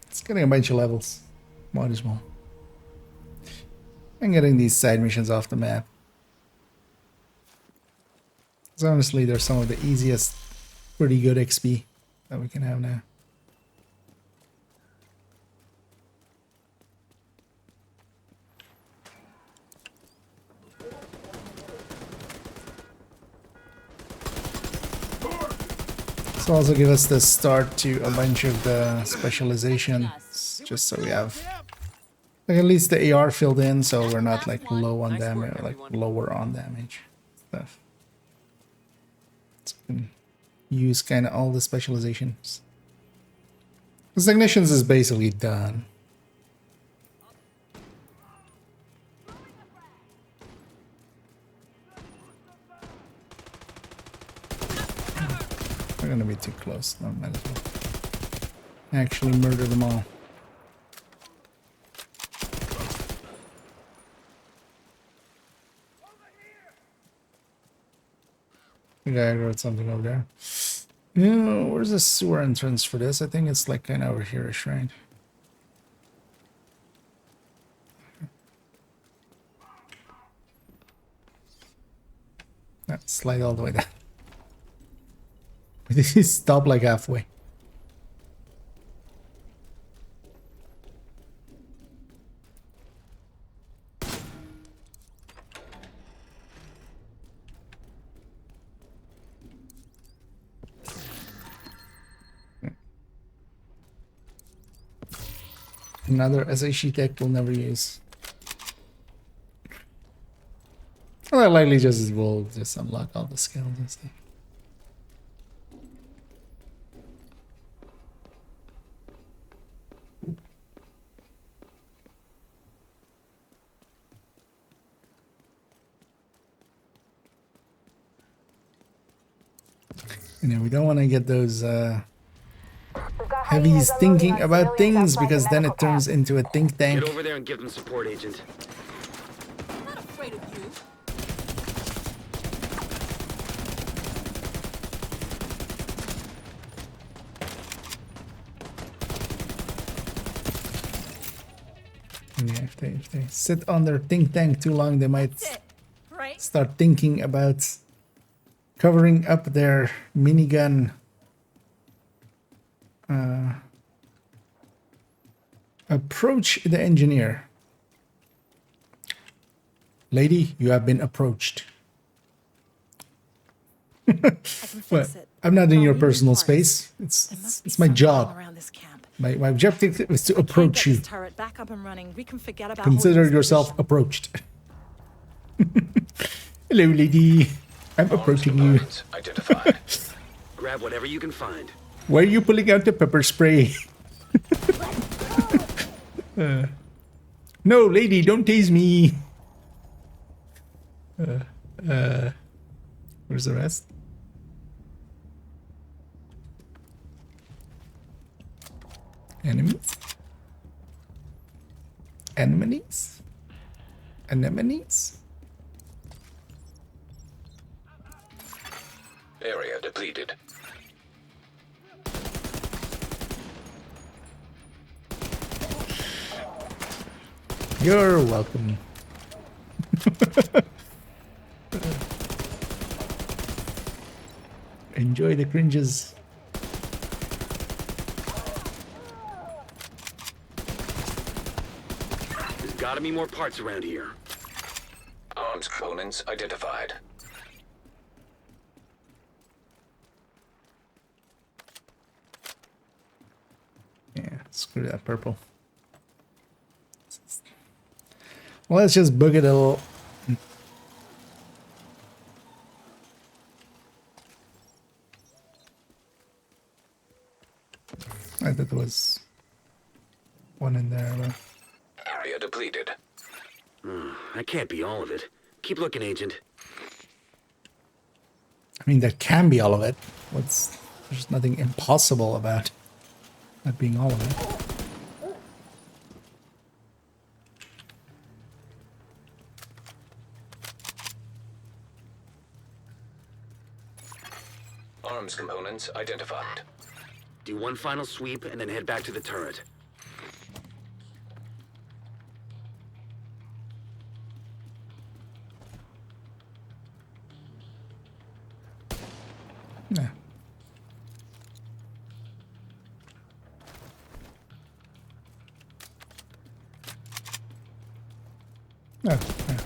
It's getting a bunch of levels. Might as well. And getting these side missions off the map. Because honestly, they're some of the easiest, pretty good XP that we can have now. This will also give us the start to a bunch of the specializations, just so we have like at least the AR filled in, so we're not like low on damage, or like lower on damage stuff. So we can use kind of all the specializations. Because technicians is basically done. We're gonna be too close. No, might as well actually murder them all. I think I wrote something over there. Yeah, where's the sewer entrance for this? I think it's like kind of over here-ish, right? Slide all the way down. Did he stop like halfway? Another SHE tech we'll never use. Well, likely just will just unlock all the skills and stuff. You know, we don't want to get those heavies thinking about things, because then it turns into a think tank. Get over there and give them support, Agent. I'm not afraid of you. Yeah, if they sit on their think tank too long, they might start thinking about covering up their minigun approach the engineer. Lady, you have been approached. Well, I'm not in your personal space. It's my job. My objective is to approach you. Back up and running. We can forget about Consider yourself approached. Hello, lady. I'm approaching you. Identified. Grab whatever you can find. Why are you pulling out the pepper spray? No, lady, don't tase me. Where's the rest? Enemies? Enemies? Anemones? Area depleted. You're welcome. Enjoy the cringes. There's gotta be more parts around here. Arms components identified. Yeah, screw that purple. Well, let's just book it a little. I thought there was one in there, but... Area depleted. That can't be all of it. Keep looking, Agent. I mean, that can be all of it. There's nothing impossible about that being all of it. Arms components identified. Do one final sweep and then head back to the turret. Yeah. Oh, yeah.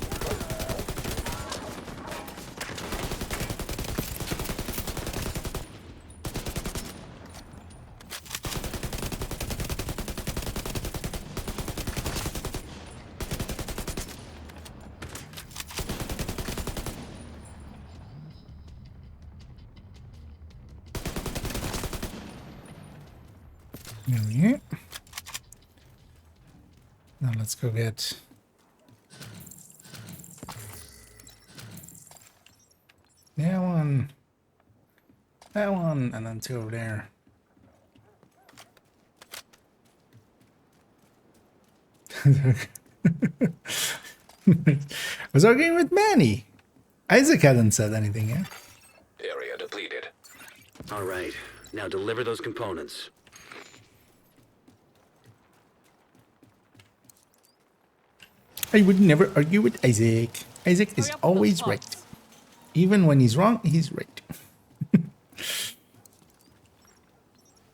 Yeah. Now let's go get that one, and then two over there. I was arguing with Manny. Isaac hadn't said anything yet. Area depleted. All right, now deliver those components. I would never argue with Isaac. Isaac is always right. Even when he's wrong, he's right.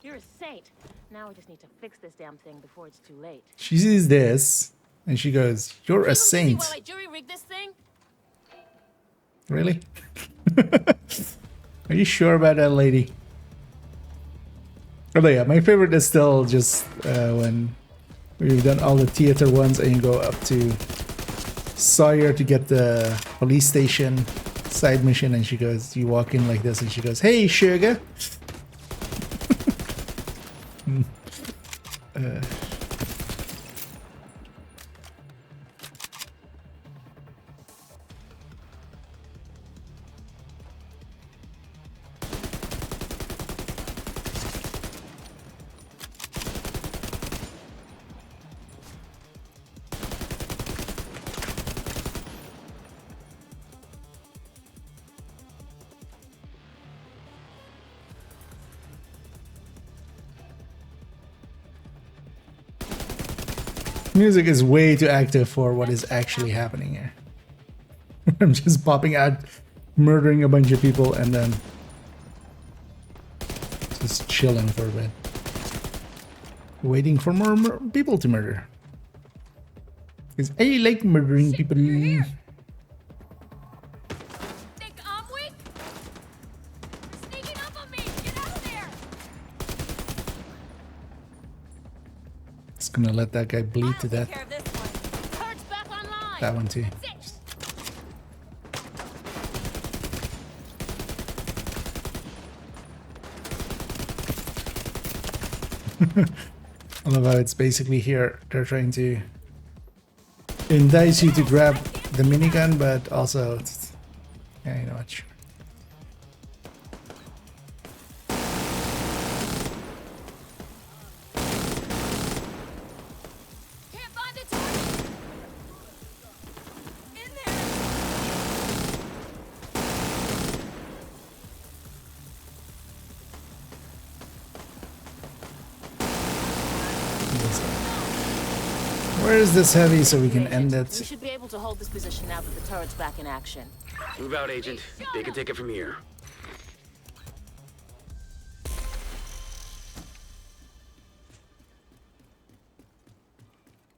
You're a saint. Now we just need to fix this damn thing before it's too late. She sees this, and she goes, "You're a saint." While I jury rig this thing? Really? Are you sure about that, lady? Oh yeah, my favorite is still just when we've done all the theater ones and you go up to Sawyer to get the police station side mission, and she goes, you walk in like this and she goes, "Hey, sugar." Music is way too active for what is actually happening here. I'm just popping out, murdering a bunch of people, and then just chilling for a bit. Waiting for more people to murder. Because I like murdering people. Think I'm weak? Sneaking up on me! Get out of there! Just gonna let that guy bleed to death. That one too. I love how it's basically here. They're trying to entice you to grab the minigun, but also, yeah, you know what? Sure. Where is this heavy so we can end it? We should be able to hold this position now that the turret's back in action. Move out, Agent. They can take it from here.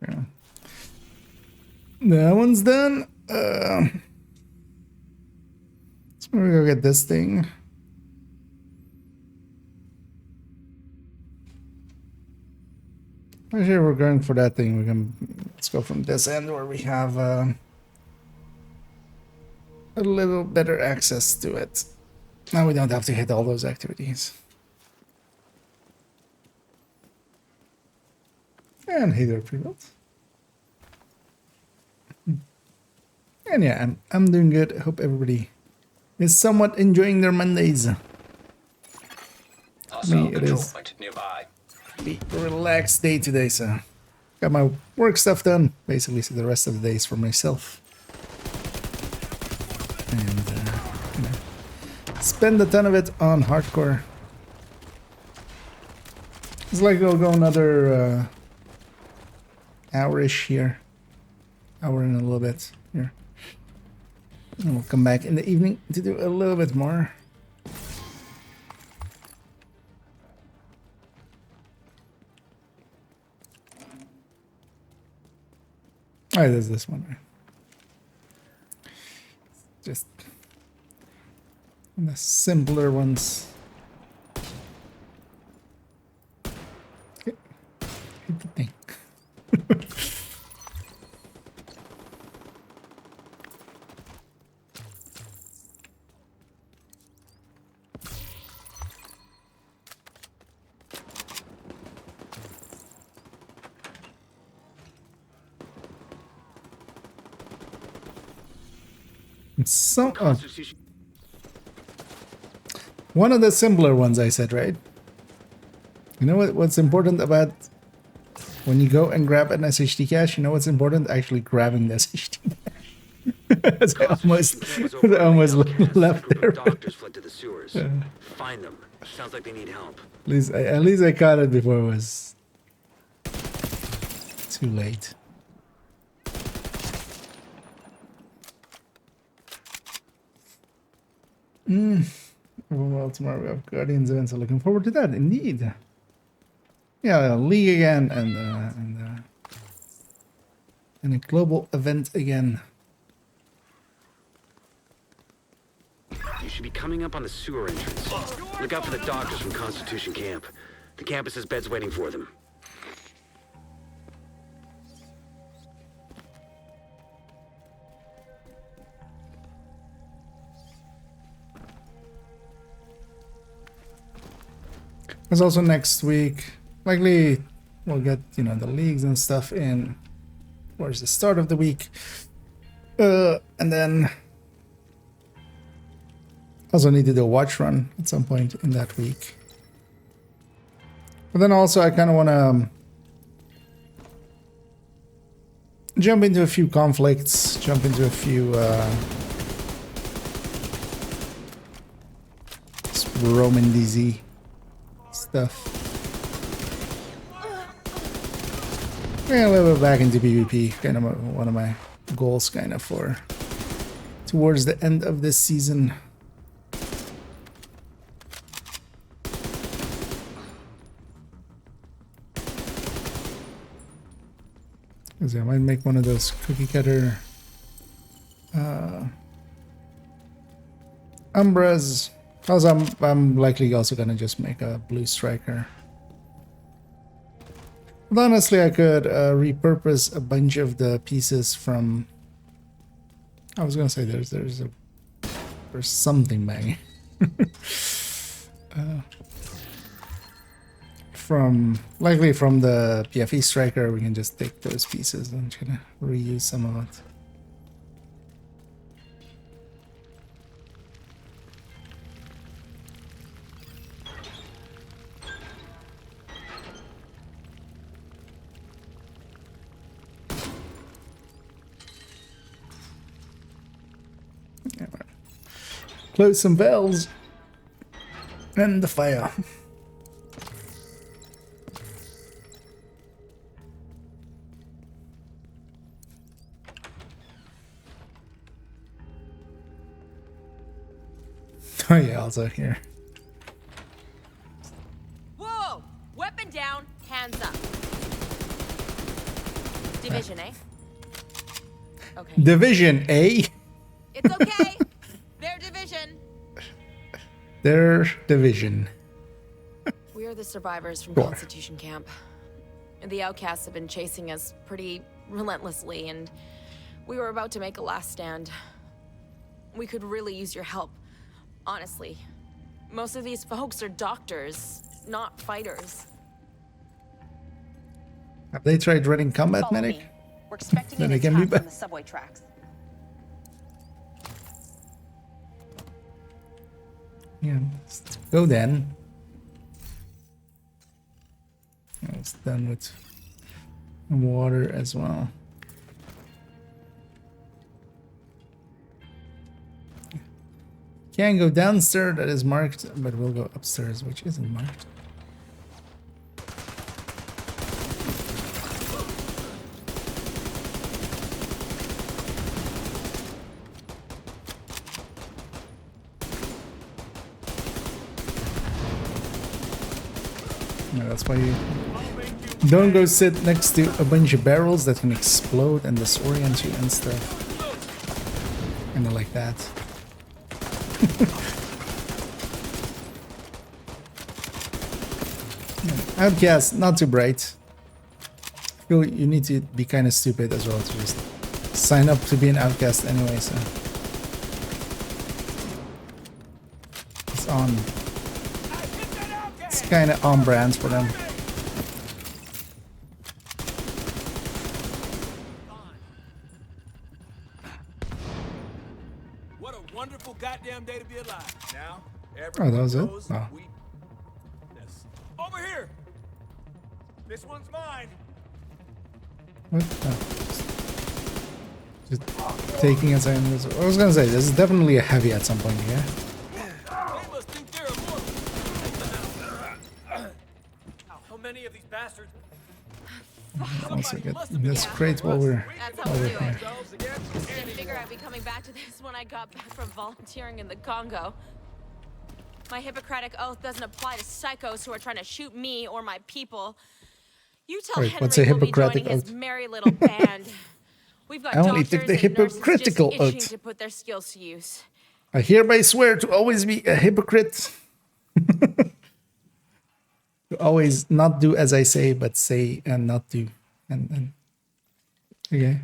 Yeah. That one's done. So we're gonna go get this thing. Actually, we're going for that thing. We can let's go from this end where we have a little better access to it. Now we don't have to hit all those activities. And hey there, pre-built. And yeah, I'm doing good. I hope everybody is somewhat enjoying their Mondays. Me, it is nearby. a relaxed day today, so got my work stuff done. Basically, so the rest of the day is for myself. And you know, spend a ton of it on hardcore. It's like I'll go another hour-ish here. Hour and a little bit here. And we'll come back in the evening to do a little bit more. Alright, there's this one. Just the simpler ones. Hit the thing. Some one of the simpler ones I said, right? You know what's important about when you go and grab an SHD cache? You know what's important? Actually grabbing the SHD cache. I almost left there. Doctors fled to the sewers. Find them. Sounds like they need help. At least I caught it before it was too late. Well, tomorrow we have Guardians event, so looking forward to that. Indeed. Yeah, League again, and a global event again. You should be coming up on the sewer entrance. Look out for the doctors from Constitution Camp. The campus has beds waiting for them. There's also next week, likely we'll get, you know, the leagues and stuff in towards the start of the week. And then also need to do a watch run at some point in that week. But then also I kind of want to jump into a few conflicts, jump into a few Roman DZ stuff. Yeah, a little bit back into PvP, kind of one of my goals, kind of for towards the end of this season. Because I might make one of those cookie cutter Umbras. Also, I'm likely also gonna just make a blue striker. But honestly, I could repurpose a bunch of the pieces from. I was gonna say there's something banging. from likely from the PFE striker, we can just take those pieces and just gonna reuse some of it. Close some valves and the fire. Oh yeah, also here. Whoa! Weapon down, hands up. Division, eh? Okay. Division A. It's okay. Their division. Their division. We are the survivors from Sure. Constitution Camp. The outcasts have been chasing us pretty relentlessly, and we were about to make a last stand. We could really use your help, honestly. Most of these folks are doctors, not fighters. Have they tried running combat Follow medic? me. We're expecting Then an they can be attack back. on the subway tracks. Yeah, let's go then. It's done with water as well. Can't go downstairs, that is marked, but we'll go upstairs, which isn't marked. Yeah, that's why you don't go sit next to a bunch of barrels that can explode and disorient you and stuff. Kinda like that. Outcast, not too bright. I feel you need to be kind of stupid as well to just sign up to be an outcast anyway, so. It's on. It's kind of on brand for them. What a wonderful goddamn day to be alive. Now, Oh, that was it? Oh. Over here. This one's mine. What? Oh. Just taking a second. I was gonna say, this is definitely a heavy at some point here. How many of these bastards? One second. This crate while we're here. Didn't figure I'd be coming back to this when I got back from volunteering in the Congo. My Hippocratic oath doesn't apply to psychos who are trying to shoot me or my people. You tell Wait, Henry what's a we'll be Hippocratic joining his oath? merry little band. We've got I only took doctors the and nurses hypocritical just itching oath. to put their skills to use. I hereby swear to always be a hypocrite. To always not do as I say, but say and not do. And okay.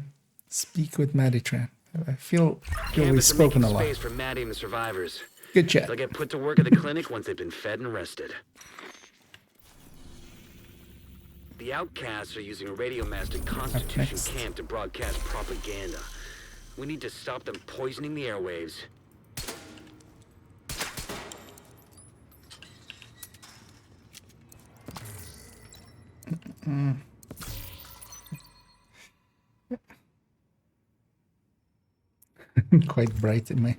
Speak with Maditran. I feel we've Campus are spoken making a lot. space for Maddie and the survivors. Good chat. They'll get put to work at the clinic once they've been fed and rested. The outcasts are using a radio mast in Constitution Camp to broadcast propaganda. We need to stop them poisoning the airwaves. Quite bright in my.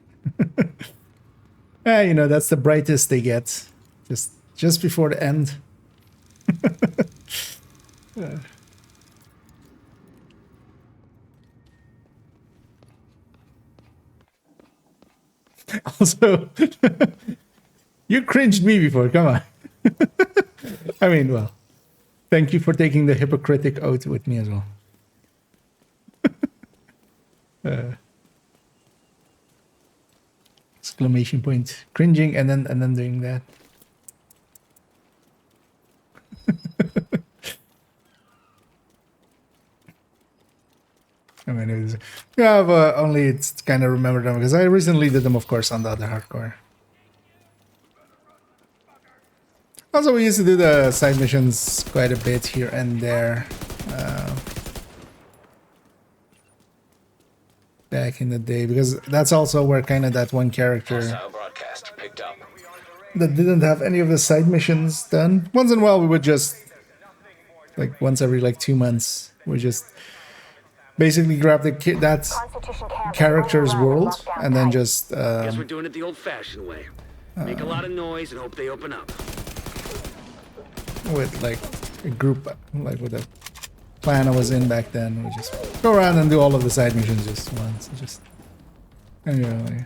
You know, that's the brightest they get. Just before the end. Also, you cringed me before, come on. I mean, well, thank you for taking the hypocritic oath with me as well. Exclamation point. Cringing and then doing that. I mean, it was, yeah, but only it's kind of remember them because I recently did them, of course, on the other hardcore. Also, we used to do the side missions quite a bit here and there. Back in the day, because that's also where kind of that one character Hostile broadcast picked up. that didn't have any of the side missions done. Once in a while, we would just, like once every like 2 months, we just basically grab that character's world and then just Guess we're doing it the old-fashioned way. Make a lot of noise and hope they open up. with like a group, like with a clan I was in back then, we just go around and do all of the side missions just once. Just, you know, like,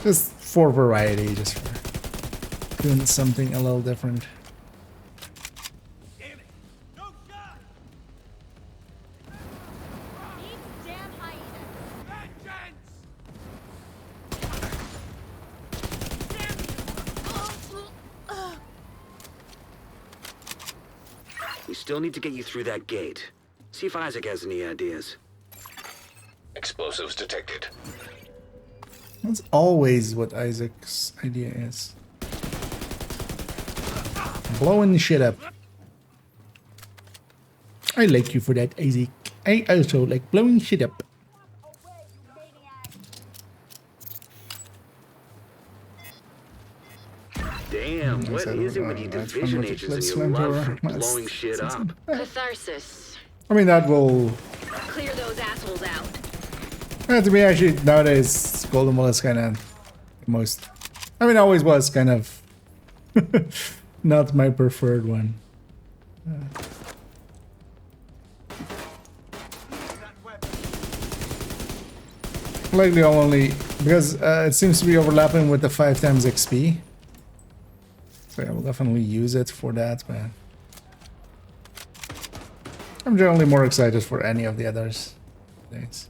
just for variety, just for doing something a little different. We still need to get you through that gate. See if Isaac has any ideas. Explosives detected. That's always what Isaac's idea is. Blowing shit up. I like you for that, Isaac. I also like blowing shit up. Damn, what is it with you division agents and your love for blowing shit up? Catharsis. I mean, that will... Clear those assholes out. To me, actually, nowadays, Golden Bull is kind of most... I mean, always was kind of not my preferred one. Lately, I'll only... Because it seems to be overlapping with the 5 times XP. So I will definitely use it for that, but... I'm generally more excited for any of the others. Thanks.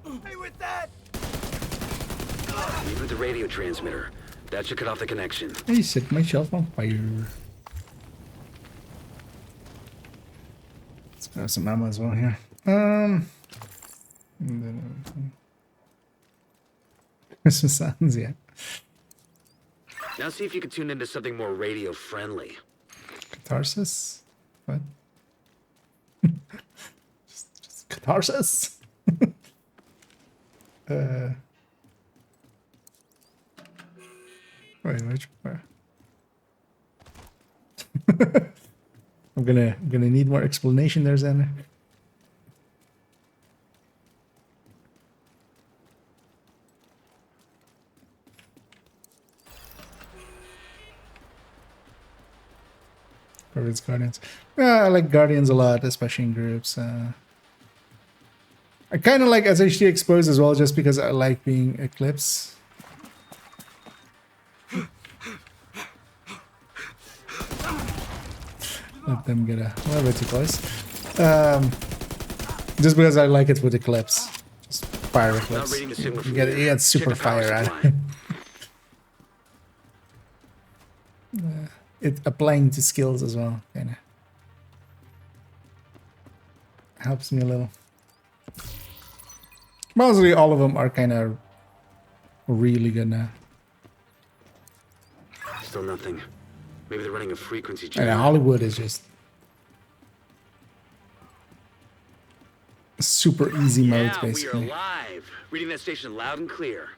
Leave with the radio transmitter. That should cut off the connection. I set myself on fire. Let's grab some ammo as well here. Christmas sounds, yeah. Now see if you can tune into something more radio friendly. Catharsis? What? just catharsis? Wait, which part? I'm gonna need more explanation there, Xander. It's Guardians. Yeah, I like Guardians a lot, especially in groups. I kind of like SHD Exposed as well, just because I like being Eclipse. Let them get a little bit too close. Just because I like it with Eclipse. Just fire Eclipse. You get super fire out of it. It applying to skills as well, kind of helps me a little. Mostly all of them are kind of really good now. Still nothing. Maybe they're running a frequency check. And Hollywood is just super easy mode, basically. We are live. Reading that station loud and clear.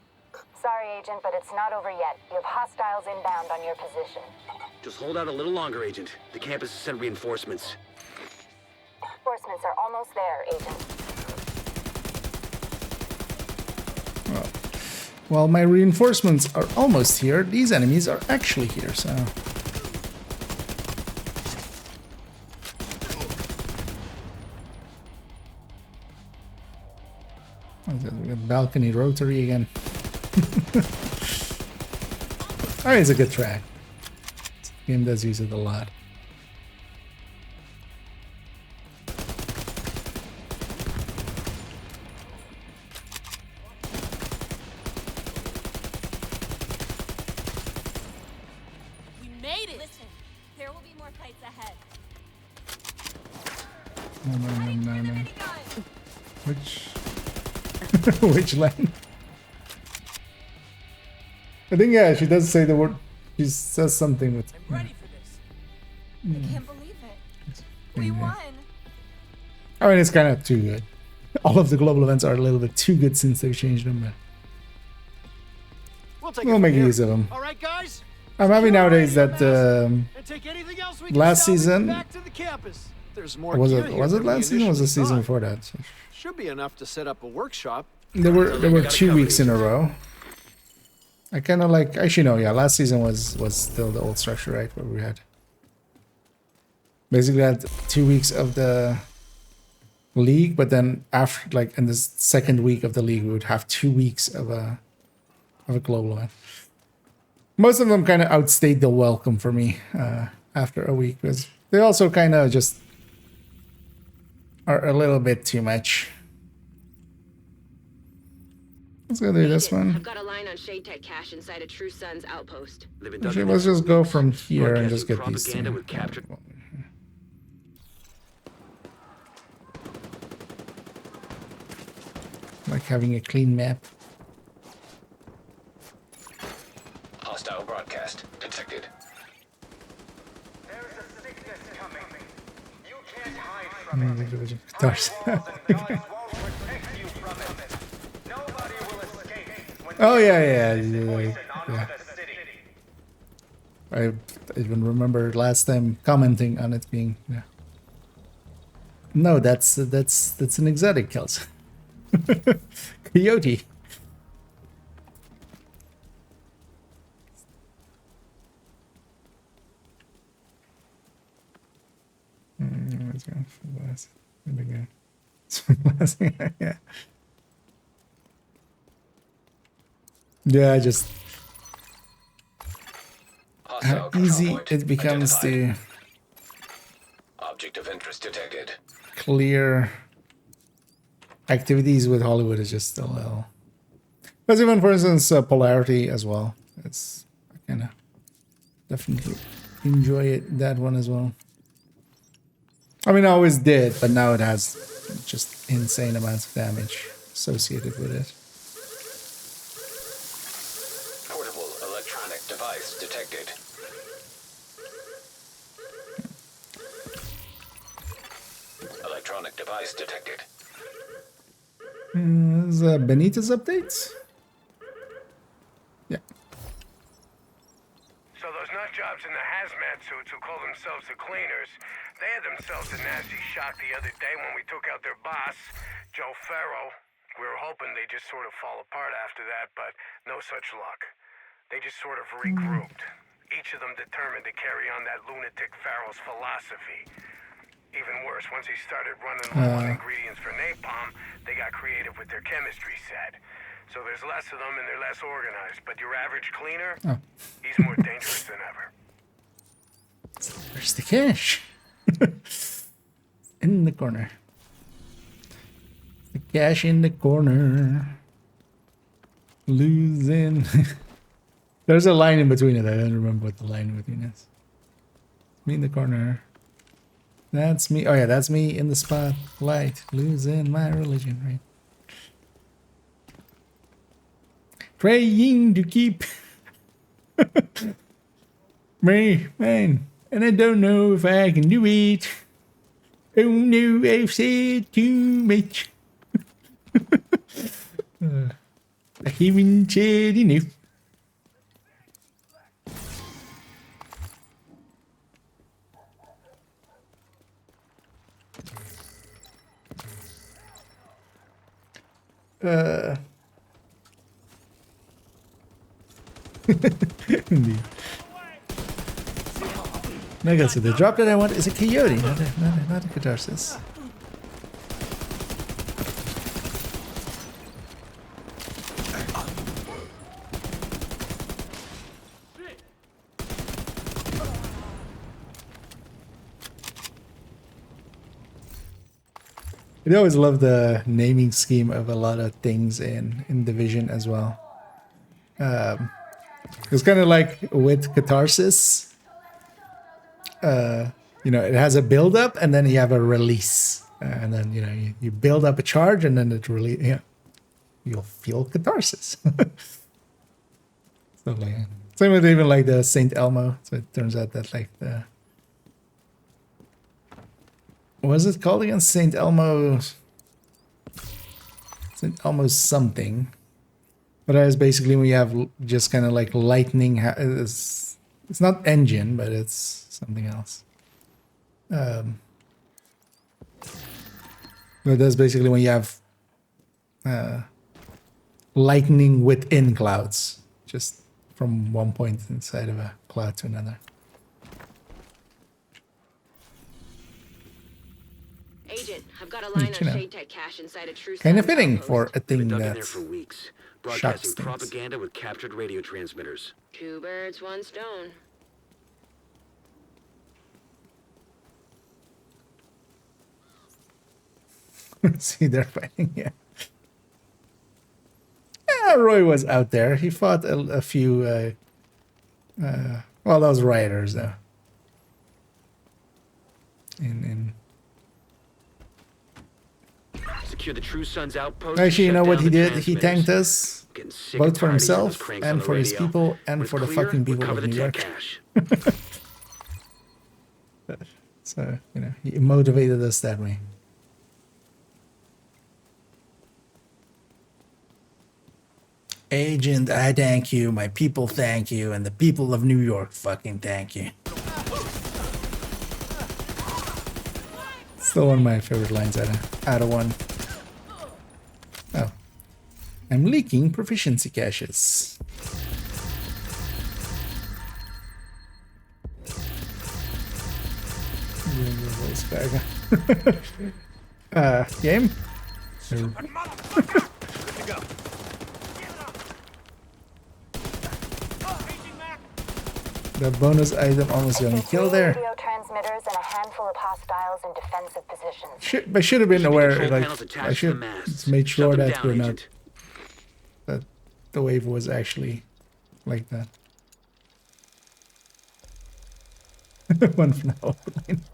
Sorry, Agent, but it's not over yet. You have hostiles inbound on your position. Just hold out a little longer, Agent. The campus has sent reinforcements. Reinforcements are almost there, Agent. Well, my reinforcements are almost here. These enemies are actually here, so... We got balcony rotary again. Alright, it's a good track. This game does use it a lot. We made it! Listen, there will be more fights ahead. No. Which... Which land? I think, yeah, she does say the word. She says something with. I'm ready for this. I can't believe it. We won. I mean, it's kind of too good. All of the global events are a little bit too good since they've changed them, but we'll make use of them. All right, guys. I'm happy nowadays that And take anything else we can last salvage season back to the campus. There's more was gear it here was it than we last season or was it the initially season thought. before that? Should be enough to set up a workshop. There were 2 weeks in a row. I kind of like, actually no, yeah, last season was still the old structure, right, where we had basically had 2 weeks of the league, but then after, like in the second week of the league, we would have 2 weeks of a global event. Most of them kind of outstayed the welcome for me after a week, because they also kind of just are a little bit too much. Let's go do this one. I've got a line on Shade Tech cache inside a True Sun's outpost. Actually, let's just go from here and just get these two. Like having a clean map. Hostile broadcast detected. Guitars. Oh yeah. I even remember last time commenting on it being, yeah. No, that's an exotic, Kels. Coyote. Let's go for last. Yeah. Yeah, just how easy it becomes to Object of interest detected. clear activities with Hollywood is just a little. Because even, for instance, Polarity as well. It's I kind of definitely enjoy it, that one as well. I mean, I always did, but now it has just insane amounts of damage associated with it. Portable electronic device detected. Electronic device detected. Is Benita's updates? Yeah. So those nut jobs in the hazmat suits who call themselves the cleaners, they had themselves a nasty shock the other day when we took out their boss, Joe Farrow. We were hoping they'd just sort of fall apart after that, but no such luck. They just sort of regrouped. Each of them determined to carry on that lunatic Farrow's philosophy. Even worse, once he started running low on ingredients for napalm, they got creative with their chemistry set. So there's less of them and they're less organized, but your average cleaner, he's more dangerous than ever. Where's the cash? In the corner. The cash in the corner. Losing. There's a line in between it. I don't remember what the line in between is. Me in the corner. That's me. Oh yeah, that's me in the spotlight. Losing my religion, right? Trying to keep me, man. And I don't know if I can do it. Oh no, I've said too much. I haven't said enough. Indeed. Like I said, the drop that I want is a coyote, not a catharsis. I always love the naming scheme of a lot of things in Division as well. It's kind of like with Catharsis. You know, it has a build up and then you have a release, and then you know you build up a charge and then it release. Yeah, you'll feel catharsis. So like, same with even like the Saint Elmo. So it turns out that like the, what was it called again? Saint Elmo something. But that is basically when you have just kind of like lightning. It's not engine, but it's something else. But that's basically when you have lightning within clouds, just from one point inside of a cloud to another. Agent, I've got a line You know, on Shade Tech cache inside a true kind of Sun's fitting outpost. for a thing Been in that there for weeks, shocks broadcasting things. propaganda with captured radio transmitters. Two birds, one stone. See, they're fighting, yeah. Yeah, Roy was out there. He fought a few, well, those rioters, though. Secure the True Sun's outpost. Actually, you shut know what down he the did? He transmitters. thanked us, Getting sick both and for tired of hearing those himself cranks on and the for his radio. people and When for the it's clear, fucking people recover of the New tech York. cache. So, you know, he motivated us that way. Agent, I thank you. My people thank you. And the people of New York fucking thank you. Still one of my favorite lines out of one. Oh. I'm leaking proficiency caches. Game? The bonus item almost got me killed there. Radio transmitters and a handful of hostiles in defensive positions. I should have been aware, Control like, panels attached I to should the masts. made sure Shut them that down, we're not, Agent. that the wave was actually like that. One from the outline.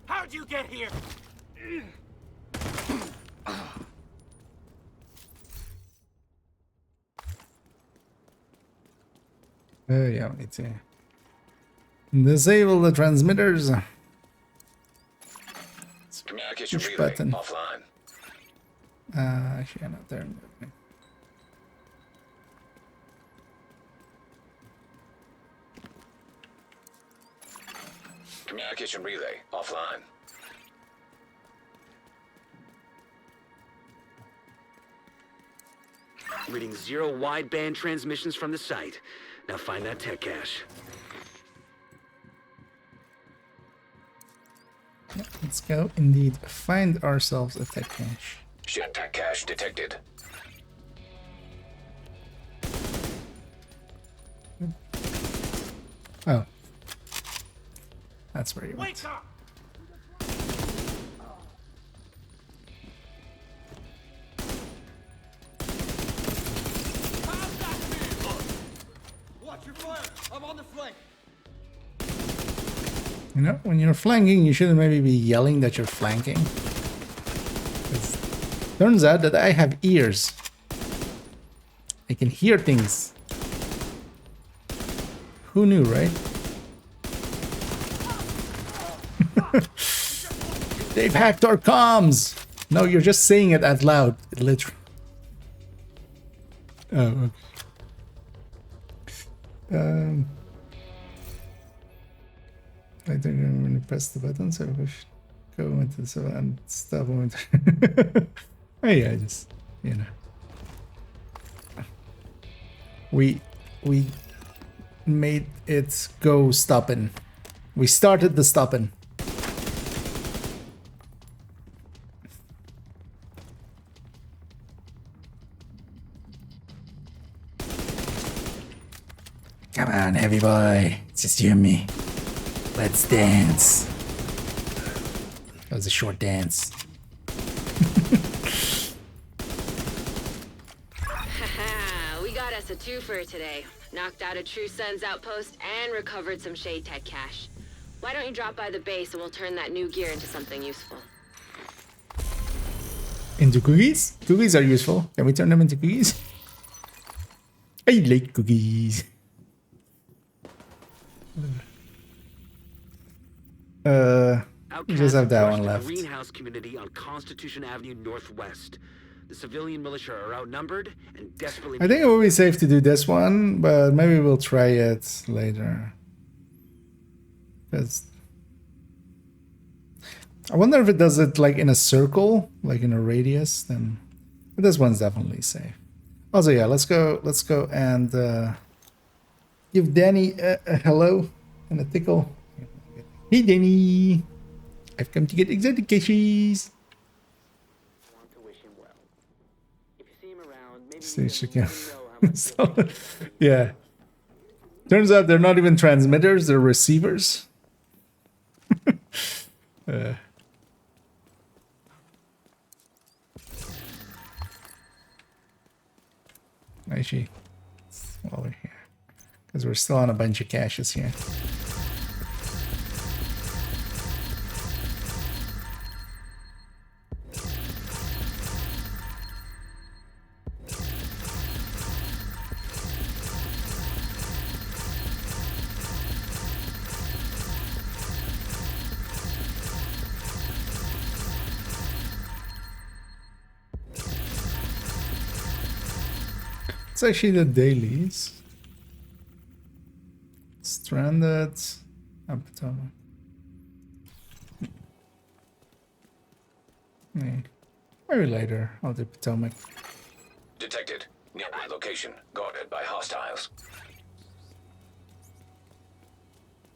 How'd you get here? Yeah, we need to disable the transmitters. Communication Push relay button. offline. Actually, I'm not there. Communication relay offline. Reading 0 wideband transmissions from the site. Now find that tech cache. Let's go indeed find ourselves a tech cache. Shed tech cache detected. Oh. That's where you went. Wake up! Watch your fire! I'm on the flank! You know, when you're flanking, you shouldn't maybe be yelling that you're flanking. Turns out that I have ears. I can hear things. Who knew, right? They've hacked our comms! No, you're just saying it out loud. Literally. Oh, okay. I think I'm going to press the button, so we should go into the and stop moment. Oh yeah, just, you know. We made it go stopping. We started the stopping. Hey boy, it's just you and me. Let's dance. That was a short dance. Haha, we got us a twofer today. Knocked out a True Sun's outpost and recovered some Shade Tech cash. Why don't you drop by the base and we'll turn that new gear into something useful. Into cookies? Cookies are useful. Can we turn them into cookies? I like cookies. We just have that one left. Greenhouse community on Constitution Avenue Northwest. The civilian militia are outnumbered and desperately. I think it would be safe to do this one, but maybe we'll try it later. Because I wonder if it does it like in a circle, like in a radius. Then but this one's definitely safe. Also, yeah, let's go and give Danny a hello and a tickle. Hey, Danny, I've come to get exotic cashies. Stage again. So, yeah. Turns out they're not even transmitters; they're receivers. Actually, while we're here, because we're still on a bunch of caches here. It's actually the dailies. Stranded. Potomac. Maybe later I'll do Potomac. Detected. Nearby location. Guarded by hostiles.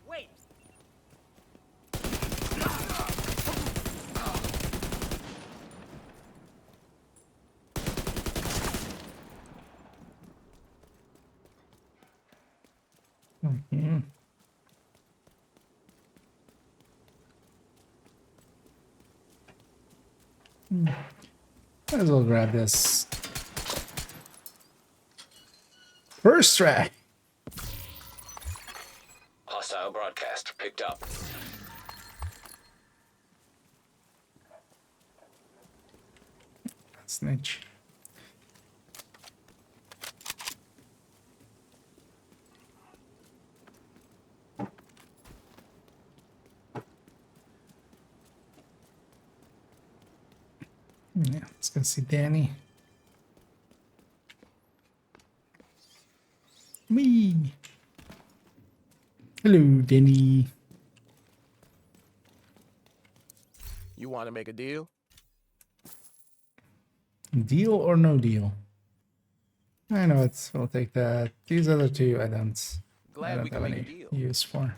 Wait. Yeah. Might as well grab this. First try. Hostile broadcast picked up. Snitch. Yeah, let's go see Danny. Me. Hello, Danny. You want to make a deal? Deal or no deal? I know it's. We'll take that. These other two I don't have any use for.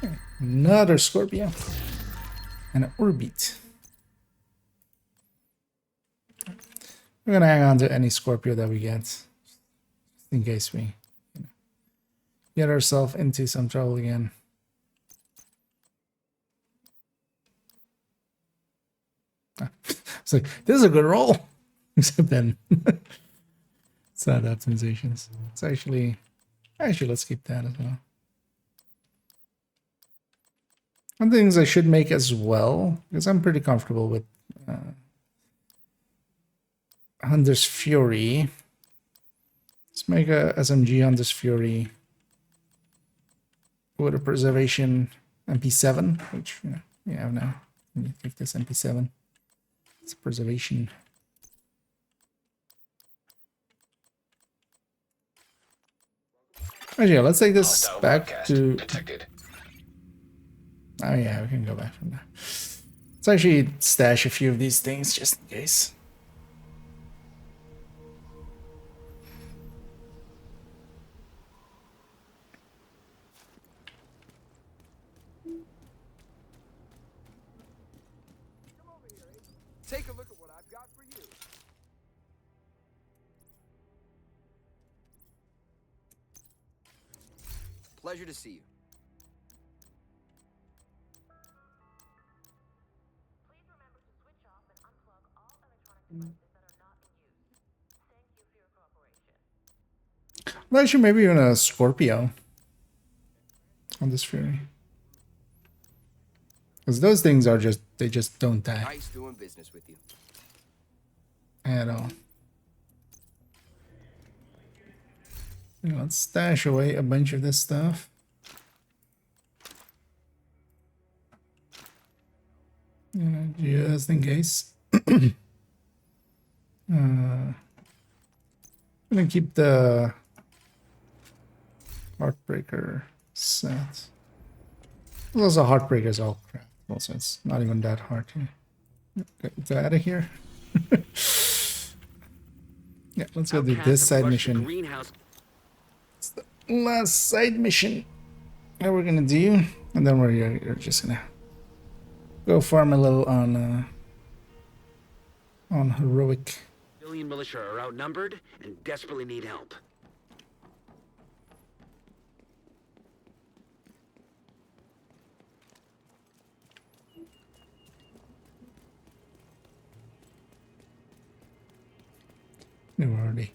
Okay, another Scorpio. And an Orbit. We're gonna hang on to any Scorpio that we get, just in case we get ourselves into some trouble again. It's like, this is a good roll. Except then it's not optimizations. It's actually let's keep that as well. One things I should make as well, because I'm pretty comfortable with Hunter's Fury. Let's make a SMG Hunter's Fury with a preservation MP7, which we have now. Let me take this MP7. It's a preservation. Actually, yeah, let's take this back to. Detected. Oh yeah, we can go back from there. Let's actually stash a few of these things just in case. Take a look at what I've got for you. Pleasure to see you. Well, actually, maybe even a Scorpio on this Fury. Because those things are just, they just don't die Nice doing business with you. at all. Let's stash away a bunch of this stuff. Just in case. I'm gonna keep the Heartbreaker set. Those are Heartbreakers all crap. Also, it's not even that hard to get out of here. Yeah, let's go do this side mission. It's the last side mission that we're gonna do, and then we're just gonna go farm a little on heroic. Civilian militia are outnumbered and desperately need help. We're already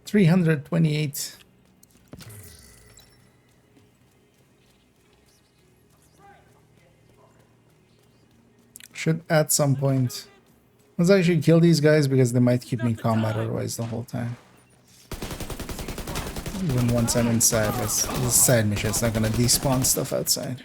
328. Should at some point. Let's actually kill these guys because they might keep me in combat otherwise the whole time. Even once I'm inside, this side mission. It's not gonna despawn stuff outside.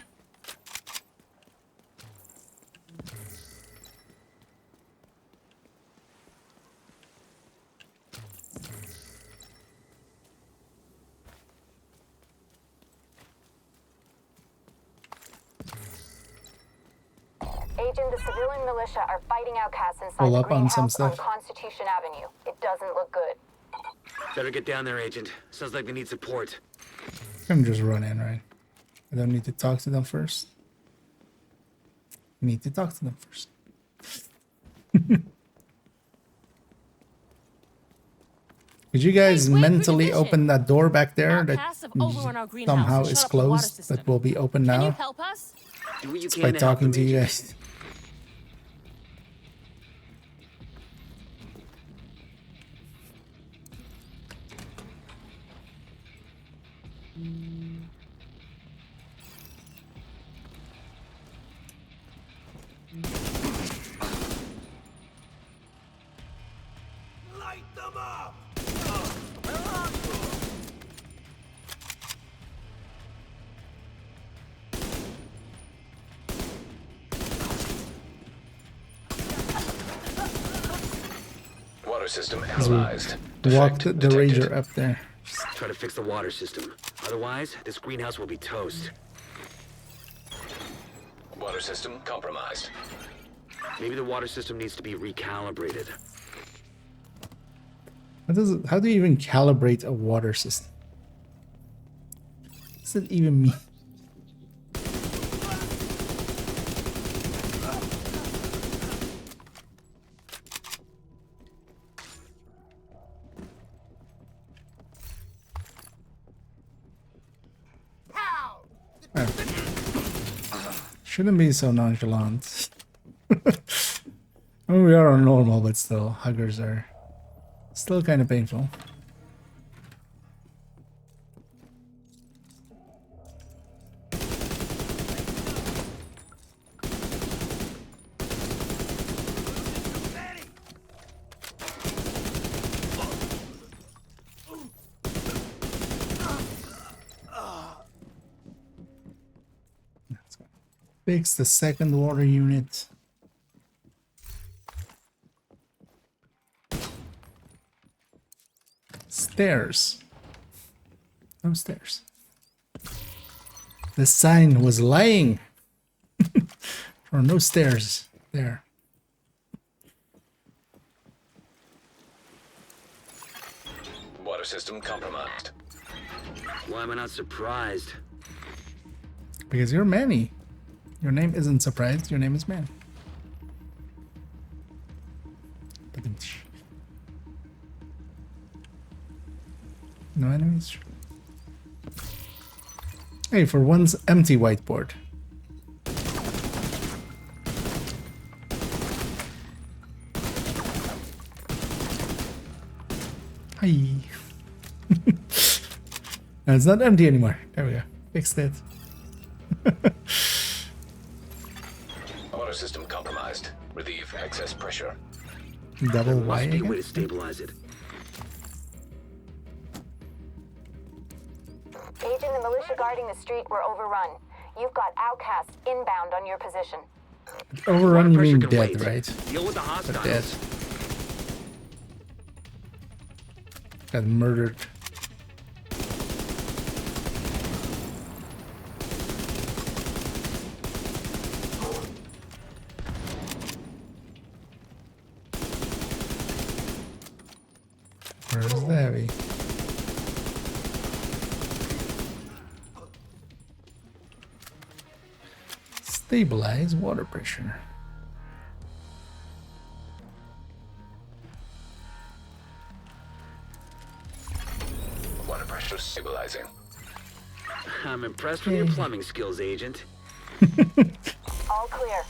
Agent, the civilian militia are fighting outcasts inside Pull the up on some greenhouse on stuff. Constitution Avenue. It doesn't look good. Better get down there, Agent. Sounds like they need support. I'm just run in, right? I don't need to talk to them first. I need to talk to them first. Could you guys mentally open that door back there that somehow is closed that will be open now? Help us? Do what you Just can by to help talking them, to you Agent. guys. Light them up! Water system As we analyzed. walked the Rager up there. Try to fix the water system. Otherwise, this greenhouse will be toast. Water system compromised. Maybe the water system needs to be recalibrated. How do you even calibrate a water system? What does it even mean? Shouldn't be so nonchalant. I mean, we are on normal, but still, huggers are still kind of painful. Fix the second water unit. Stairs. No stairs. The sign was lying. There are no stairs there. Water system compromised. Why am I not surprised? Because you're Manny. Your name isn't surprised, your name is Man. No enemies? Hey, for one's empty whiteboard. Hi. No, it's not empty anymore. There we go. Fixed it. Auto system compromised. Relieve excess pressure. Double There Y must be a again? way to stabilize it. Agent and militia guarding the street were overrun. You've got outcasts inbound on your position. Overrun, you mean Pressure can dead, wait. right? Deal with the But hostiles. dead. Got murdered. Where's the heavy? Stabilize water pressure. Water pressure stabilizing. I'm impressed with your plumbing skills, Agent. All clear.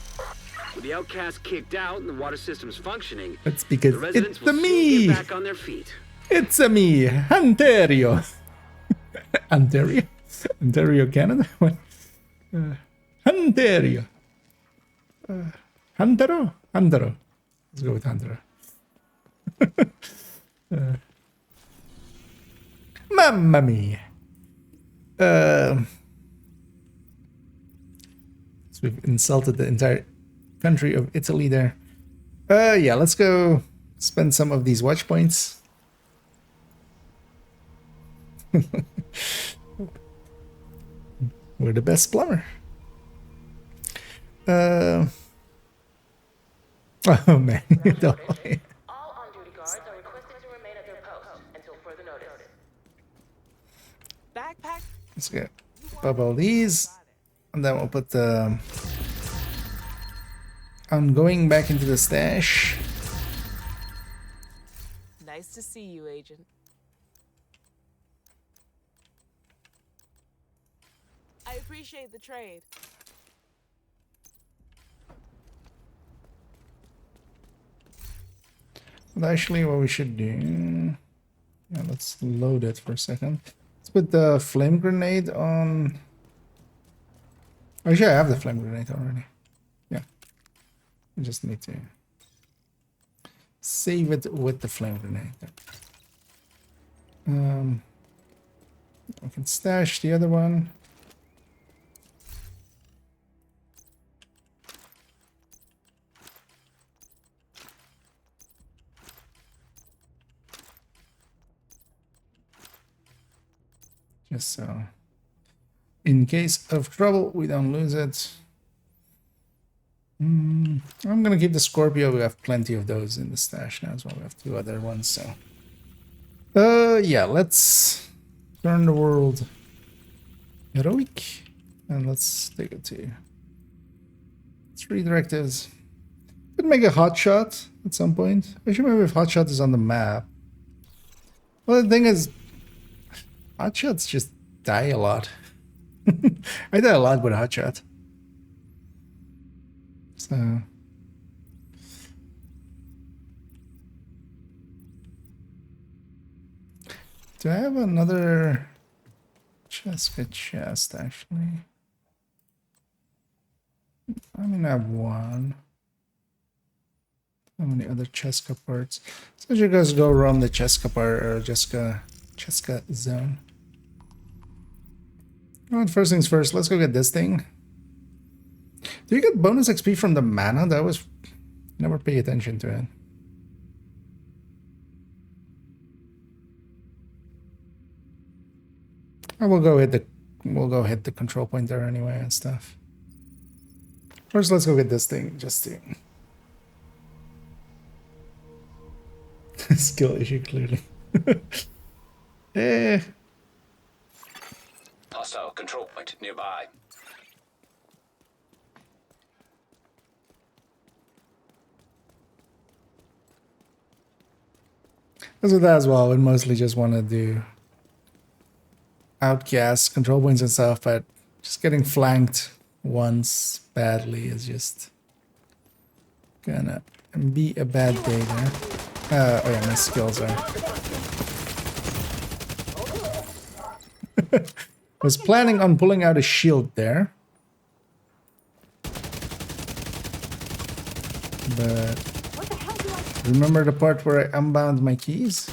With the outcasts kicked out and the water systems functioning, That's because the residents it's will me. soon get back on their feet. It's a me, Ontario. Ontario? Ontario, Canada? What? Ontario. Huntero? Huntero. Let's go with Huntero. Mamma mia. So we've insulted the entire country of Italy there. Yeah, let's go spend some of these watch points. We're the best plumber. Oh man, don't play. All on-duty guards are requested to remain at their posts until further notice. Backpack. Let's go pop all these, and then we'll put the. I'm going back into the stash. Nice to see you, Agent. I appreciate the trade. But actually, what we should do. Yeah, let's load it for a second. Let's put the flame grenade on. Actually, I have the flame grenade already. Yeah. I just need to save it with the flame grenade. I can stash the other one. Just so, in case of trouble, we don't lose it. I'm gonna keep the Scorpio. We have plenty of those in the stash now as well. We have 2 other ones, so. Yeah, let's turn the world heroic, and let's take it to 3 directives. Could make a hotshot at some point. Actually, maybe if hotshot is on the map. Well, the thing is, hotshots just die a lot. I die a lot with hotshot. So. Do I have another Cheska chest, actually? I mean, I have 1. How many other Cheska parts? So you guys go around the Cheska part, or Cheska zone. Alright, first things first, let's go get this thing. Do you get bonus XP from the mana? That was... Never pay attention to it. I will go hit the... We'll go hit the control point there anyway and stuff. First, let's go get this thing, just to... Skill issue, clearly. Eh... Hostile control point nearby. Because with that as well, I would mostly just want to do outcast control points and stuff, but just getting flanked once badly is just gonna be a bad day there. Oh yeah, my skills are. Was planning on pulling out a shield there, but remember the part where I unbound my keys?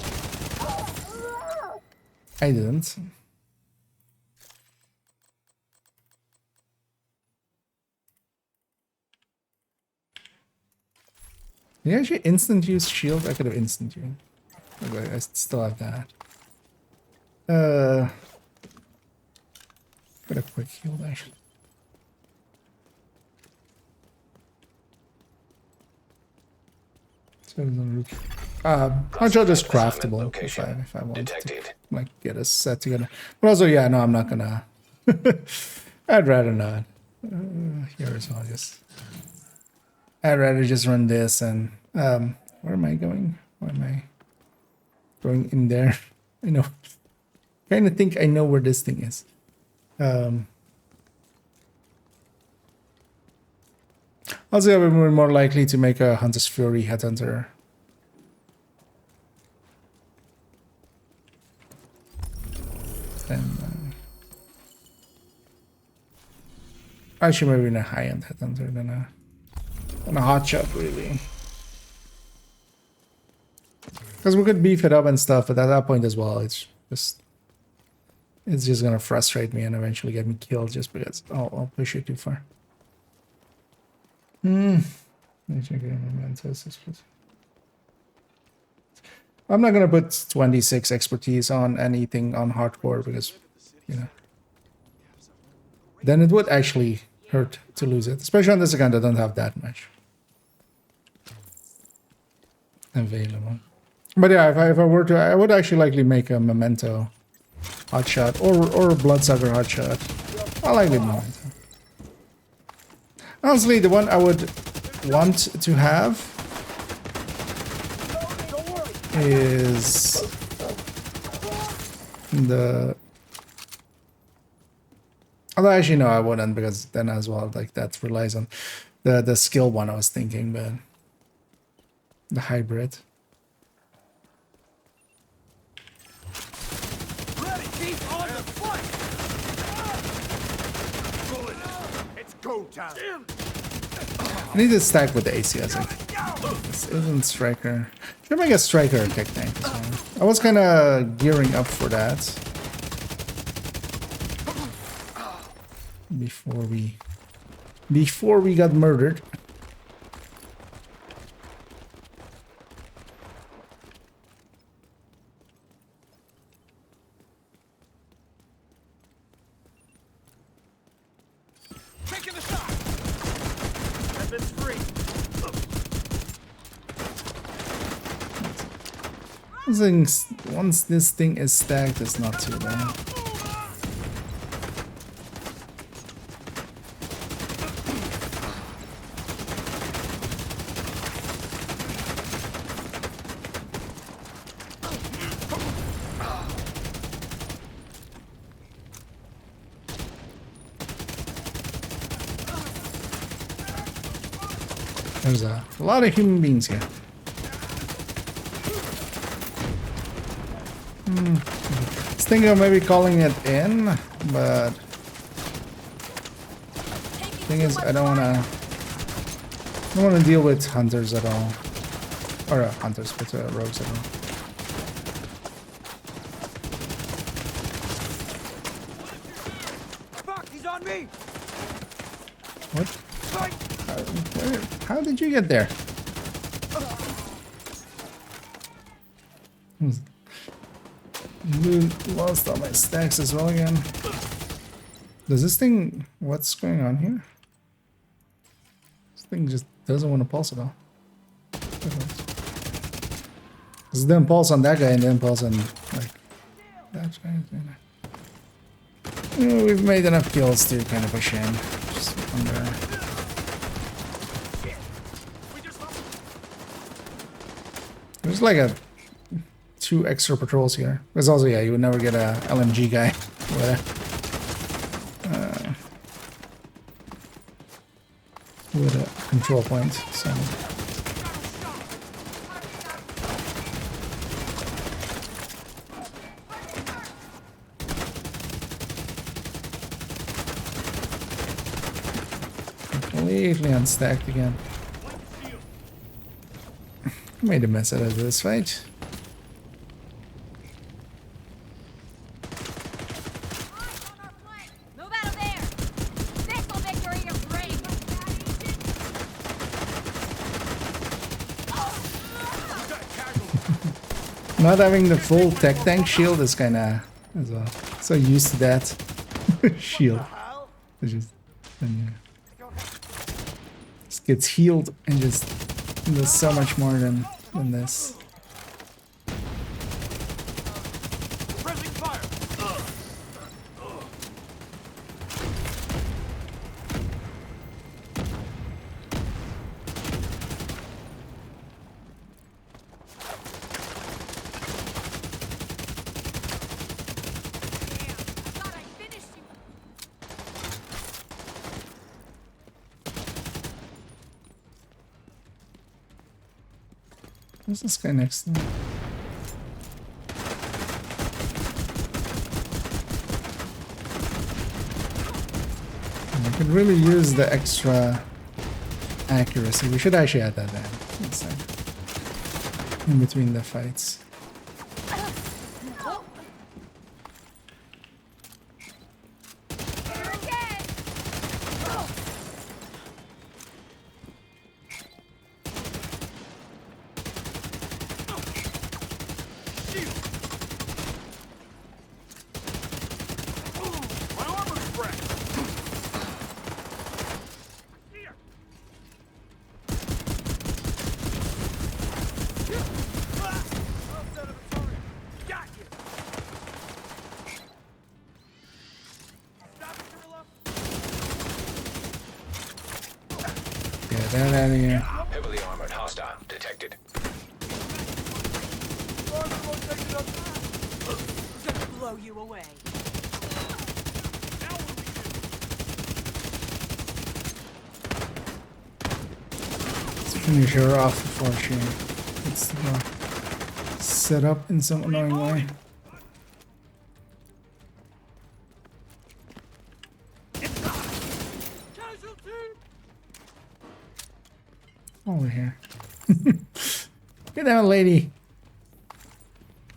I didn't. Did you actually instant use shield? I could have instant used. Okay, I still have that. Got a quick heal actually. So I'll just craftable if I want to like get a set together. But also, yeah, no, I'm not gonna. I'd rather not. Here as well, I'd rather just run this and where am I going? Why am I going in there? I know. Kind of think I know where this thing is. Also, we're more likely to make a Hunter's Fury Headhunter. And actually, maybe in a high-end Headhunter than a hotshot, really. Because we could beef it up and stuff, but at that point as well, it's just gonna frustrate me and eventually get me killed just because I'll push it too far. I'm not gonna put 26 expertise on anything on hardcore because, you know, then it would actually hurt to lose it, especially on this account. I don't have that much available. But yeah, if I were to, I would actually likely make a Memento hotshot or Bloodsucker hotshot. I like it more. Honestly, the one I would want to have is the. Although actually no, I wouldn't, because then as well, like that relies on the skill one I was thinking, but the hybrid. I need to stack with the AC, I think. This isn't Striker. Should make a Striker attack tank as well. I was kind of gearing up for that before we got murdered. Once this thing is stacked, it's not too bad. There's a lot of human beings here. I was thinking of maybe calling it in, but thing is, I don't want to deal with hunters at all, or hunters, but rogues at all. Fuck, he's on me. What? How did you get there? Lost all my stacks as well again. Does this thing... What's going on here? This thing just doesn't want to pulse at all. This didn't pulse on that guy and then pulse on like that guy. We've made enough kills to kind of push in. Just under. There's like 2 extra patrols here. There's also, yeah, you would never get a LMG guy. with a control point. So. Completely unstacked again. Made a mess out of this fight. Move out of there! This will make your ears ring! Not having the full tech tank shield is kinda as well. So used to that shield. It's just, just gets healed and just does so much more than this. Who's this guy next to me? I could really use the extra accuracy. We should actually add that in between the fights. Get that out of here. Heavily armored hostile detected. Gonna blow you away. Let's finish her off before she gets set up in some annoying way. Over here. Get down, lady.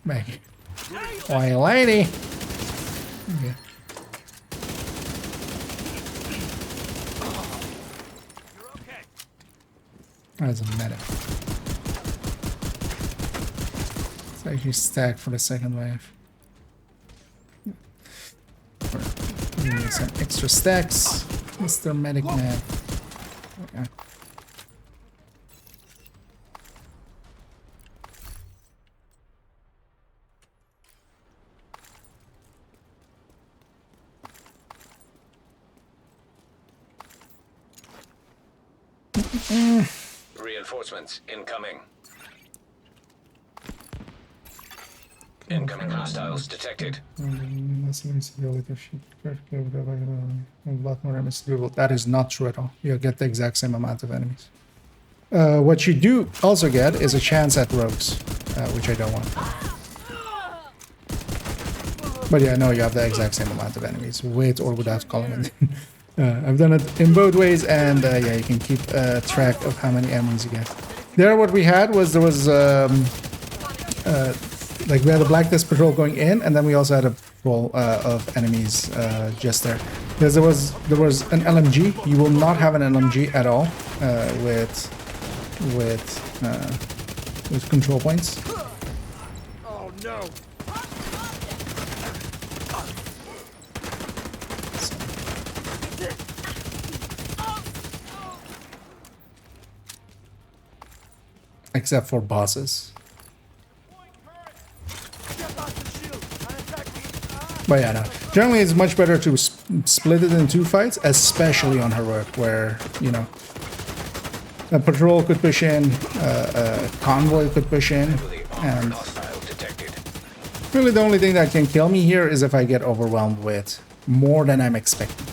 Back. Why, lady? Okay. That's a medic. It's actually stacked for the second wave. Some extra stacks, Mr. Medic Man. Okay. Reinforcements incoming. Incoming hostiles detected. That is not true at all. You'll get the exact same amount of enemies. What you do also get is a chance at rogues, which I don't want. But yeah, no, you have the exact same amount of enemies, with or without calling it. I've done it in both ways, and yeah, you can keep track of how many enemies you get. There, what we had was there was like we had a black desk patrol going in, and then we also had a patrol of enemies just there. Because there was an LMG. You will not have an LMG at all with control points. Oh no. Except for bosses. But yeah, no. Generally, it's much better to split it in two fights, especially on heroic, where, you know, a patrol could push in, a convoy could push in, and Really, the only thing that can kill me here is if I get overwhelmed with more than I'm expecting.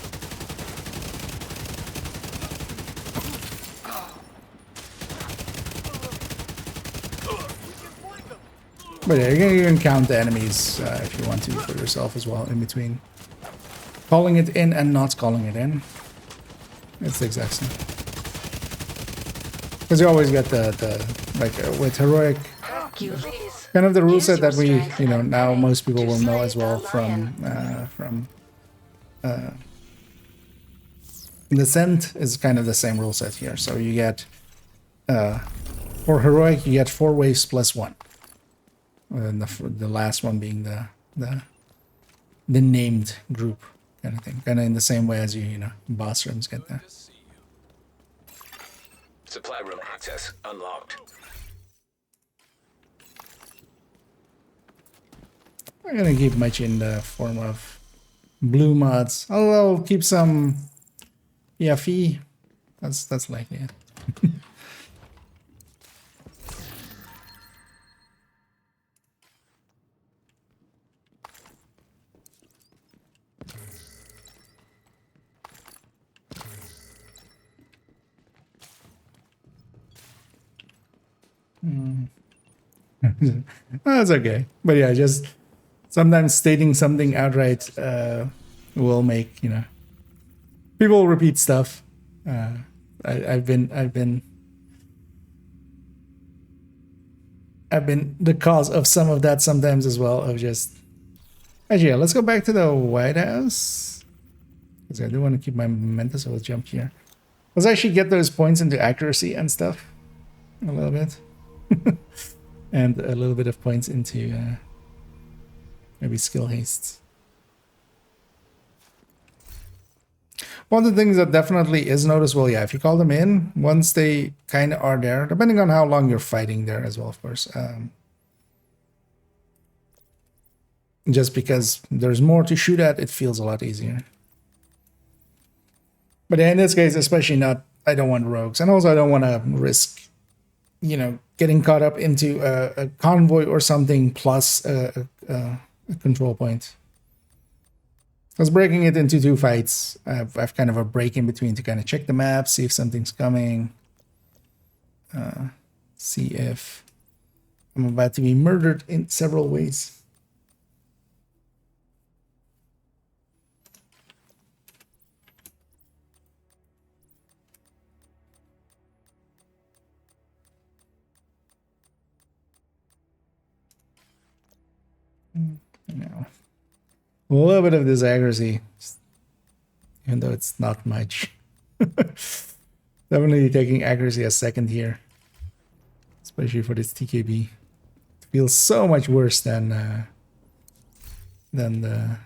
But yeah, you can even count the enemies if you want to for yourself as well in between. Calling it in and not calling it in. It's the exact same. Because you always get the like with heroic, kind of the rule set that we, you know, now most people will know as well from Descent is kind of the same rule set here. So you get, for heroic, you get 4 waves plus 1. And the last one being the named group kind of thing, kind of in the same way as you know boss rooms get there. Supply room access unlocked. I'm gonna keep much in the form of blue mods. I'll keep some EFE. That's likely it. That's okay, but yeah, just sometimes stating something outright will make, you know, people repeat stuff. I've been the cause of some of that sometimes as well. Of just actually, yeah, let's go back to the White House because I do want to keep my momentum, so we'll jump here. Let's actually get those points into accuracy and stuff a little bit. And a little bit of points into maybe skill hastes. One of the things that definitely is noticeable, yeah, if you call them in, once they kind of are there, depending on how long you're fighting there as well, of course. Just because there's more to shoot at, it feels a lot easier. But in this case, especially not, I don't want rogues. And also I don't want to risk, you know, getting caught up into a convoy or something plus a control point. I was breaking it into 2 fights. I've kind of a break in between to kind of check the map, see if something's coming. See if I'm about to be murdered in several ways. No. A little bit of this accuracy, even though it's not much. Definitely taking accuracy a second here, especially for this TKB. It feels so much worse than the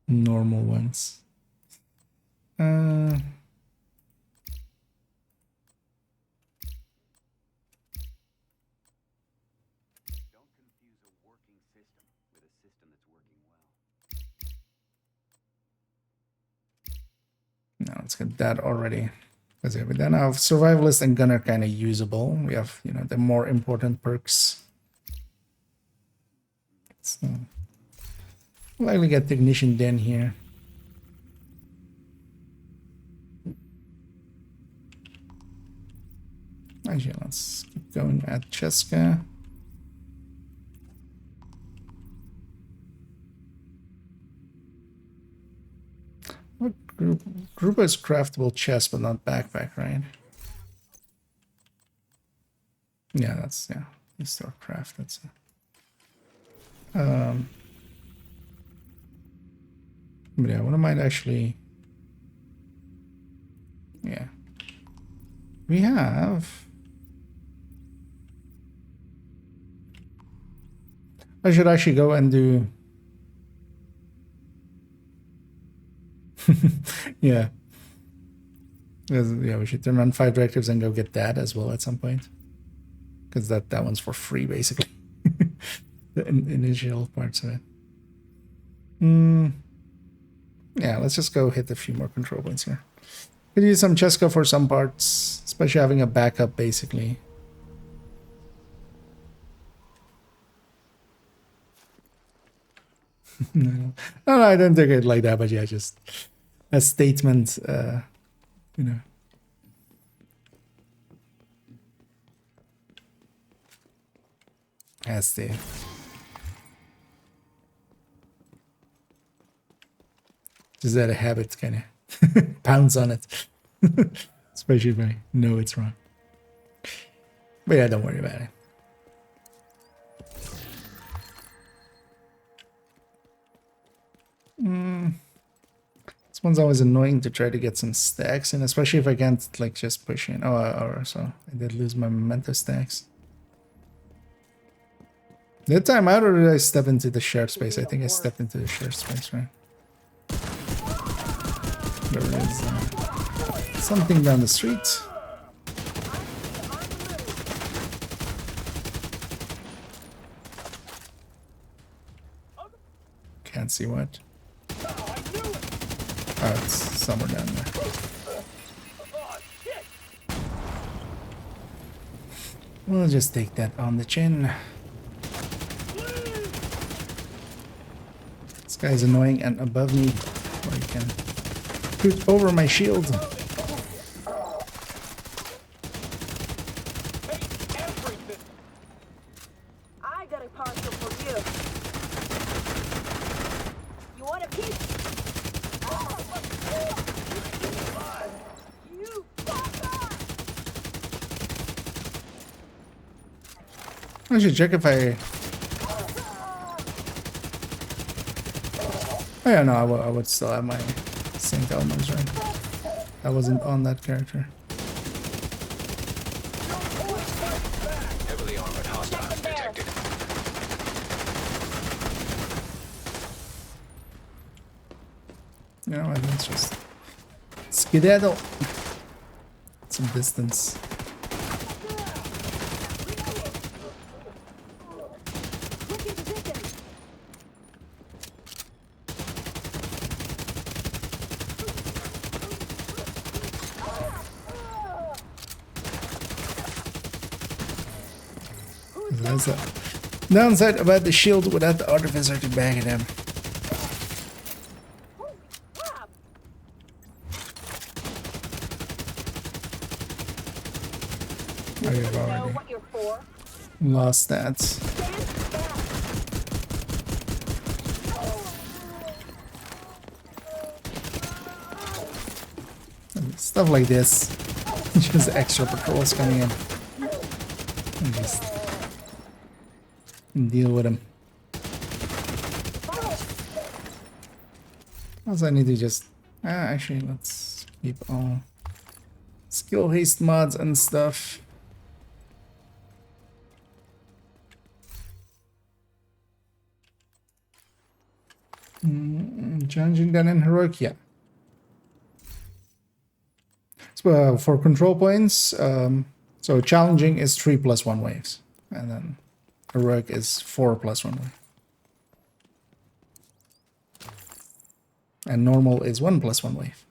normal ones. No, let's get that already. Because yeah, but then our survivalist and gunner kind of usable. We have, you know, the more important perks. So likely get technician den here. Actually, let's keep going at Cheska. What group is craftable chest but not backpack, right? Yeah, that's, yeah, store craft, that's it. But yeah, what I might actually, yeah, we have, I should actually go and do yeah. Yeah, we should turn on 5 directives and go get that as well at some point. Because that one's for free, basically. The initial parts of it. Yeah, let's just go hit a few more control points here. Could use some Cheska for some parts, especially having a backup, basically. No, I don't take it like that, but yeah, just a statement, you know. As the just that a habit kind of pounds on it, especially if I know it's wrong. But yeah, don't worry about it. This one's always annoying to try to get some stacks in, especially if I can't like just push in. Oh, or so I did lose my memento stacks. Did I time out or did I step into the shared space? I think I stepped into the shared space, right? There is something down the street. Can't see what. Oh, it's somewhere down there. We'll just take that on the chin. This guy's annoying and above me, where he can shoot over my shield. I got a parcel for you. You want a piece? You fucker! I should check if I... Oh yeah, no, I would still have my Saint Elmo's, right? I wasn't on that character. Heavily armored hostiles detected. You know what, let's just skedaddle. Some distance. That's the downside about the shield without the artificer to bang at him. I've already lost that. Stuff like this. Just extra patrols coming in. And just deal with them. Also, I need to just... actually, let's keep all skill haste mods and stuff. Challenging than in heroic, yeah. So for control points, so challenging is 3+1 waves, and then heroic is 4+1 wave, and normal is 1+1 wave.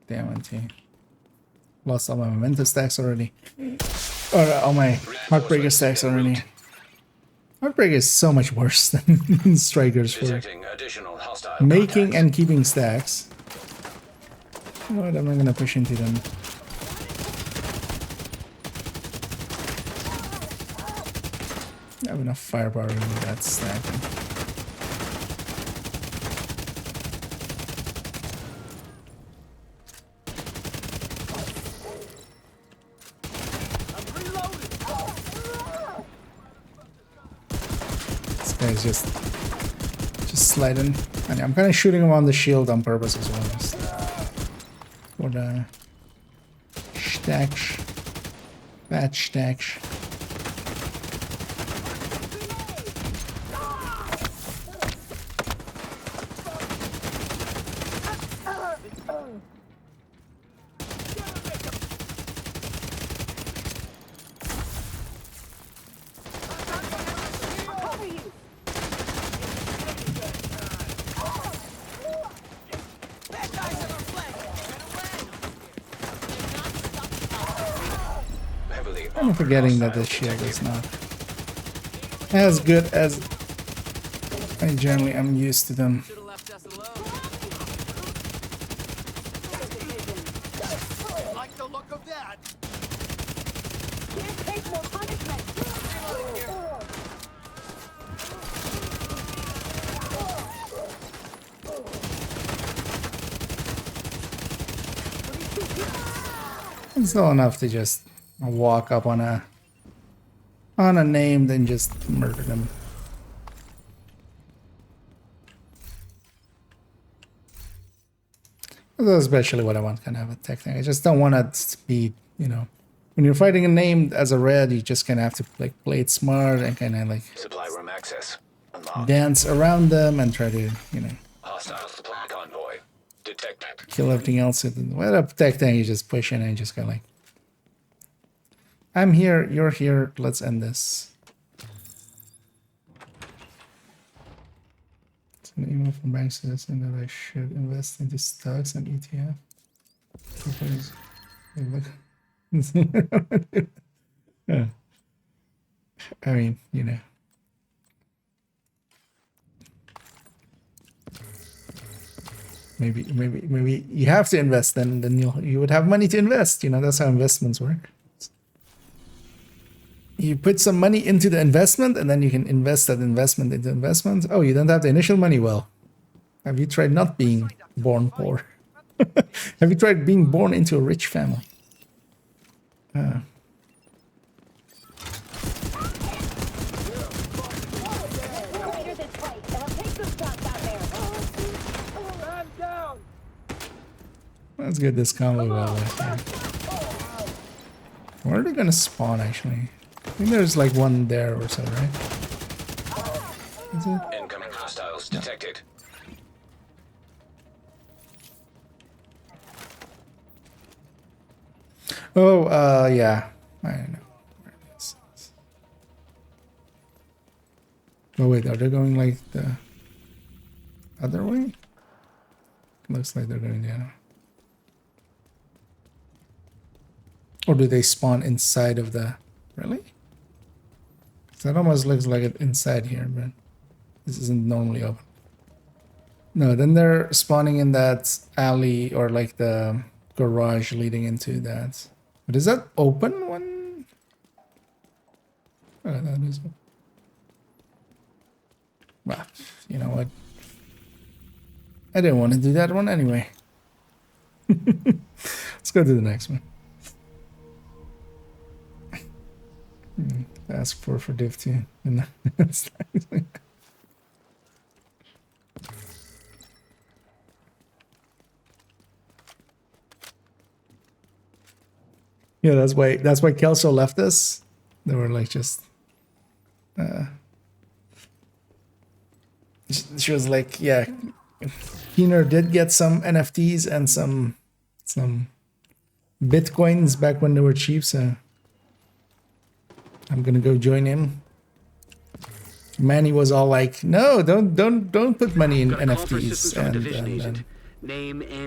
Damn it, lost all my memento stacks already. Or all my Heartbreaker stacks already. Heartbreaker is so much worse than Strikers for making and keeping stacks. You know what, I'm not gonna push into them. I have enough firepower with that stacking. This guy's just sliding. And I'm kind of shooting him on the shield on purpose as well. Just for the stacks. Fat stacks. I'm forgetting that this shield is not as good as I generally am used to them. Like the look of that. Can't take more punishment. It's not enough to just walk up on a name, then just murder them. That's especially what I want, kind of a tech thing. I just don't want it to be, you know, when you're fighting a name as a red, you just kind of have to like play it smart and kind of like Supply room access. Unlocked. dance around them and try to, you know, Hostile supply convoy. Detected. kill everything else. With a tech thing, you just push in and just go like, I'm here, you're here, let's end this. It's an email from bank suggesting that I should invest into stocks and ETF. Yeah. I mean, you know. Maybe you have to invest, then you would have money to invest. You know, that's how investments work. You put some money into the investment, and then you can invest that investment into investments. Oh, you don't have the initial money? Well, have you tried not being born poor? Have you tried being born into a rich family? Let's get this combo well left here. Where are they gonna spawn actually? I think there's like one there or so, right? Is it? Incoming hostiles detected. Oh, yeah. I don't know where it is. Oh wait, are they going like the other way? Looks like they're going the other way. Or do they spawn inside of the... Really? That almost looks like it inside here, but this isn't normally open. No, then they're spawning in that alley or like the garage leading into that. But is that open one? Oh, that is open. Well, you know what? I didn't want to do that one anyway. Let's go to the next one. Ask for div 2. Yeah, that's why Kelso left us. They were like just she was like, yeah, Keener did get some NFTs and some Bitcoins back when they were cheap, so I'm gonna go join him. Manny was all like, "No, don't put money in NFTs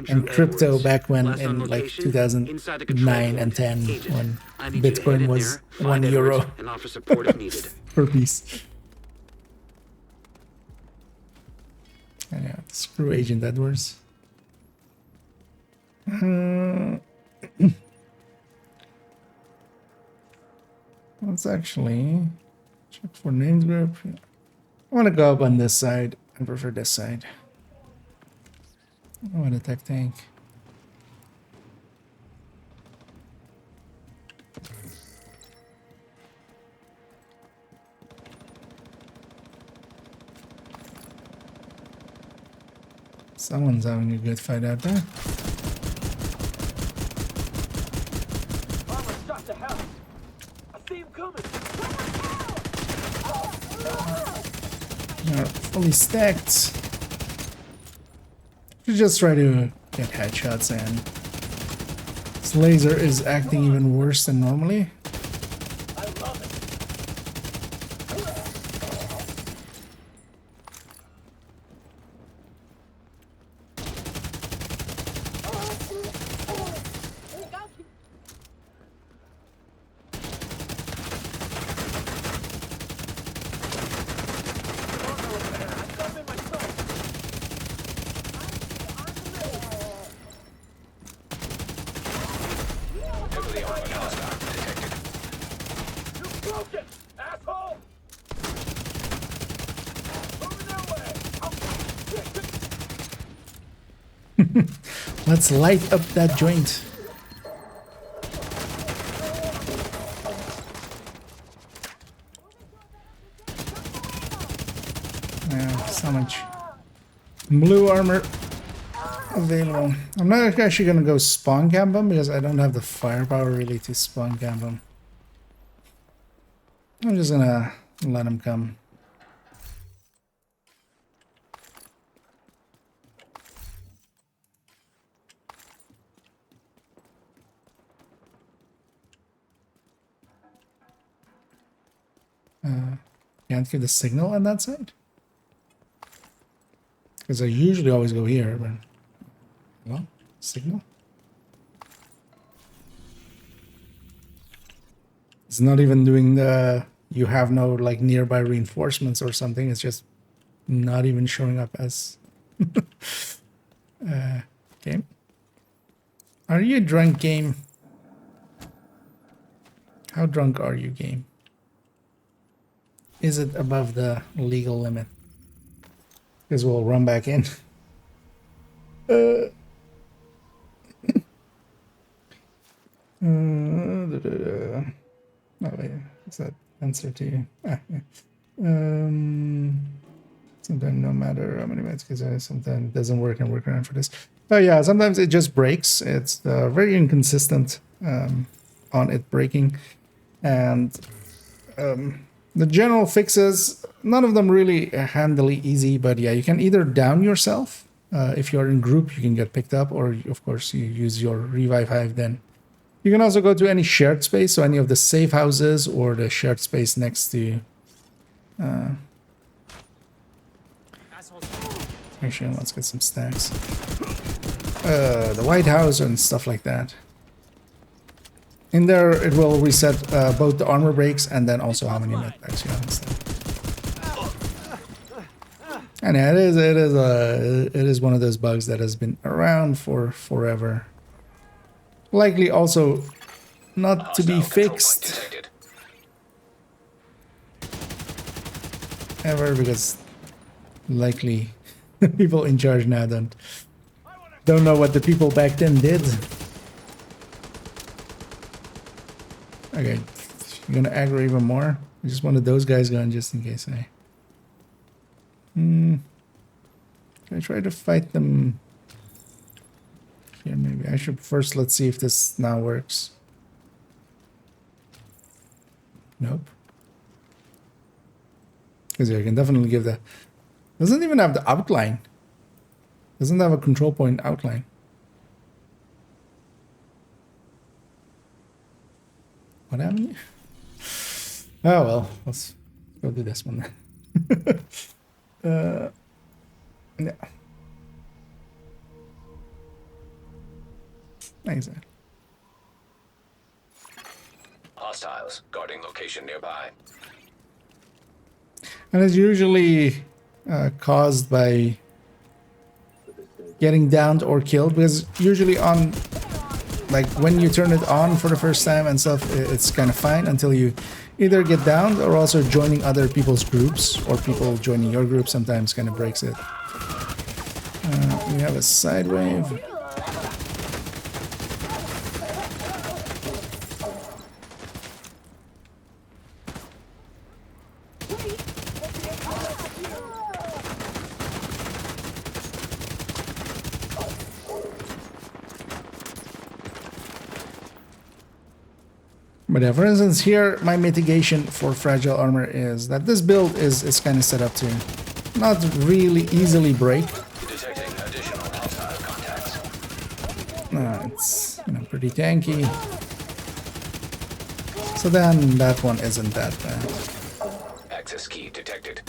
and crypto back when in like 2009 and 10 when Bitcoin was €1 per piece." And yeah, screw Agent Edwards. Let's actually check for names group. I want to go up on this side. I prefer this side. I want a tech tank. Someone's having a good fight out there. Armor, stop the house. I see him coming. They're fully stacked. You just try to get headshots, and this laser is acting even worse than normally. Let's light up that joint. Yeah, so much blue armor available. I'm not actually gonna go spawn camp them because I don't have the firepower really to spawn camp them. I'm just gonna let them come. Can't give the signal on that side? Because I usually always go here, but... Well, signal? It's not even doing the... You have no, like, nearby reinforcements or something. It's just not even showing up as... game. Are you drunk, game? How drunk are you, game? Is it above the legal limit? Because we'll run back in. Oh wait, is that answer to you? Sometimes no matter how many minutes, because sometimes it doesn't work and work around for this. Oh yeah, sometimes it just breaks. It's very inconsistent on it breaking, and the general fixes, none of them really handily easy, but yeah, you can either down yourself. If you're in group, you can get picked up, or of course you use your revive hive then. You can also go to any shared space, so any of the safe houses or the shared space next to you. Actually, let's get some stacks. The White House and stuff like that. In there, it will reset both the armor breaks and then also how many medpacks you have instead. And yeah, it is one of those bugs that has been around for forever. Likely also not to be fixed ever, because likely people in charge now don't know what the people back then did. Okay, you're gonna aggro even more? I just wanted those guys going just in case I... Can I try to fight them here? Maybe I should first, let's see if this now works. Nope. Because I can definitely give the... Doesn't even have the outline. Doesn't have a control point outline. What happened? Oh well, let's go do this one then. Yeah. Exactly. Hostiles guarding location nearby. And it's usually caused by getting downed or killed, because usually on, like, when you turn it on for the first time and stuff, it's kind of fine until you either get downed or also joining other people's groups, or people joining your group sometimes kind of breaks it. We have a side wave. But yeah, for instance, here my mitigation for fragile armor is that this build is kind of set up to not really easily break. Detecting additional hostile contacts. It's, you know, pretty tanky. So then that one isn't that bad. Access key detected.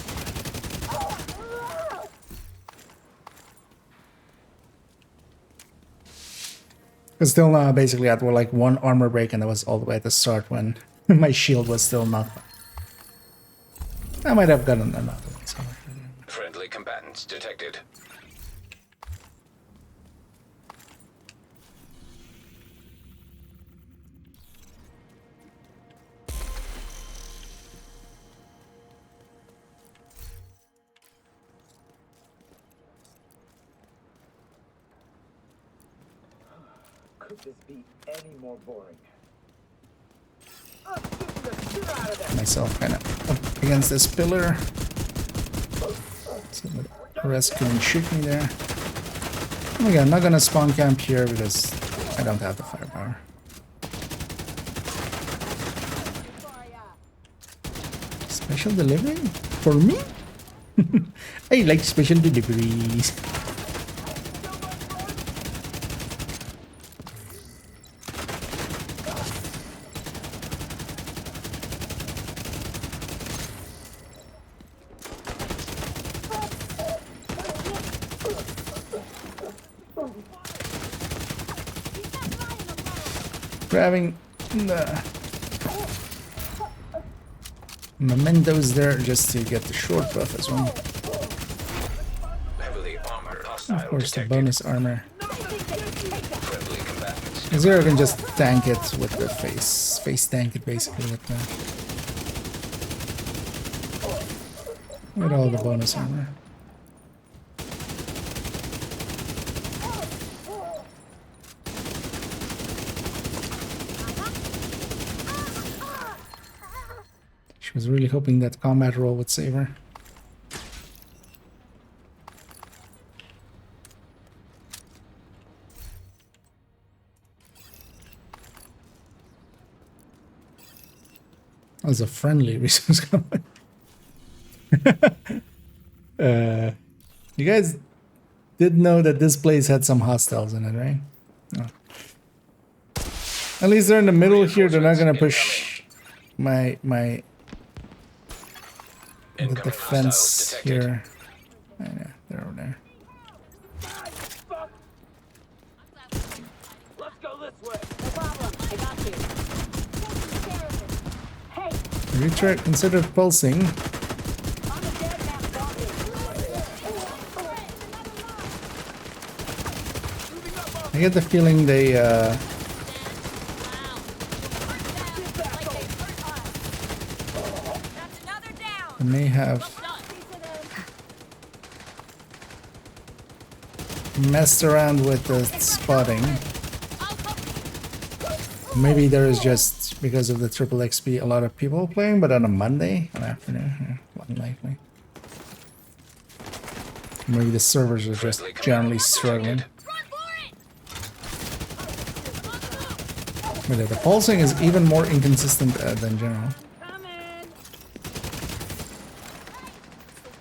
It's still basically at like one armor break, and that was all the way at the start when my shield was still knocked. I might have gotten another one somewhere. Friendly combatants detected. could this be any more boring? Myself kind of up against this pillar. So the rest couldn't shoot me there. Okay, I'm not gonna spawn camp here because I don't have the firepower. Special delivery? For me? I like special deliveries. Grabbing the mementos there just to get the short buff as well. Heavily armored hostile Of course, the detected. bonus armor. Friendly combatants. Zero can just tank it with the face tank it basically with all the bonus armor. She was really hoping that combat roll would save her. That was a friendly resource combat. You guys did know that this place had some hostiles in it, right? Oh. At least they're in the middle here. They're not gonna push my the defense here. Yeah, they're over there. Let's go this way. No problem. I got you. Hey, Retreat considered pulsing. I get the feeling they may have messed around with the spotting. Maybe there is just, because of the triple XP, a lot of people playing, but on a Monday afternoon, yeah, unlikely. Maybe the servers are just generally struggling. But yeah, the pulsing is even more inconsistent than general.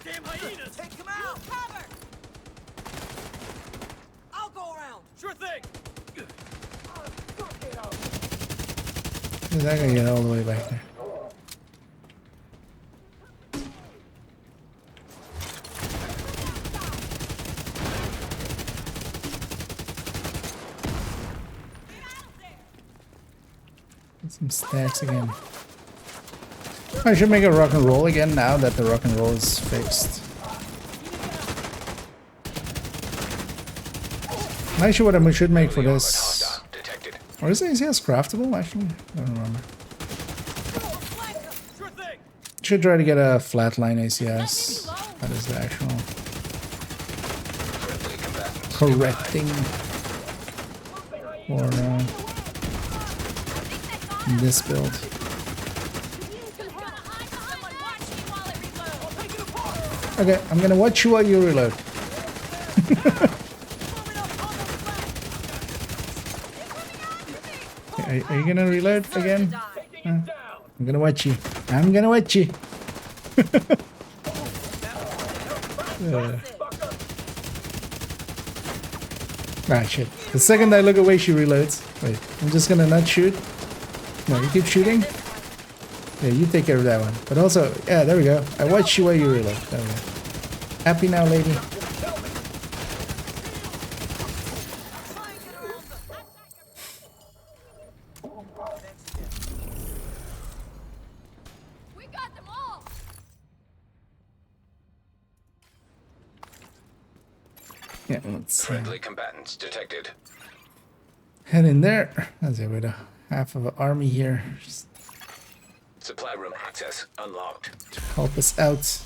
Damn hyenas! Take them out! Cover! I'll go around. Sure thing. Is that gonna get all the way back there? Some stacks again. I should make a rock and roll again now that the rock and roll is fixed. Actually, what I should make for this, or is ACS craftable? Actually, I don't remember. Should try to get a flatline ACS. That is the actual correcting for this build. Okay, I'm gonna watch you while you reload. Are you gonna reload again? I'm gonna watch you. I'm gonna watch you. Ah, shit. The second I look away, she reloads. Wait, I'm just gonna not shoot. No, you keep shooting. Yeah, you take care of that one. But also, yeah, there we go. I watch you while you reload. There we go. Happy now, lady. Yeah, let's Friendly combatants detected. head in there. That's it, with a half of an army here. Just Supply room access unlocked. to help us out.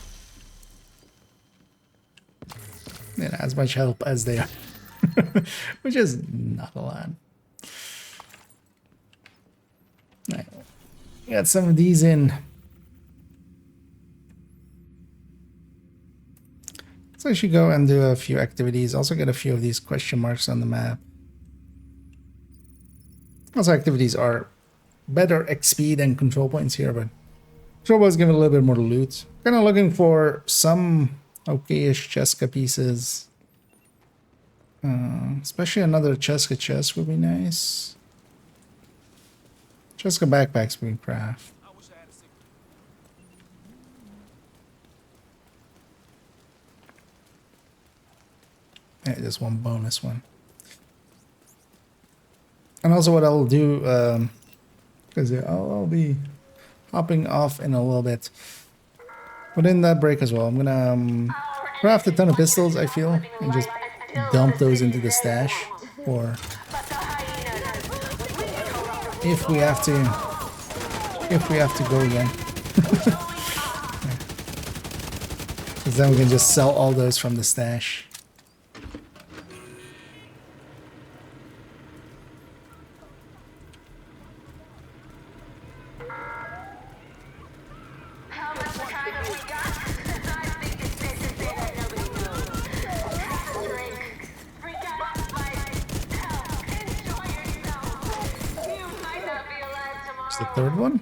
Yeah, as much help as they are. Which is not a lot. Got some of these in. So I should go and do a few activities. Also get a few of these question marks on the map. Also, activities are better XP than control points here, but control points give it a little bit more loot. Kind of looking for some okay-ish Cheska pieces. Especially another Cheska chest would be nice. Cheska backpacks we can craft. Yeah, just one bonus one. And also what I'll do, because I'll be hopping off in a little bit. But in that break as well, I'm gonna craft a ton of pistols, I feel, and just dump those into the stash. Or if we have to go again. Because then we can just sell all those from the stash. The third one?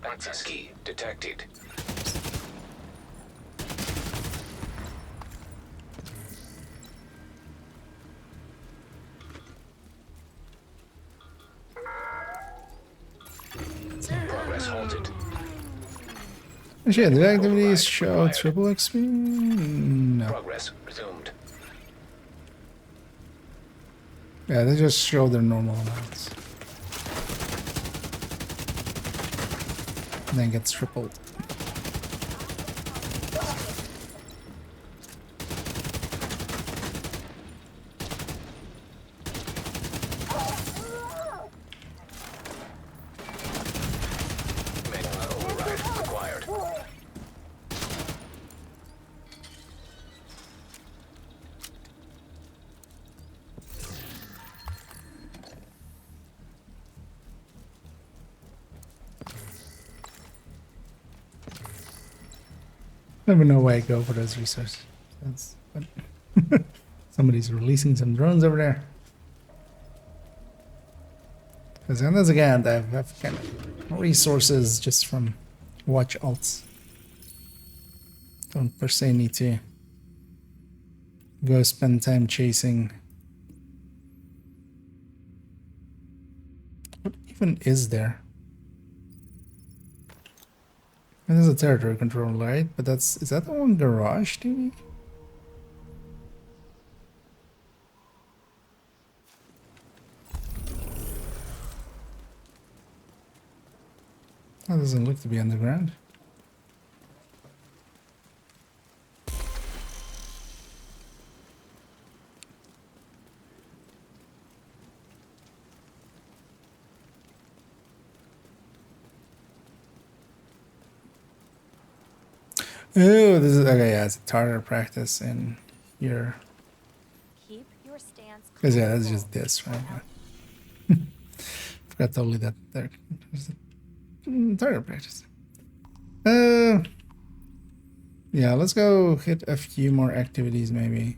Access key detected. Progress halted. Actually, the activities show triple XP? No. Progress resumed. Yeah, they just show their normal amounts. And then gets tripled. Never know why I go for those resources. But somebody's releasing some drones over there. Because once again, I have kind of resources just from watch alts. Don't per se need to go spend time chasing. What even is there? There's a territory control light, but is that the one garage TV? That doesn't look to be underground. Oh, this is okay. Yeah, it's a target practice in here. Keep your stance. Because yeah, that's just this, right? Forgot totally that there. Target practice. Yeah, let's go hit a few more activities, maybe.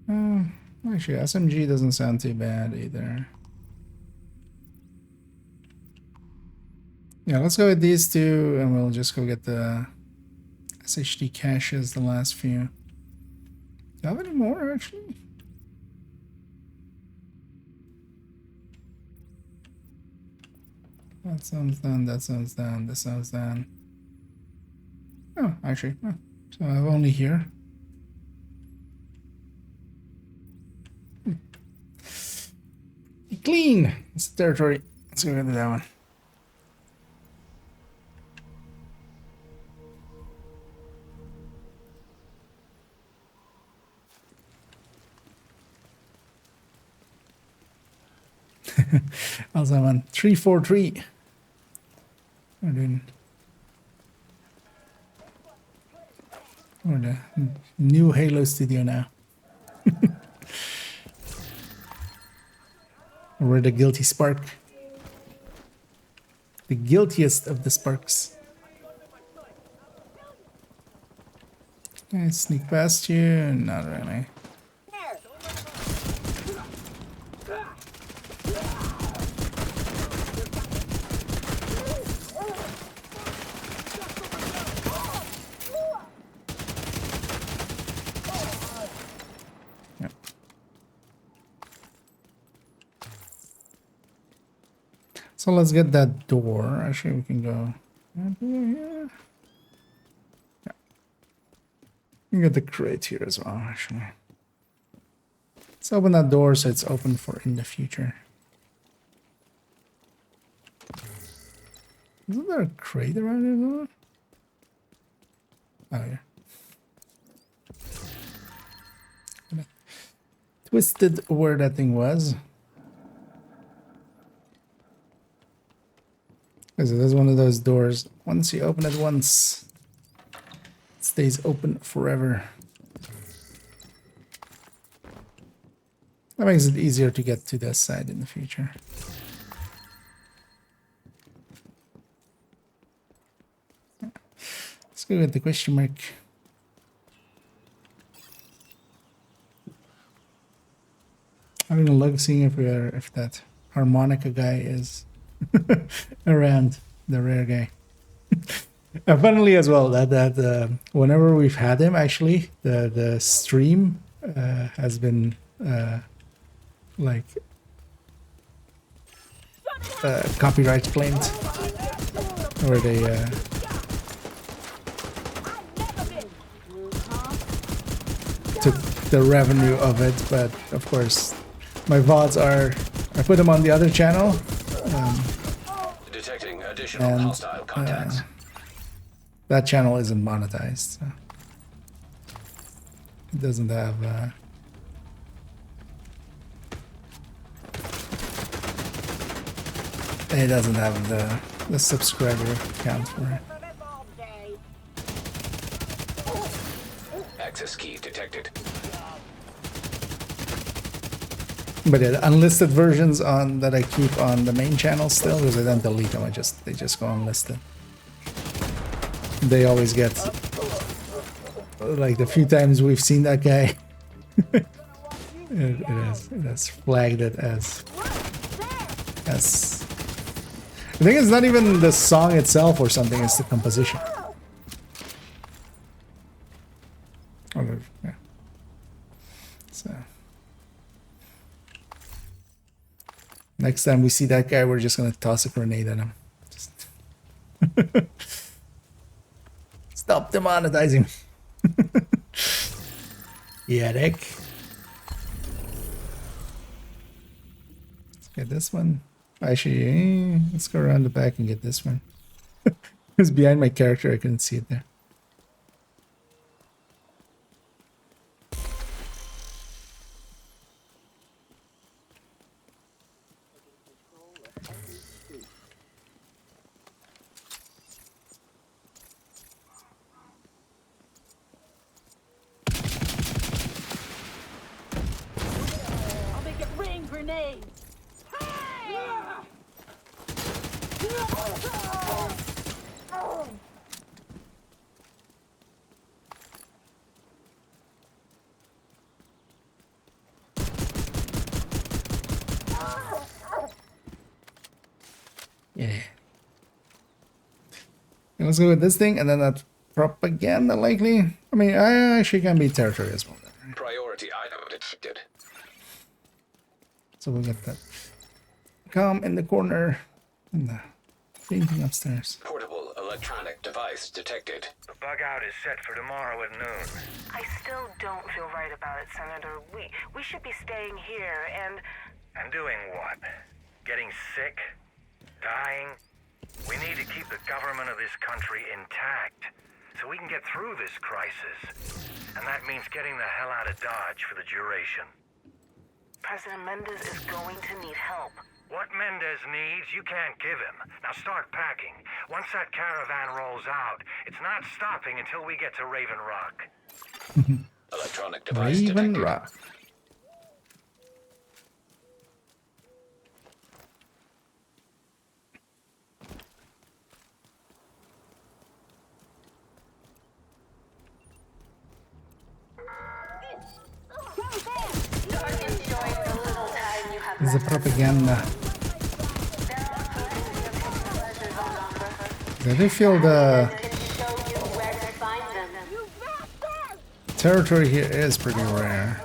Actually, SMG doesn't sound too bad either. Yeah, let's go with these two, and we'll just go get the SHD caches, the last few. Do I have any more, actually? That sounds done, that sounds done, this sounds done. Oh, actually, no. So I have only here. Clean! It's the territory. Let's go get that one. Also, I'm on 343. We're doing. We're the new Halo studio now. We're the guilty spark. The guiltiest of the sparks. Can I sneak past you? Not really. So let's get that door. Actually, we can go here. Yeah. We can get the crate here as well, actually. Let's open that door so it's open for in the future. Isn't there a crate around here? Oh, yeah. Twisted where that thing was. Because it is one of those doors. Once you open it once, it stays open forever. That makes it easier to get to this side in the future. Let's go with the question mark. Having a look, seeing if that harmonica guy is around, the rare guy. And funnily as well, that whenever we've had him, actually, the stream has been like copyright claimed, where they took the revenue of it. But of course, my VODs are, I put them on the other channel. Detecting additional And hostile contacts. that channel isn't monetized, so it doesn't have the subscriber count for it. Access key detected. But yeah, the unlisted versions on that I keep on the main channel still, because I don't delete them. They just go unlisted. They always get, like, the few times we've seen that guy, it has flagged it as. I think it's not even the song itself or something; it's the composition. Yeah. So. Next time we see that guy, we're just gonna toss a grenade at him. Just stop demonetizing. Yeah, Rick. Let's get this one. Actually, let's go around the back and get this one. It's behind my character, I couldn't see it there. Yeah. And let's go with this thing, and then that propaganda likely. I mean, I actually can be territory as well. Priority item detected. So we'll get that. Come in the corner. And the painting upstairs. Portable electronic device detected. The bug out is set for tomorrow at noon. I still don't feel right about it, Senator. We should be staying here and... And doing what? Getting sick? Dying? We need to keep the government of this country intact so we can get through this crisis. And that means getting the hell out of Dodge for the duration. President Mendez is going to need help. What Mendez needs, you can't give him. Now start packing. Once that caravan rolls out, it's not stopping until we get to Raven Rock. Electronic device Raven detected. Rock. the propaganda. I do feel the territory here is pretty rare.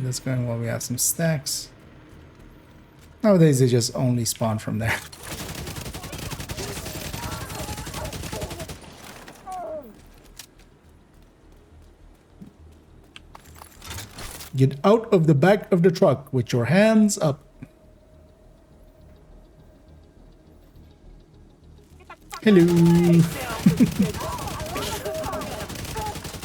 Let's go in while we have some stacks. Nowadays they just only spawn from there. Get out of the back of the truck with your hands up. Hello.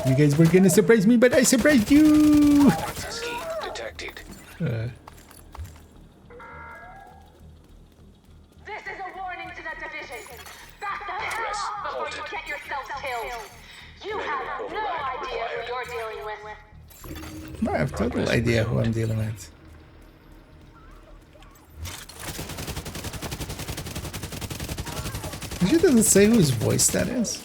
You guys were gonna surprise me, but I surprised you. Access key detected. This is a warning to the division. Back the hell up before you get yourselves killed. You have no idea who you're dealing with. I have total idea who I'm dealing with. Actually, does it say whose voice that is?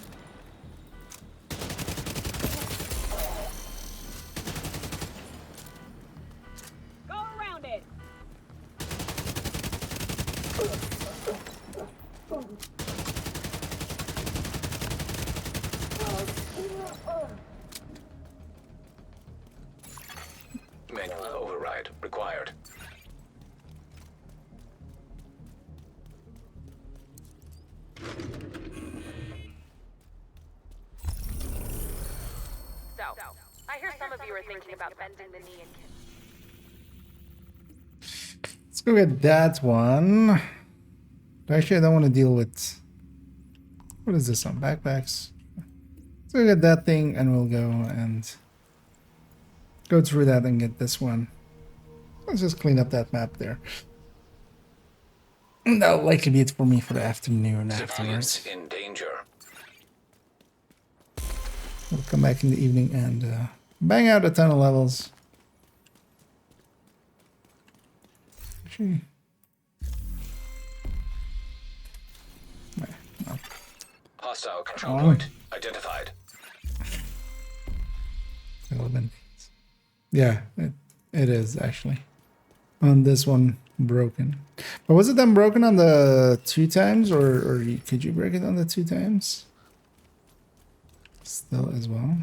Go around it. Manual override required. So, I hear some of you are thinking about bending the knee and Let's go get that one. Actually, I don't want to deal with... What is this on? Backpacks. Let's go get that thing and we'll go and go through that and get this one. Let's just clean up that map there. And that'll likely be it for me for the afternoon afterwards. In danger. We'll come back in the evening and bang out a ton of levels. Actually, no. Hostile control point identified. Yeah, it is actually. On this one, broken. But was it then broken on the 2 times, or could you break it on the 2 times? Still as well?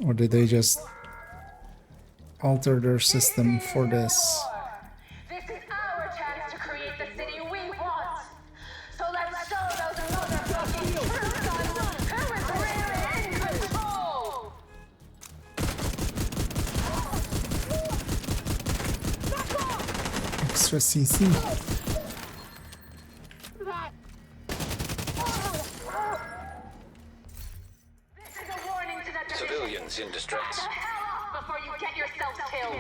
Or did they just alter their system for this? This is our chance to create the city we want. So let's show those motherfucking true guns who is really in control. Extra CC. Civilians in distress. Before you get yourselves killed.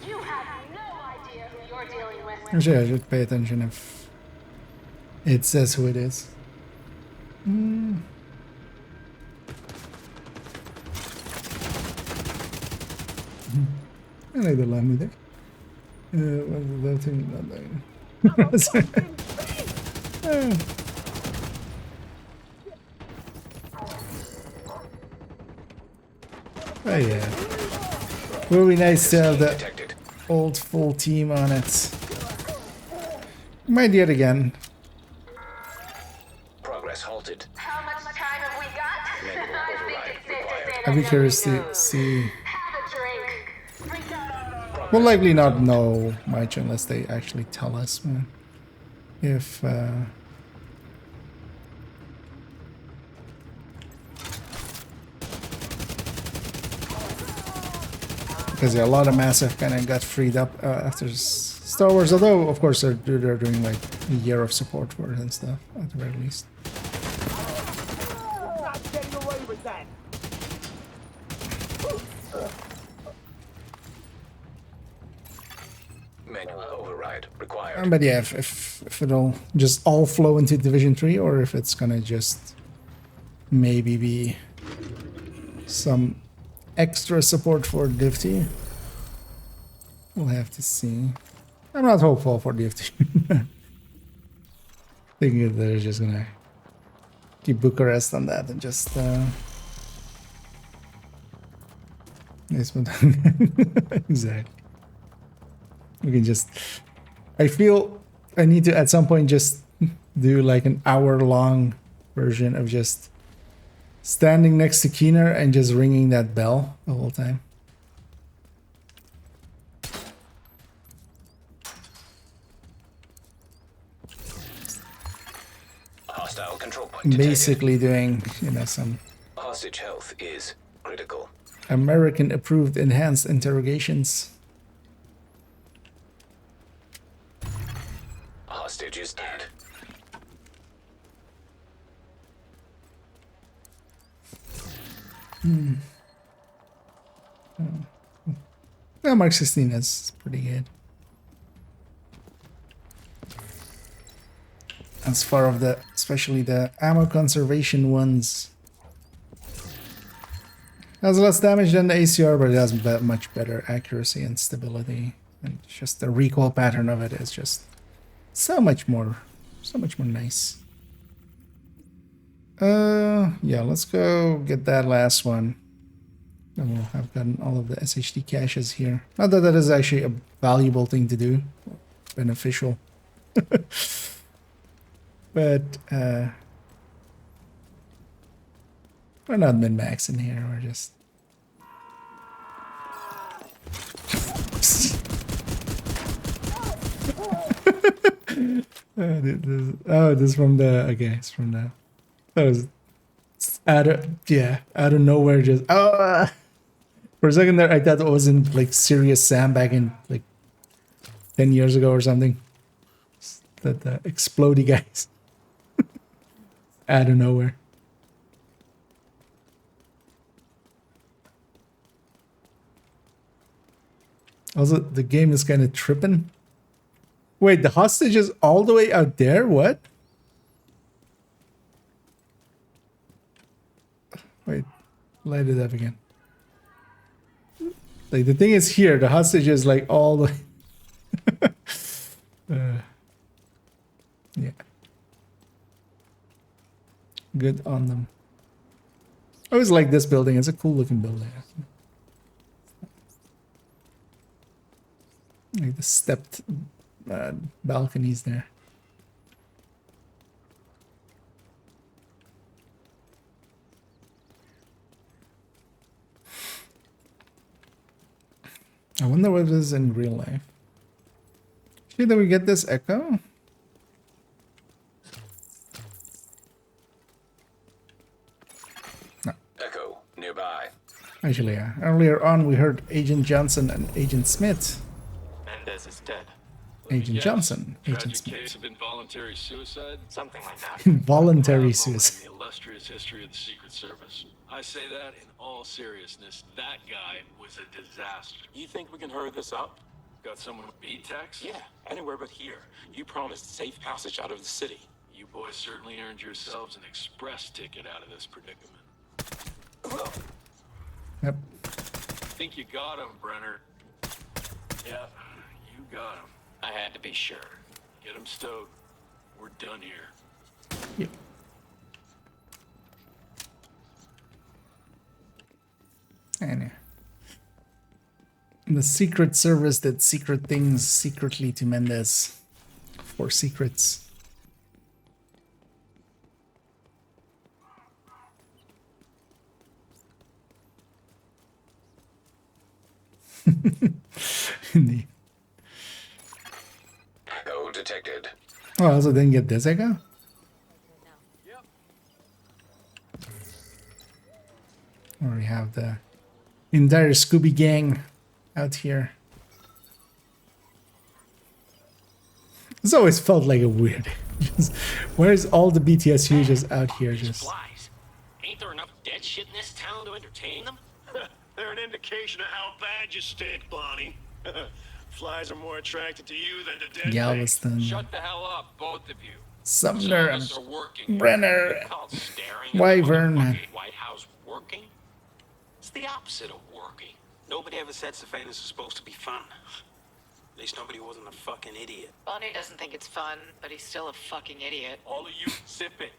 You have no idea who you're dealing with. Actually, I should pay attention if it says who it is. I like the lamb there. What's the thing not there? Oh yeah. Would be nice to have the old full team on it. Might do it again. Progress halted. How much time have we got? I think it's safe to say I'd be that curious to see. have a drink. We'll likely not know much unless they actually tell us, man. If because yeah, a lot of Massive kind of got freed up after Star Wars, although of course they're doing like a year of support for it and stuff at the very least. Not getting away with that. Manual override required. But yeah, if it'll just all flow into Division 3 or if it's gonna just maybe be some extra support for Div 2. We'll have to see. I'm not hopeful for Div 2. Thinking they're just gonna keep Bucharest on that and just Yes, exactly. We can just. I feel I need to at some point just do like an hour-long version of just standing next to Keener and just ringing that bell the whole time. Hostile control point detected. Basically doing, you know, some Hostage health is critical. American-approved enhanced interrogations. Hostage is dead. Yeah, Mark 16 is pretty good. As far as the, especially the ammo conservation ones. Has less damage than the ACR, but it has much better accuracy and stability. And just the recoil pattern of it is just so much more nice. Yeah, let's go get that last one. And we'll have gotten all of the SHD caches here. Not that that is actually a valuable thing to do, beneficial. But we're not min-maxing here, we're just oh, this is from the it's from the that was out of nowhere, just for a second there I thought it wasn't like Serious Sam back in like 10 years ago or something. That explodey guys out of nowhere. Also, the game is kind of tripping. Wait, the hostage is all the way out there? What? Wait, light it up again. Like, the thing is here, the hostage is like all the yeah. Good on them. I always like this building. It's a cool looking building. Like the stepped balconies there. I wonder what it is in real life. See that we get this echo? No. Echo nearby. Actually, yeah. Earlier on, we heard Agent Johnson and Agent Smith. Mendez is dead. Agent Johnson, Agent Tragic case Smith. of involuntary suicide? Something like that. Involuntary suicide. In the illustrious history of the Secret Service. I say that in all seriousness. That guy was a disaster. You think we can hurry this up? Got someone with B-Tex? Yeah, anywhere but here. You promised safe passage out of the city. You boys certainly earned yourselves an express ticket out of this predicament. Yep. Think you got him, Brenner. Yeah, you got him. I had to be sure. Get him stowed. We're done here. Yep. And the Secret Service did secret things secretly to Mendez for secrets. Indeed. Echo detected. Oh, I also didn't get this echo? Or we have the entire Scooby gang out here. It's always felt like a weird. Where's all the BTSU just out here? Just Flies. Ain't there enough dead shit in this town to entertain them? They're an indication of how bad you stink, Bonnie. Flies are more attracted to you than to dead Galveston, Shut the hell up, both of you. Sumner, Some of us are working. Brenner, You call staring at the Wyvern. motherfucking White House working? It's the opposite of working. Nobody ever said Savannah's is supposed to be fun. At least nobody wasn't a fucking idiot. Bonnie doesn't think it's fun, but he's still a fucking idiot. All of you, zip it.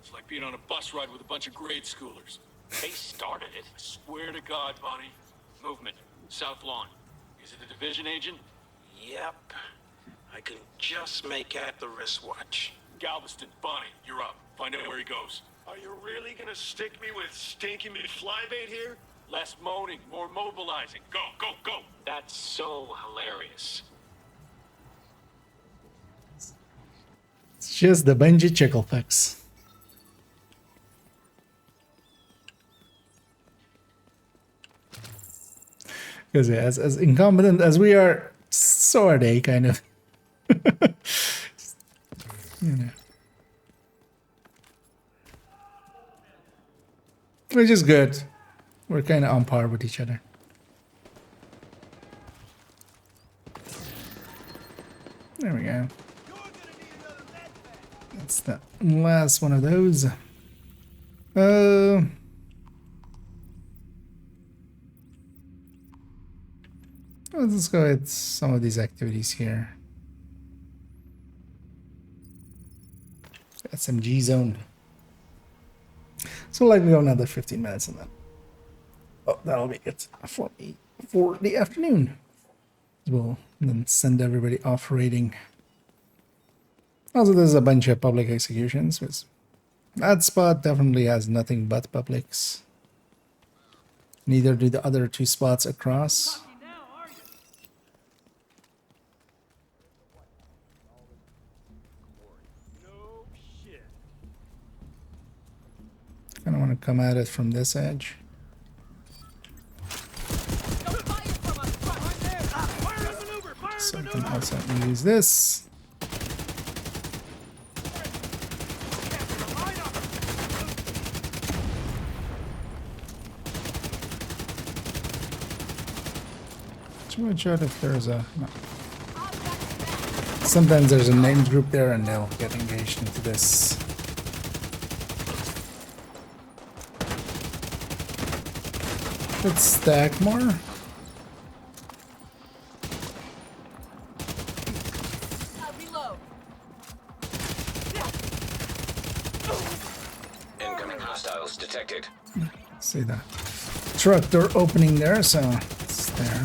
It's like being on a bus ride with a bunch of grade schoolers. They started it. I swear to God, Bonnie, Movement. South lawn. Is it a division agent? Yep. I can just make out the wristwatch. Galveston, Bonnie, you're up. Find out where he goes. Are you really gonna stick me with stinky McFlybait here? Less moaning, more mobilizing. Go, go, go! That's so hilarious. It's just the Benji Chickle fix. Because yeah, as incompetent as we are, so are they, kind of. You know. Which is good. We're kind of on par with each other. There we go. That's the last one of those. Let's go at some of these activities here. SMG zone. So like we go another 15 minutes and then. Oh, that'll be it for me for the afternoon. We'll then send everybody off raiding. Also, there's a bunch of public executions, because that spot definitely has nothing but publics. Neither do the other two spots across. Kind of want to come at it from this edge. So I can also use this. Watch out if there's a... No. Sometimes there's a named group there and they'll get engaged into this. Let's stack more. Incoming hostiles detected. See the truck door opening there, so it's there.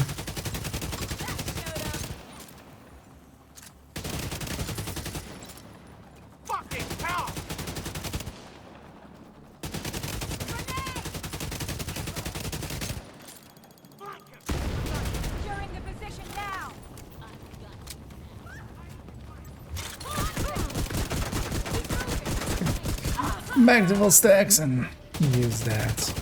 Back to full stacks and use that.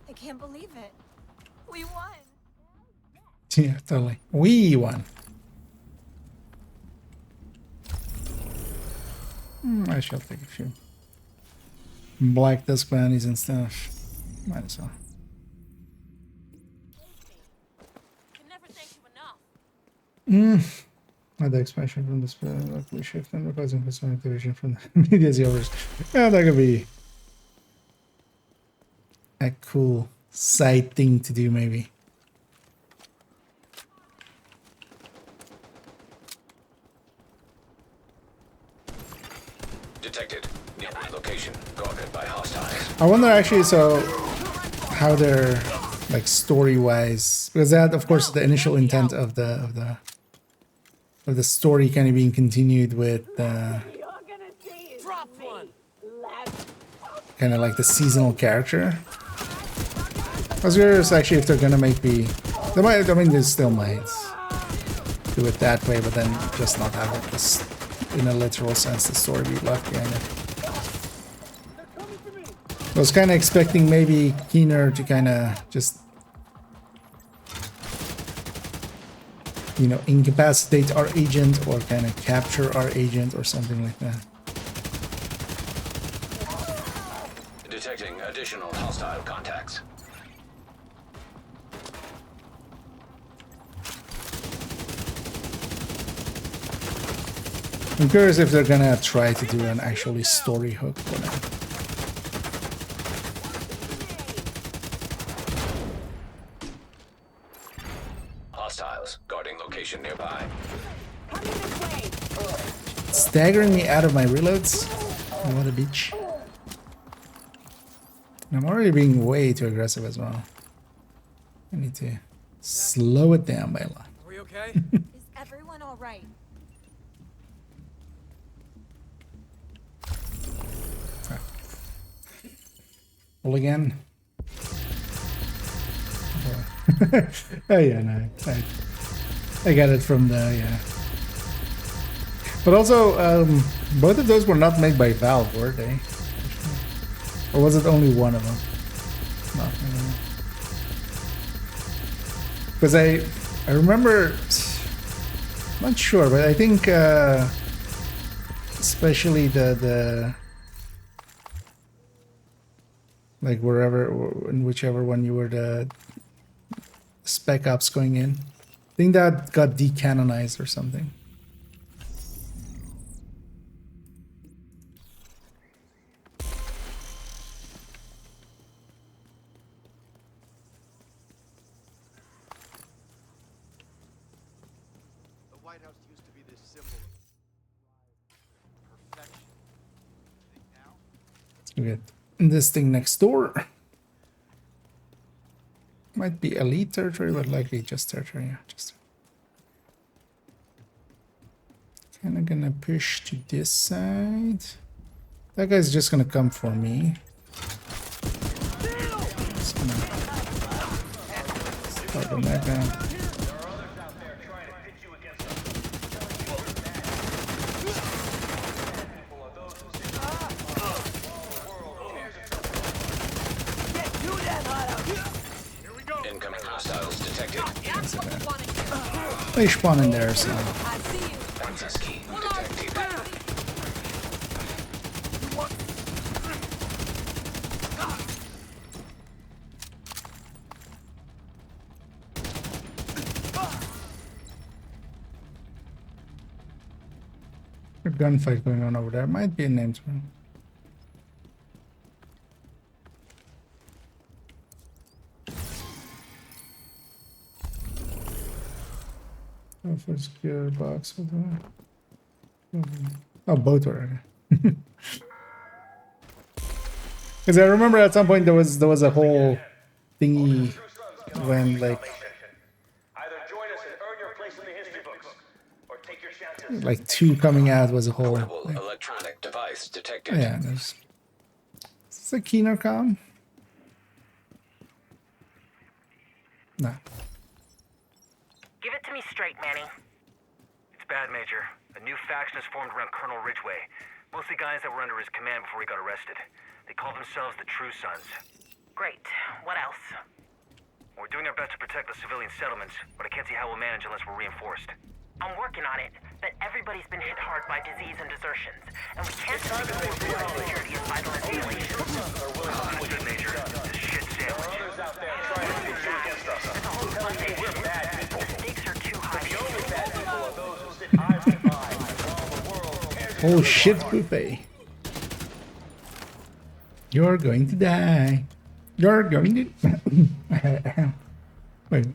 I can't believe it. We won. Yeah, totally. We won. I shall take a few black disc bounties and stuff. Might as well. The expansion from the locally shift and requesting customer activation from the media's overs. Yeah, that could be a cool side thing to do, maybe. Detected. Nearby location. Guarded by hostiles. I wonder actually, so how they're like story-wise, because that, of course, the initial intent of the story kind of being continued with kind of like the seasonal character. I was curious actually if they're gonna make they might, I mean they still might do it that way, but then just not have it just in a literal sense the story be left behind it. I was kind of expecting maybe Keener to kind of just, you know, incapacitate our agent or kind of capture our agent or something like that. Detecting additional hostile contacts. I'm curious if they're gonna try to do an actually story hook for them. Hostiles guarding location nearby. staggering me out of my reloads. What a bitch. I'm already being way too aggressive as well. I need to slow it down by a lot. Are we okay? Is everyone all right? Pull again. Oh yeah, no, I got it from the yeah. But also, both of those were not made by Valve, were they? Or was it only one of them? No, I don't know. Because I remember, I'm not sure, but I think especially the like wherever in whichever one you were the Spec Ops going in, I think that got decanonized or something. We get this thing next door. Might be elite territory, but likely just territory. Yeah, just kind of gonna push to this side. That guy's just gonna come for me. Just gonna start on that guy. Incoming hostiles detected. They spawn in there, so. Access key detected. A gunfight going on over there. Might be a name tag. First gear box. Oh, both already. Because I remember at some point there was a whole thingy when like two coming out was a whole like, electronic device detected. yeah. There's is this a Keener com? No. Give it to me straight, Manny. It's bad, Major. A new faction has formed around Colonel Ridgway. Mostly guys that were under his command before he got arrested. They call themselves the True Sons. Great. What else? We're doing our best to protect the civilian settlements, but I can't see how we'll manage unless we're reinforced. I'm working on it, but everybody's been hit hard by disease and desertions, and we can't just ignore border security and vital installations. Understood, Major. This shit sandwich. It's a whole plantation. The stakes are too high. Oh shit, Poopy. You're going to die. You're going to... Wait.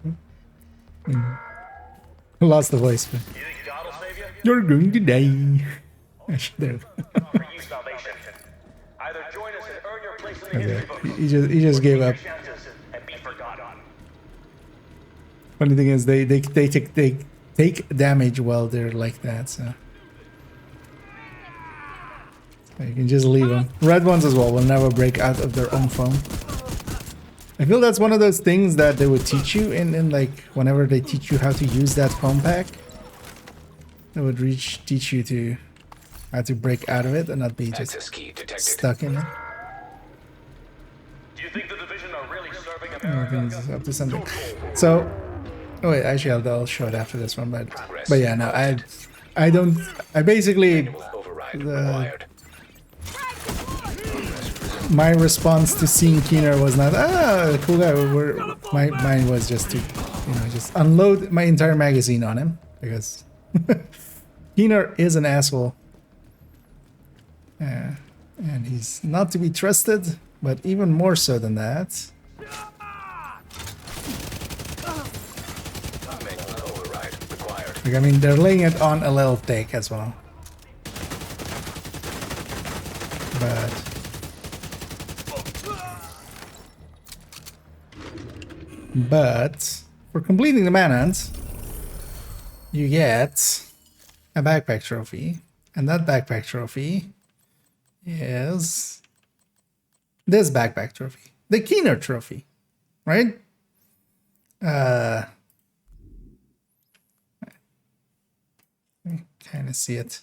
I lost the voice. But... You're going to die. I should have. Okay. He just gave up. Funny thing is, they take damage while they're like that, so you can just leave them. Red ones as well will never break out of their own foam. I feel that's one of those things that they would teach you in like whenever they teach you how to use that foam pack. They would teach you to how to break out of it and not be just stuck in it. Do you think the division are really serving I think it's up to something. So, oh wait, actually I'll show it after this one, but yeah, no, I basically my response to seeing Keener was not cool guy. Mine was just to just unload my entire magazine on him because Keener is an asshole, and he's not to be trusted. But even more so than that. Like, I mean, they're laying it on a little thick as well. But for completing the manhunt, you get a backpack trophy, and that backpack trophy is this backpack trophy, the Keener trophy, right? Kind of see it.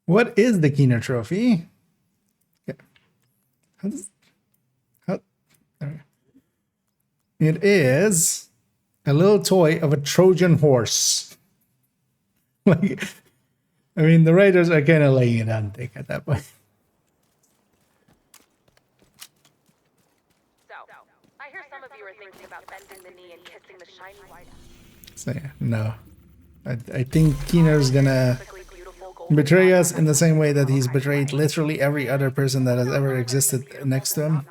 What is the Keener trophy? Okay. There we go. It is a little toy of a Trojan horse. Like, I mean, the writers are kind of laying it on thick at that point. So, I hear some of you are thinking about bending the knee and kissing the shiny white. So yeah, no. I think Keener's gonna betray us in the same way that he's betrayed literally every other person that has ever existed next to him.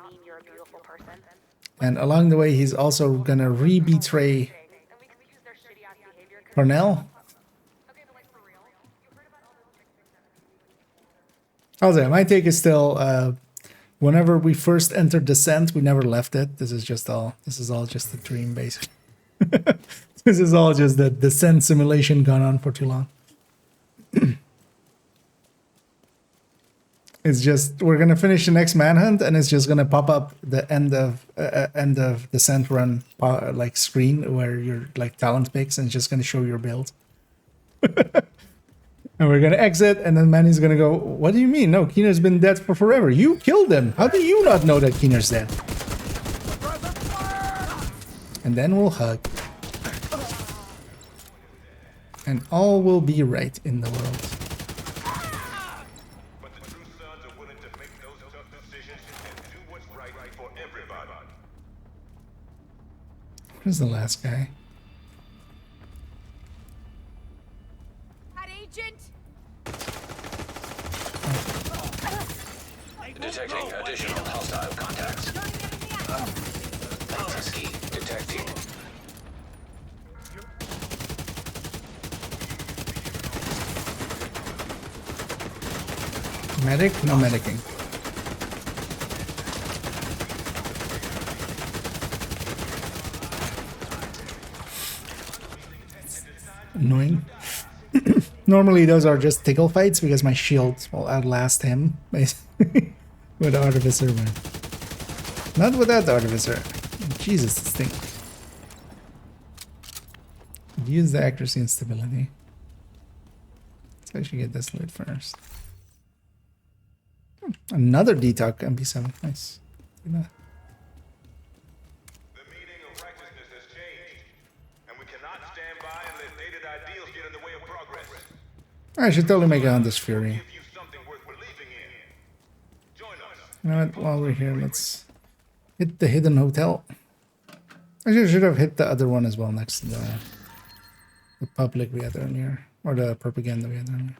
And along the way, he's also gonna re-betray Cornell. Also, my take is still, whenever we first entered Descent, we never left it. This is all just a dream, basically. This is all just the Descent simulation gone on for too long. It's just, we're gonna finish the next manhunt, and it's just gonna pop up the end of Descent run like screen where your like talent picks, and it's just gonna show your build. And we're gonna exit, and then Manny's gonna go, "What do you mean? No, Keener's been dead for forever. You killed him. How do you not know that Keener's dead?" And then we'll hug. And all will be right in the world. Where's the last guy? Detecting additional hostile contacts. Access key detected. Medic? No medicing. Annoying. Normally those are just tickle fights because my shield will outlast him, basically. With Artificer, man. Not without the Artificer. Jesus, this thing. Use the accuracy and stability. Let's actually get this loot first. Another Detox MP7. Nice. Look at that. The meaning of righteousness has changed, and we cannot stand by and let dated ideals get in the way of progress. I should totally make a Hunter's Fury. You know what, while we're here, let's hit the hidden hotel. Actually, I should have hit the other one as well next to the public we had earlier. Or the propaganda we had earlier.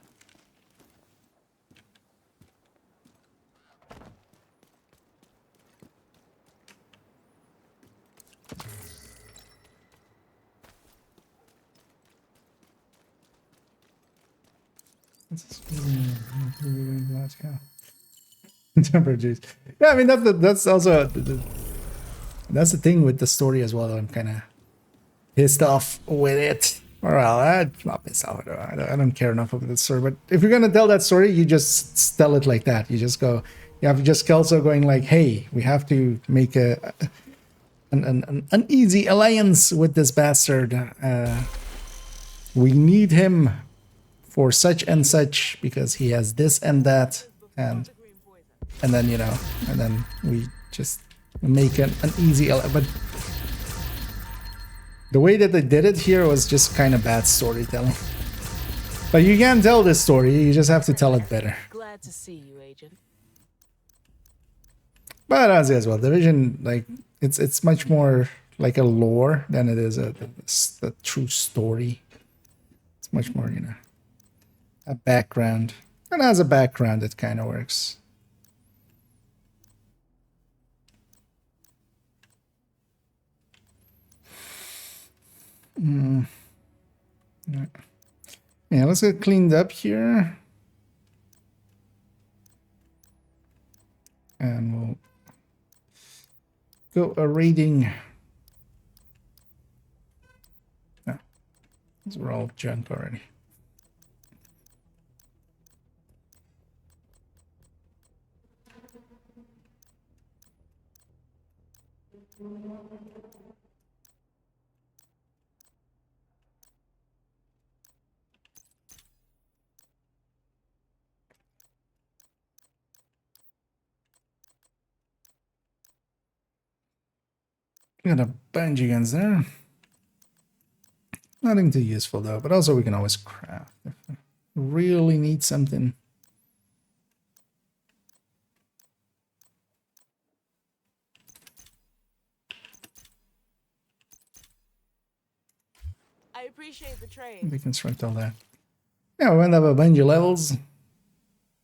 Let's go. Temperatures. Yeah, I mean that's also that's the thing with the story as well. I'm kind of pissed off with it. Well, I'm not pissed off. I don't care enough about the story. But if you're gonna tell that story, you just tell it like that. You just go. You have just Kelso going like, "Hey, we have to make an uneasy alliance with this bastard. We need him for such and such because he has this and that, and then, you know, and then we just make an easy, but the way that they did it here was just kind of bad storytelling. But you can't tell this story, you just have to tell it better. Glad to see you, Agent. But as well, Division, like, it's much more like a lore than it is a true story. It's much more, you know, a background. And as a background, it kind of works. Yeah, let's get cleaned up here. and we'll go raiding. No, these were all junk already. Got a bunch against there. Nothing too useful though, but also we can always craft if we really need something. I appreciate the trade. We construct all that. Yeah, we went up a bunch of levels. I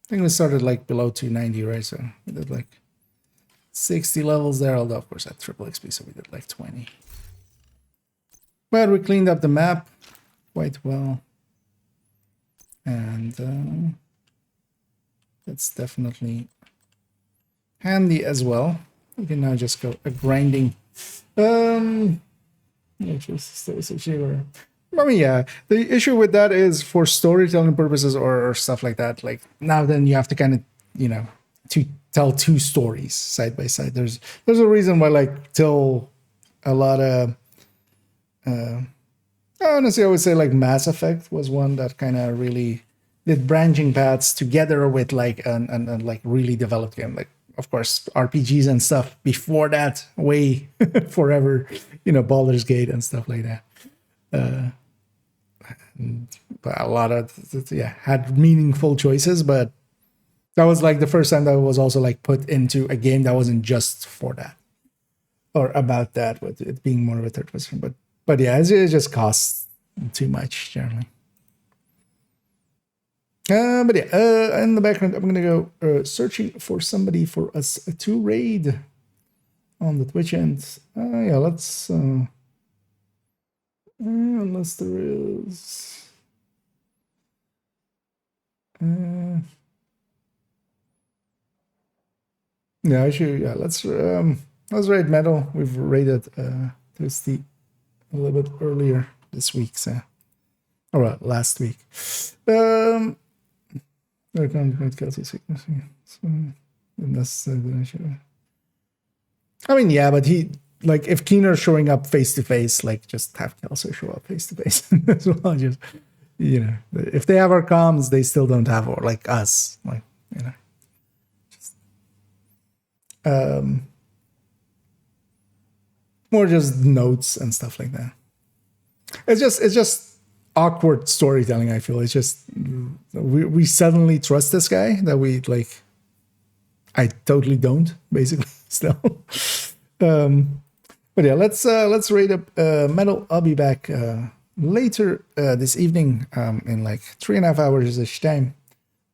think we started like below 290, right? So we did like 60 levels there, although of course at triple XP, so we did like 20. But we cleaned up the map quite well. And that's definitely handy as well. We can now just go grinding. I mean, yeah, the issue with that is for storytelling purposes or stuff like that. Like now, then you have to kind of, you know, to tell two stories side by side. There's a reason why, like, till a lot of, honestly, I would say like Mass Effect was one that kind of really did branching paths together with like an like really developed game. Like, of course, RPGs and stuff before that, way forever, you know, Baldur's Gate and stuff like that. But a lot of, yeah, had meaningful choices, but that was like the first time that was also like put into a game that wasn't just for that or about that, with it being more of a third person. But yeah, it just costs too much generally. But yeah, in the background, I'm gonna go searching for somebody for us to raid on the Twitch end. Yeah, let's. Unless there is. Yeah, I should. Yeah, let's raid Metal. We've raided Twisty a little bit earlier this week, so or last week. I mean, yeah, but he, like, if Keener's showing up face to face, like, just have Kelso show up face to face as well. Just, you know, if they have our comms, they still don't have, or like us, like, you know, just more just notes and stuff like that. It's just awkward storytelling. I feel it's just we suddenly trust this guy that we like. I totally don't, basically. Still, but yeah, let's raid up Metal. I'll be back later this evening in like 3.5 hours ish time,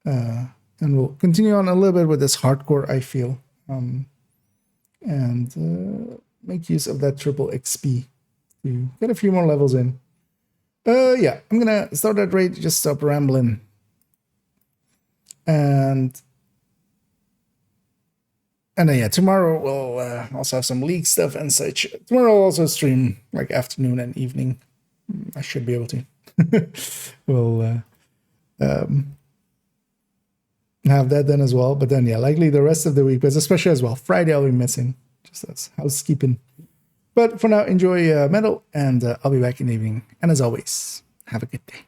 and we'll continue on a little bit with this hardcore. I feel, and make use of that triple XP to get a few more levels in. Yeah, I'm gonna start that raid, just stop rambling. And then, yeah, tomorrow we'll also have some league stuff and such. Tomorrow I'll also stream like afternoon and evening. I should be able to. We'll have that then as well. But then, yeah, likely the rest of the week, but especially as well, Friday I'll be missing. Just that's housekeeping. But for now, enjoy Metal, and I'll be back in the evening. And as always, have a good day.